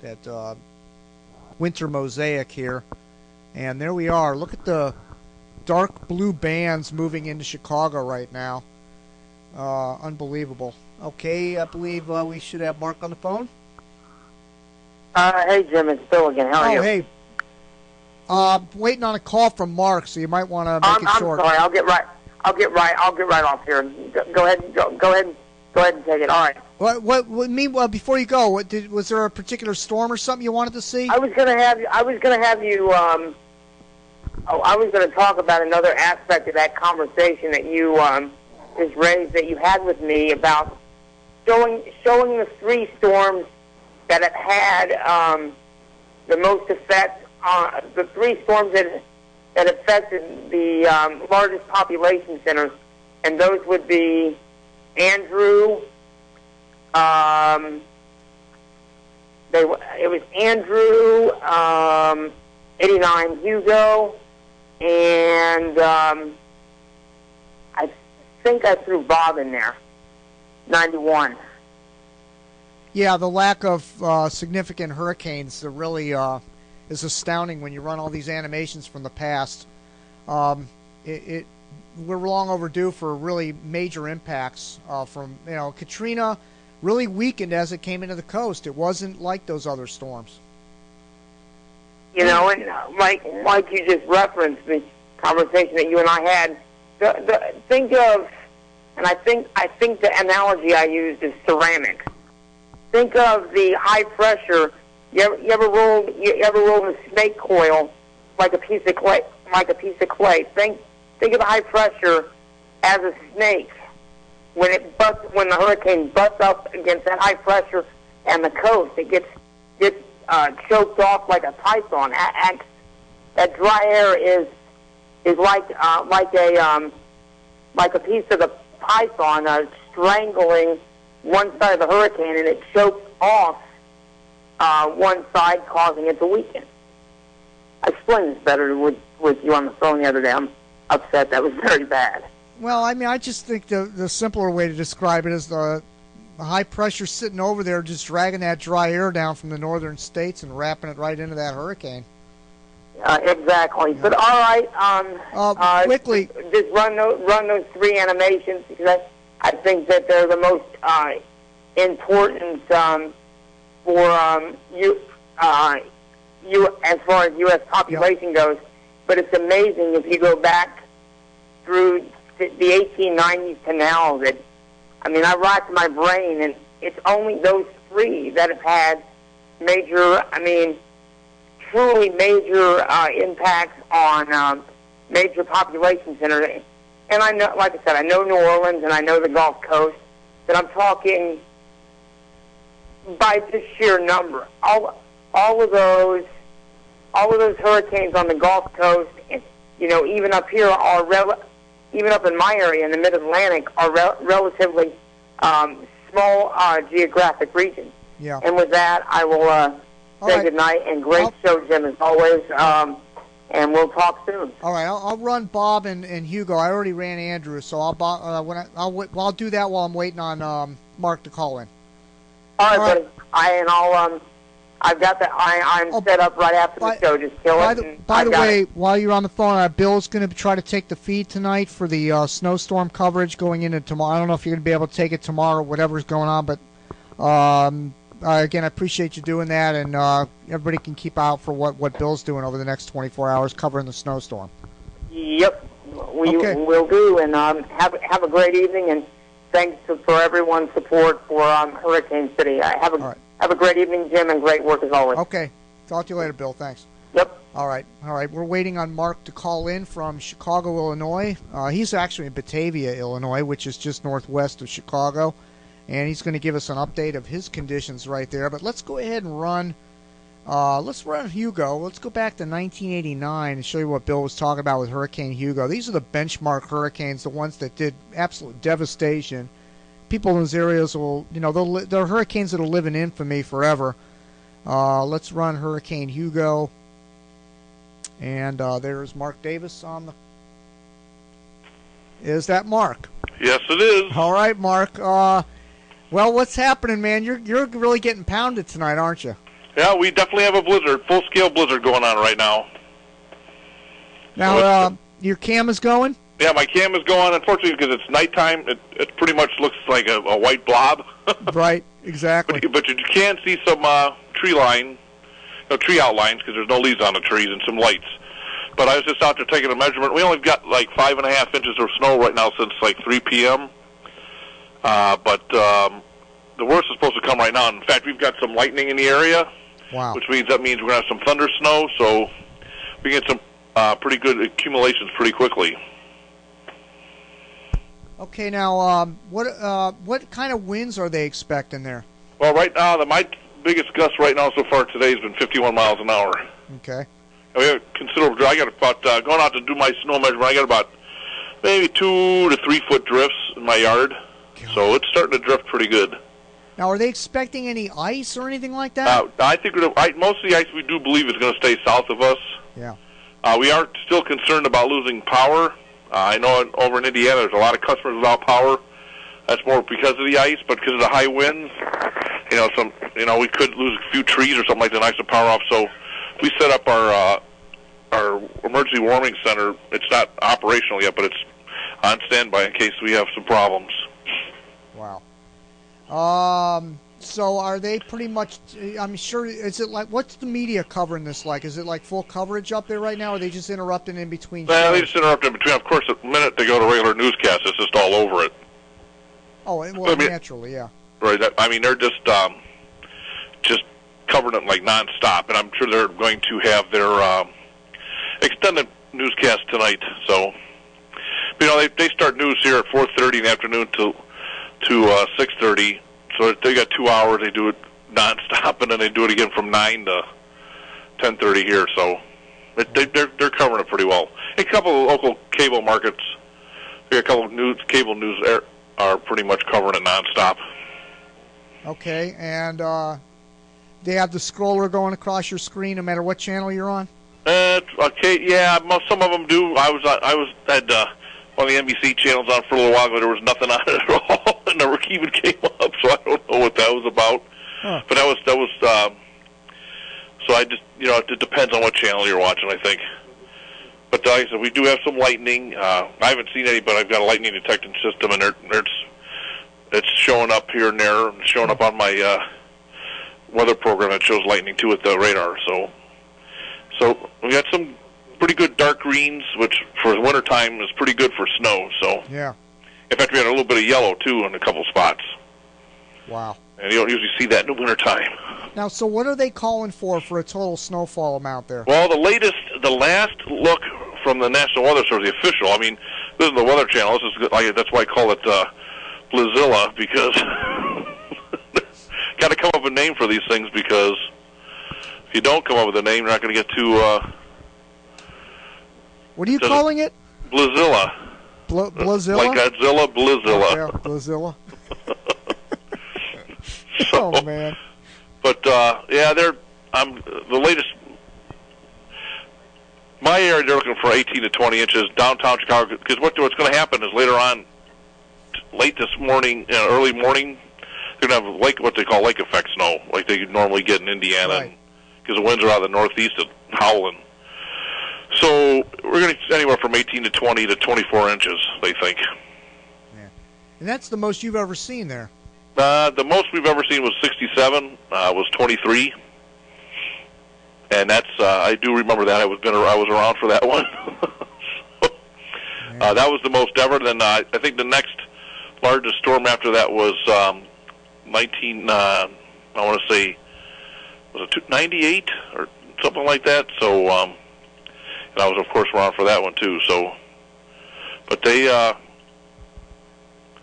That winter mosaic here. And there we are. Look at the dark blue bands moving into Chicago right now. Unbelievable. Okay, I believe we should have Mark on the phone. Hey, Jim, it's Bill again. How are you? Oh, hey. Waiting on a call from Mark, so you might want to make it short. I'm sorry. I'll get right off here. Go ahead and take it. All right. What meanwhile, before you go, was there a particular storm or something you wanted to see? I was going to have you. I was going to talk about another aspect of that conversation that you just raised, that you had with me, about showing the 3 storms that have had the most effect on the 3 storms that affected the largest population centers, and those would be Andrew. It was Andrew, 89 Hugo, and I think I threw Bob in there, 91. Yeah, the lack of significant hurricanes really is astounding when you run all these animations from the past. We're long overdue for really major impacts from, Katrina really weakened as it came into the coast. It wasn't like those other storms. And like you just referenced, the conversation that you and I had, think of, and I think the analogy I used is ceramics. Think of the high pressure. You ever rolled a snake coil like a piece of clay? Think of the high pressure as a snake. When the hurricane butts up against that high pressure and the coast, it gets choked off like a python. That dry air is like a piece of the python strangling one side of the hurricane, and it chokes off one side, causing it to weaken. I explained this better with you on the phone the other day. I'm upset. That was very bad. Well, I just think the simpler way to describe it is the high pressure sitting over there just dragging that dry air down from the northern states and wrapping it right into that hurricane. Exactly. Yeah. But all right, quickly, just run those 3 animations, because I think that they're the most important for you as far as U.S. population goes. But it's amazing if you go back through the 1890s to now. I racked my brain, and it's only those 3 that have had major, truly major impacts on major population centers. And I know, like I said, I know New Orleans and I know the Gulf Coast, but I'm talking by just sheer number. All of those hurricanes on the Gulf Coast, and, even up here even up in my area in the Mid-Atlantic, are relatively small geographic regions. Yeah. And with that, I will say good night, and great show, Jim, as always. And we'll talk soon. All right, I'll run Bob and Hugo. I already ran Andrew, so I'll do that while I'm waiting on Mark to call in. All right, buddy. I've got that. I'm set up right after the show. Just kill it. By the way, while you're on the phone, Bill's going to try to take the feed tonight for the snowstorm coverage going into tomorrow. I don't know if you're going to be able to take it tomorrow, whatever's going on, but again, I appreciate you doing that, and everybody can keep out for what Bill's doing over the next 24 hours covering the snowstorm. Yep, we will do, and have a great evening, and thanks for everyone's support for Hurricane City. Have a great evening, Jim, and great work as always. Okay. Talk to you later, Bill. Thanks. Yep. All right. We're waiting on Mark to call in from Chicago, Illinois. He's actually in Batavia, Illinois, which is just northwest of Chicago. And he's going to give us an update of his conditions right there. But let's go ahead and run Hugo. Let's go back to 1989 and show you what Bill was talking about with Hurricane Hugo. These are the benchmark hurricanes, the ones that did absolute devastation. People in those areas will, they're hurricanes that will live in infamy forever. Let's run Hurricane Hugo. And there's Mark Davis on the... Is that Mark? Yes, it is. All right, Mark. Well, what's happening, man? You're really getting pounded tonight, aren't you? Yeah, we definitely have a blizzard, full-scale blizzard going on right now. Now, your cam is going? Yeah, my cam is going. Unfortunately, because it's nighttime, it pretty much looks like a white blob. Right, exactly. But you can see some tree line no tree outlines because there's no leaves on the trees and some lights. But I was just out there taking a measurement. We only got like 5.5 inches of snow right now since like 3 p.m. But the worst is supposed to come right now. In fact, we've got some lightning in the area, which means we're going to have some thunder snow, so we get some pretty good accumulations pretty quickly. Okay, now what kind of winds are they expecting there? Well, right now, my biggest gust right now so far today has been 51 miles an hour. Okay. And we have considerable. I got about going out to do my snow measurement. I got about maybe 2 to 3 foot drifts in my yard, so it's starting to drift pretty good. Now, are they expecting any ice or anything like that? I think most of the ice we do believe is going to stay south of us. Yeah. We are still concerned about losing power. I know over in Indiana there's a lot of customers without power. That's more because of the ice, but because of the high winds, we could lose a few trees or something like that, knock the power off. So we set up our emergency warming center. It's not operational yet, but it's on standby in case we have some problems. Wow. So are they pretty much, I'm sure, is it like, what's the media covering this like? Is it like full coverage up there right now, or are they just interrupting in between? Well, they just interrupt in between. Of course, the minute they go to regular newscasts, it's just all over it. Oh, well, naturally, yeah. Right. I mean, they're just covering it like nonstop, and I'm sure they're going to have their extended newscast tonight. So, they start news here at 4:30 in the afternoon to 6:30. So they got 2 hours. They do it nonstop, and then they do it again from 9 to 10:30 here. So they're covering it pretty well. A couple of local cable markets, a couple of cable news are pretty much covering it nonstop. Okay, and they have the scroller going across your screen no matter what channel you're on? Okay, yeah, some of them do. I had one of the NBC channels on for a little while ago. There was nothing on it at all, and never even came up. So I don't know what that was about. Huh. But that was. So I just, it depends on what channel you're watching, I think. But like I said, we do have some lightning. I haven't seen any, but I've got a lightning detection system, and it's showing up here and there. It's showing up on my weather program that shows lightning too with the radar. So we got some pretty good dark greens, which for the wintertime is pretty good for snow. So yeah. In fact, we had a little bit of yellow too in a couple spots. Wow. And you don't usually see that in the wintertime. Now, so what are they calling for a total snowfall amount there? Well, the last look from the National Weather Service, the official. I mean, this is the Weather Channel. That's why I call it Blizzilla, because got to come up with a name for these things, because if you don't come up with a name, you're not going to get too. What are you calling it? Blizzilla. Blizzilla? Like Godzilla, Blizzilla. Yeah, Blizzilla. So, oh man! But the latest. My area, they're looking for 18 to 20 inches downtown Chicago. Because what's going to happen is later on, late this morning, early morning, they're going to have what they call lake effect snow, like they normally get in Indiana, because the winds are out of the northeast and howling. So we're going to anywhere from 18 to 20 to 24 inches, they think. Yeah. And that's the most you've ever seen there. The most we've ever seen was 67. Was 23, and that's I do remember that. I was around for that one. That was the most ever. Then I think the next largest storm after that was 19. I want to say was it 98 or something like that. So, and I was of course around for that one too. So, but they.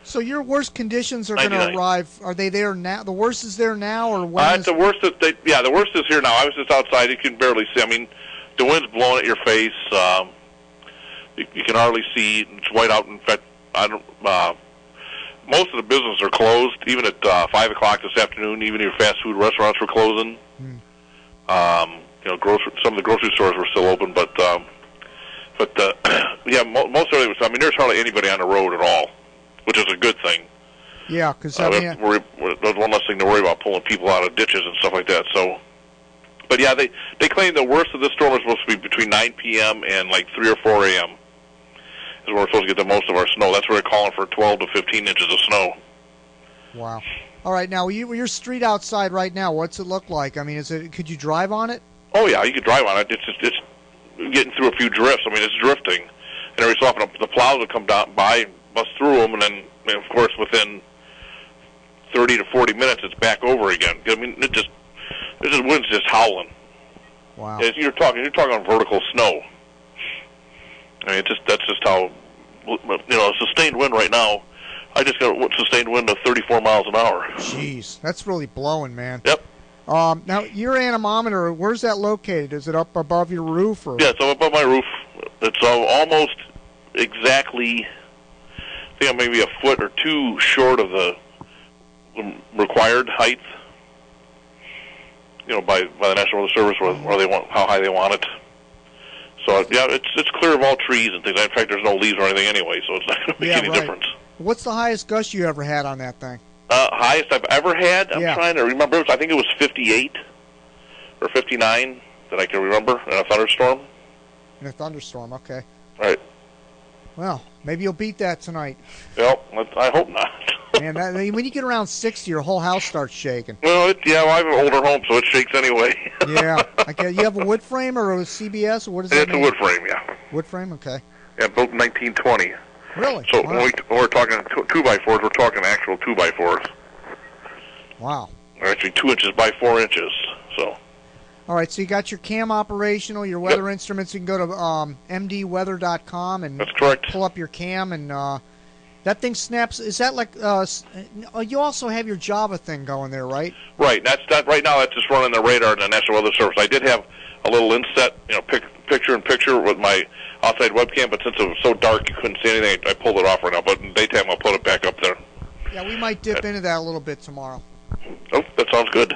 So your worst conditions are going to arrive. Are they there now? The worst is there now, or when? The worst is the worst is here now. I was just outside. You can barely see. I mean, the wind's blowing at your face. You can hardly see. It's white out. In fact, most of the businesses are closed. Even at 5 o'clock this afternoon, even your fast food restaurants were closing. Some of the grocery stores were still open, but yeah, most of it was. I mean, there's hardly anybody on the road at all, which is a good thing. Yeah, because there's one less thing to worry about, pulling people out of ditches and stuff like that. So, but yeah, they claim the worst of this storm is supposed to be between 9 p.m. and like 3 or 4 a.m. is when we're supposed to get the most of our snow. That's where they're calling for 12 to 15 inches of snow. Wow. All right, now your street outside right now, what's it look like? I mean, could you drive on it? Oh yeah, you could drive on it. It's getting through a few drifts. I mean, it's drifting, and every so often the plows will come down by and bust through them, and then of course within 30 to 40 minutes it's back over again. I mean, the wind's just howling. Wow. You're talking vertical snow. I mean, that's just how, a sustained wind right now. I just got a sustained wind of 34 miles an hour. Jeez, that's really blowing, man. Yep. Now, your anemometer, where's that located? Is it up above your roof? Or? Yeah, it's up above my roof. It's almost exactly, I think I'm maybe a foot or two short of the required height, by the National Weather Service, where they want, how high they want it. So, yeah, it's clear of all trees and things. In fact, there's no leaves or anything anyway, so it's not going to make any difference. What's the highest gust you ever had on that thing? Highest I've ever had? I'm trying to remember. I think it was 58 or 59 that I can remember in a thunderstorm. In a thunderstorm, okay. Right. Well, maybe you'll beat that tonight. Well, I hope not. Man, when you get around 60, your whole house starts shaking. Well, I have an older home, so it shakes anyway. Yeah. Okay. You have a wood frame or a CBS? Or what is that? It's a wood frame, yeah. Wood frame, okay. Yeah, built in 1920. Really? So wow. when we're talking 2x4s, we're talking actual 2x4s. Wow. They're actually 2 inches by 4 inches. So. All right, so you got your cam operational, your weather instruments. You can go to mdweather.com and that's correct. Pull up your cam, and that thing snaps. Is that like you also have your Java thing going there, right? Right. Right now that's just running the radar in the National Weather Service. I did have a little inset, picture-in-picture with my outside webcam, but since it was so dark you couldn't see anything, I pulled it off right now. But in daytime I'll put it back up there. Yeah, we might dip into that a little bit tomorrow. Oh, that sounds good.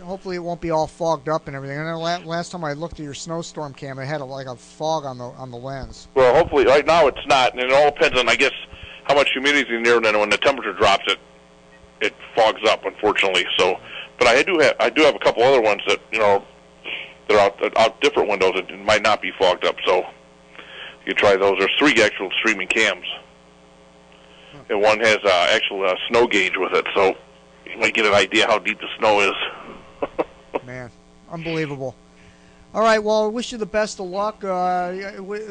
Hopefully it won't be all fogged up and everything. I know last time I looked at your snowstorm cam, it had like a fog on the lens. Well, hopefully right now it's not, and it all depends on, I guess, how much humidity is in there. And then when the temperature drops, it fogs up, unfortunately. So, but I do have a couple other ones that they're out different windows. It might not be fogged up, so you can try those. There's 3 actual streaming cams, and one has actual snow gauge with it, so you might get an idea how deep the snow is. Man, unbelievable. All right, well, I wish you the best of luck.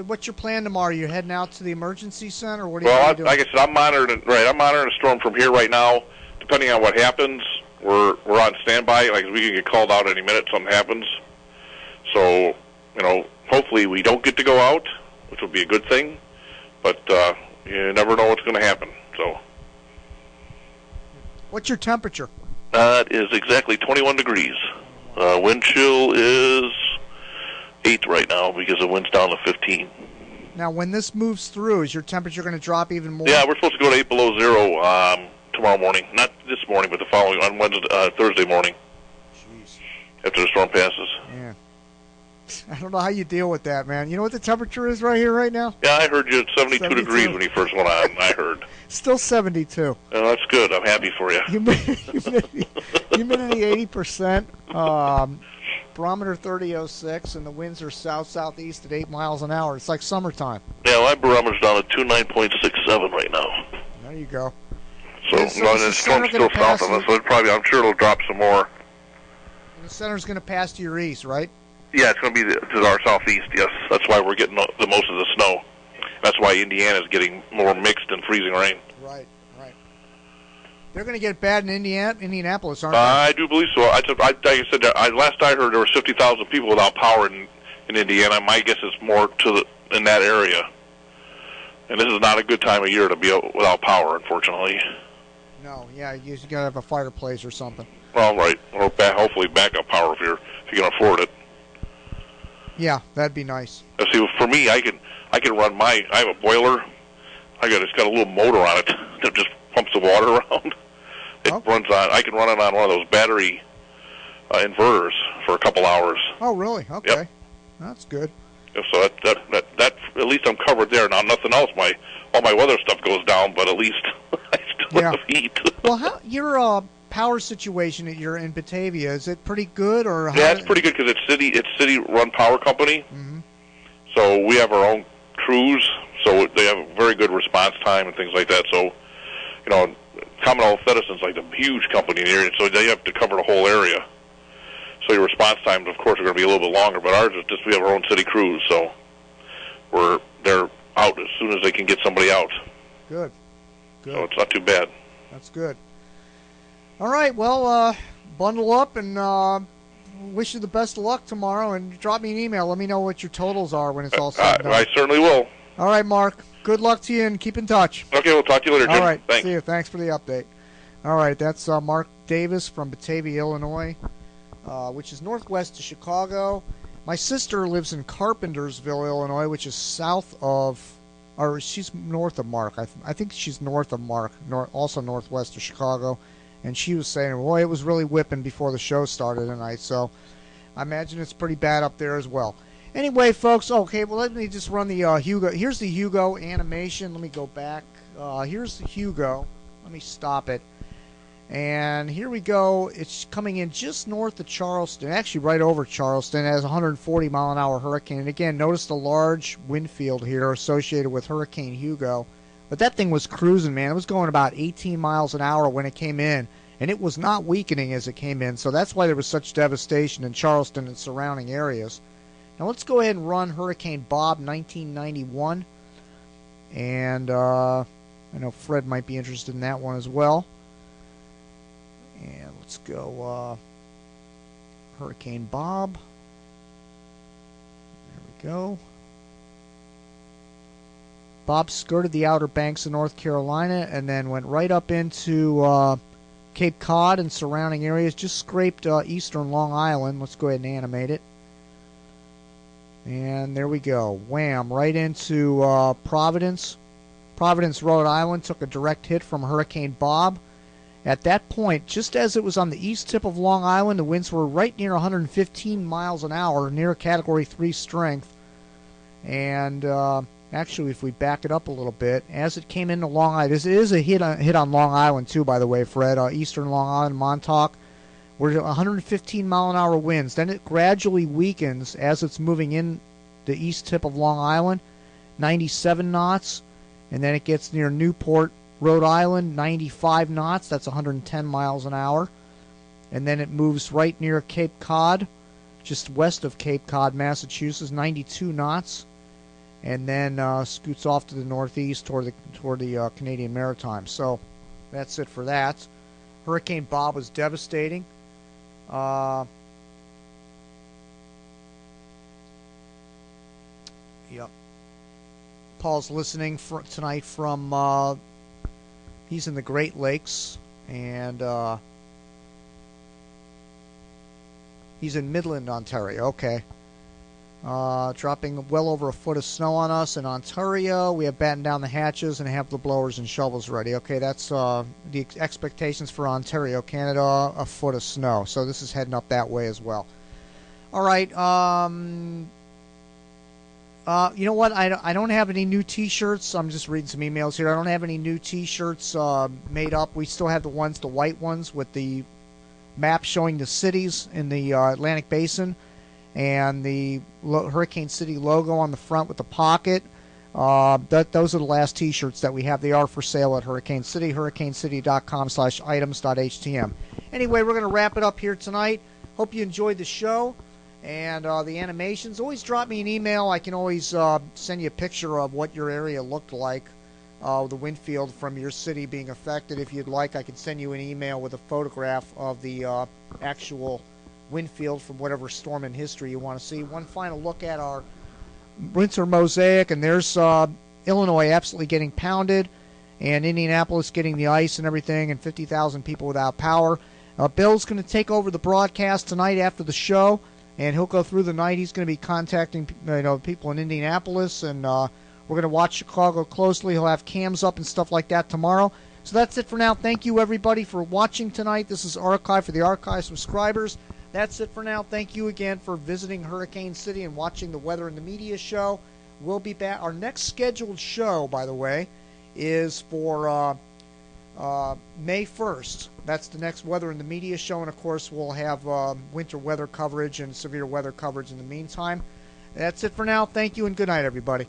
What's your plan tomorrow? You're heading out to the emergency center? Or what are you doing? Like I said, I'm monitoring a storm from here right now. Depending on what happens, we're on standby. Like, we can get called out any minute something happens. So, hopefully we don't get to go out, which will be a good thing. But you never know what's going to happen. So, what's your temperature? It is exactly 21 degrees. Wind chill is 8 right now because the wind's down to 15. Now, when this moves through, is your temperature going to drop even more? Yeah, we're supposed to go to 8 below zero tomorrow morning. Not this morning, but the following, on Thursday morning. Jeez. After the storm passes. Yeah. I don't know how you deal with that, man. You know what the temperature is right here, right now? Yeah, I heard you at 72 degrees when you first went on. I heard. Still 72. Oh, that's good. I'm happy for you. Humidity 80%. Barometer 30.06, and the winds are south-southeast at 8 miles an hour. It's like summertime. Yeah, my barometer's down at 29.67 right now. There you go. So, the storm's still south of us, so I'm sure it'll drop some more. And the center's going to pass to your east, right? Yeah, it's going to be to our southeast, yes. That's why we're getting the most of the snow. That's why Indiana's getting more mixed and freezing rain. Right. They're going to get bad in Indianapolis, aren't they? I do believe so. Like I said, last I heard there were 50,000 people without power in Indiana. My guess is more in that area. And this is not a good time of year to be without power, unfortunately. No, yeah, you got to have a fireplace or something. Well, right, or hopefully backup power if you can afford it. Yeah, that'd be nice. See, for me, I can run I have a boiler. It's got a little motor on it that just pumps the water around. It runs on. I can run it on one of those battery inverters for a couple hours. Oh, really? Okay, yep. That's good. So that at least I'm covered there. Now nothing else. All my weather stuff goes down, but at least I still have heat. Well, how your power situation that you're in Batavia, is it pretty good or? Yeah, it's pretty good because it's city run power company. Mm-hmm. So we have our own crews, so they have a very good response time and things like that. So, Commonwealth Edison's like a huge company in the area, so they have to cover the whole area. So your response times, of course, are going to be a little bit longer. But ours is just we have our own city crews, so they're out as soon as they can get somebody out. Good. Good. So it's not too bad. That's good. All right. Well, bundle up and wish you the best of luck tomorrow. And drop me an email. Let me know what your totals are when it's all said and done. I certainly will. All right, Mark. Good luck to you, and keep in touch. Okay, we'll talk to you later, Jim. All right. Thanks. See you. Thanks for the update. All right. That's Mark Davis from Batavia, Illinois, which is northwest of Chicago. My sister lives in Carpentersville, Illinois, which is south of, or she's north of Mark. I think she's north of Mark, also northwest of Chicago. And she was saying, boy, it was really whipping before the show started tonight. So I imagine it's pretty bad up there as well. Anyway, folks, okay, well, let me just run the Hugo. Here's the Hugo animation. Let me go back. Here's the Hugo. Let me stop it. And here we go. It's coming in just north of Charleston, actually right over Charleston. It has a 140-mile-an-hour hurricane. And again, notice the large wind field here associated with Hurricane Hugo. But that thing was cruising, man. It was going about 18 miles an hour when it came in. And it was not weakening as it came in. So that's why there was such devastation in Charleston and surrounding areas. Now let's go ahead and run Hurricane Bob 1991. And I know Fred might be interested in that one as well. And let's go Hurricane Bob. There we go. Bob skirted the Outer Banks of North Carolina and then went right up into Cape Cod and surrounding areas. Just scraped eastern Long Island. Let's go ahead and animate it. And there we go. Wham! Right into Providence. Providence, Rhode Island took a direct hit from Hurricane Bob. At that point, just as it was on the east tip of Long Island, the winds were right near 115 miles an hour, near Category 3 strength. And actually, if we back it up a little bit, as it came into Long Island, this is a hit on Long Island too, by the way, Fred. Eastern Long Island, Montauk. We're at 115 mile an hour winds. Then it gradually weakens as it's moving in the east tip of Long Island, 97 knots. And then it gets near Newport, Rhode Island, 95 knots. That's 110 miles an hour. And then it moves right near Cape Cod, just west of Cape Cod, Massachusetts, 92 knots. And then scoots off to the northeast toward the Canadian Maritimes. So that's it for that. Hurricane Bob was devastating. Yep. Paul's listening tonight from, he's in the Great Lakes, and he's in Midland, Ontario. Okay. Dropping well over a foot of snow on us in Ontario. We have battened down the hatches and have the blowers and shovels ready. Okay, that's the expectations for Ontario, Canada, a foot of snow. So this is heading up that way as well. All right. You know what? I don't have any new T-shirts. I'm just reading some emails here. I don't have any new T-shirts made up. We still have the white ones with the map showing the cities in the Atlantic Basin and the Hurricane City logo on the front with the pocket. Those are the last T-shirts that we have. They are for sale at Hurricane City, hurricanecity.com/items.htm. Anyway, we're going to wrap it up here tonight. Hope you enjoyed the show. And the animations, always drop me an email. I can always send you a picture of what your area looked like, the wind field from your city being affected. If you'd like, I can send you an email with a photograph of the actual wind field from whatever storm in history you want to see. One final look at our winter mosaic, and there's Illinois absolutely getting pounded, and Indianapolis getting the ice and everything, and 50,000 people without power. Bill's going to take over the broadcast tonight after the show. And he'll go through the night. He's going to be contacting people in Indianapolis, and we're going to watch Chicago closely. He'll have cams up and stuff like that tomorrow. So that's it for now. Thank you, everybody, for watching tonight. This is Archive for the Archive subscribers. That's it for now. Thank you again for visiting Hurricane City and watching the Weather and the Media show. We'll be back. Our next scheduled show, by the way, is for May 1st. That's the next Weather and the Media show, and of course we'll have winter weather coverage and severe weather coverage in the meantime. That's it for now. Thank you and good night, everybody.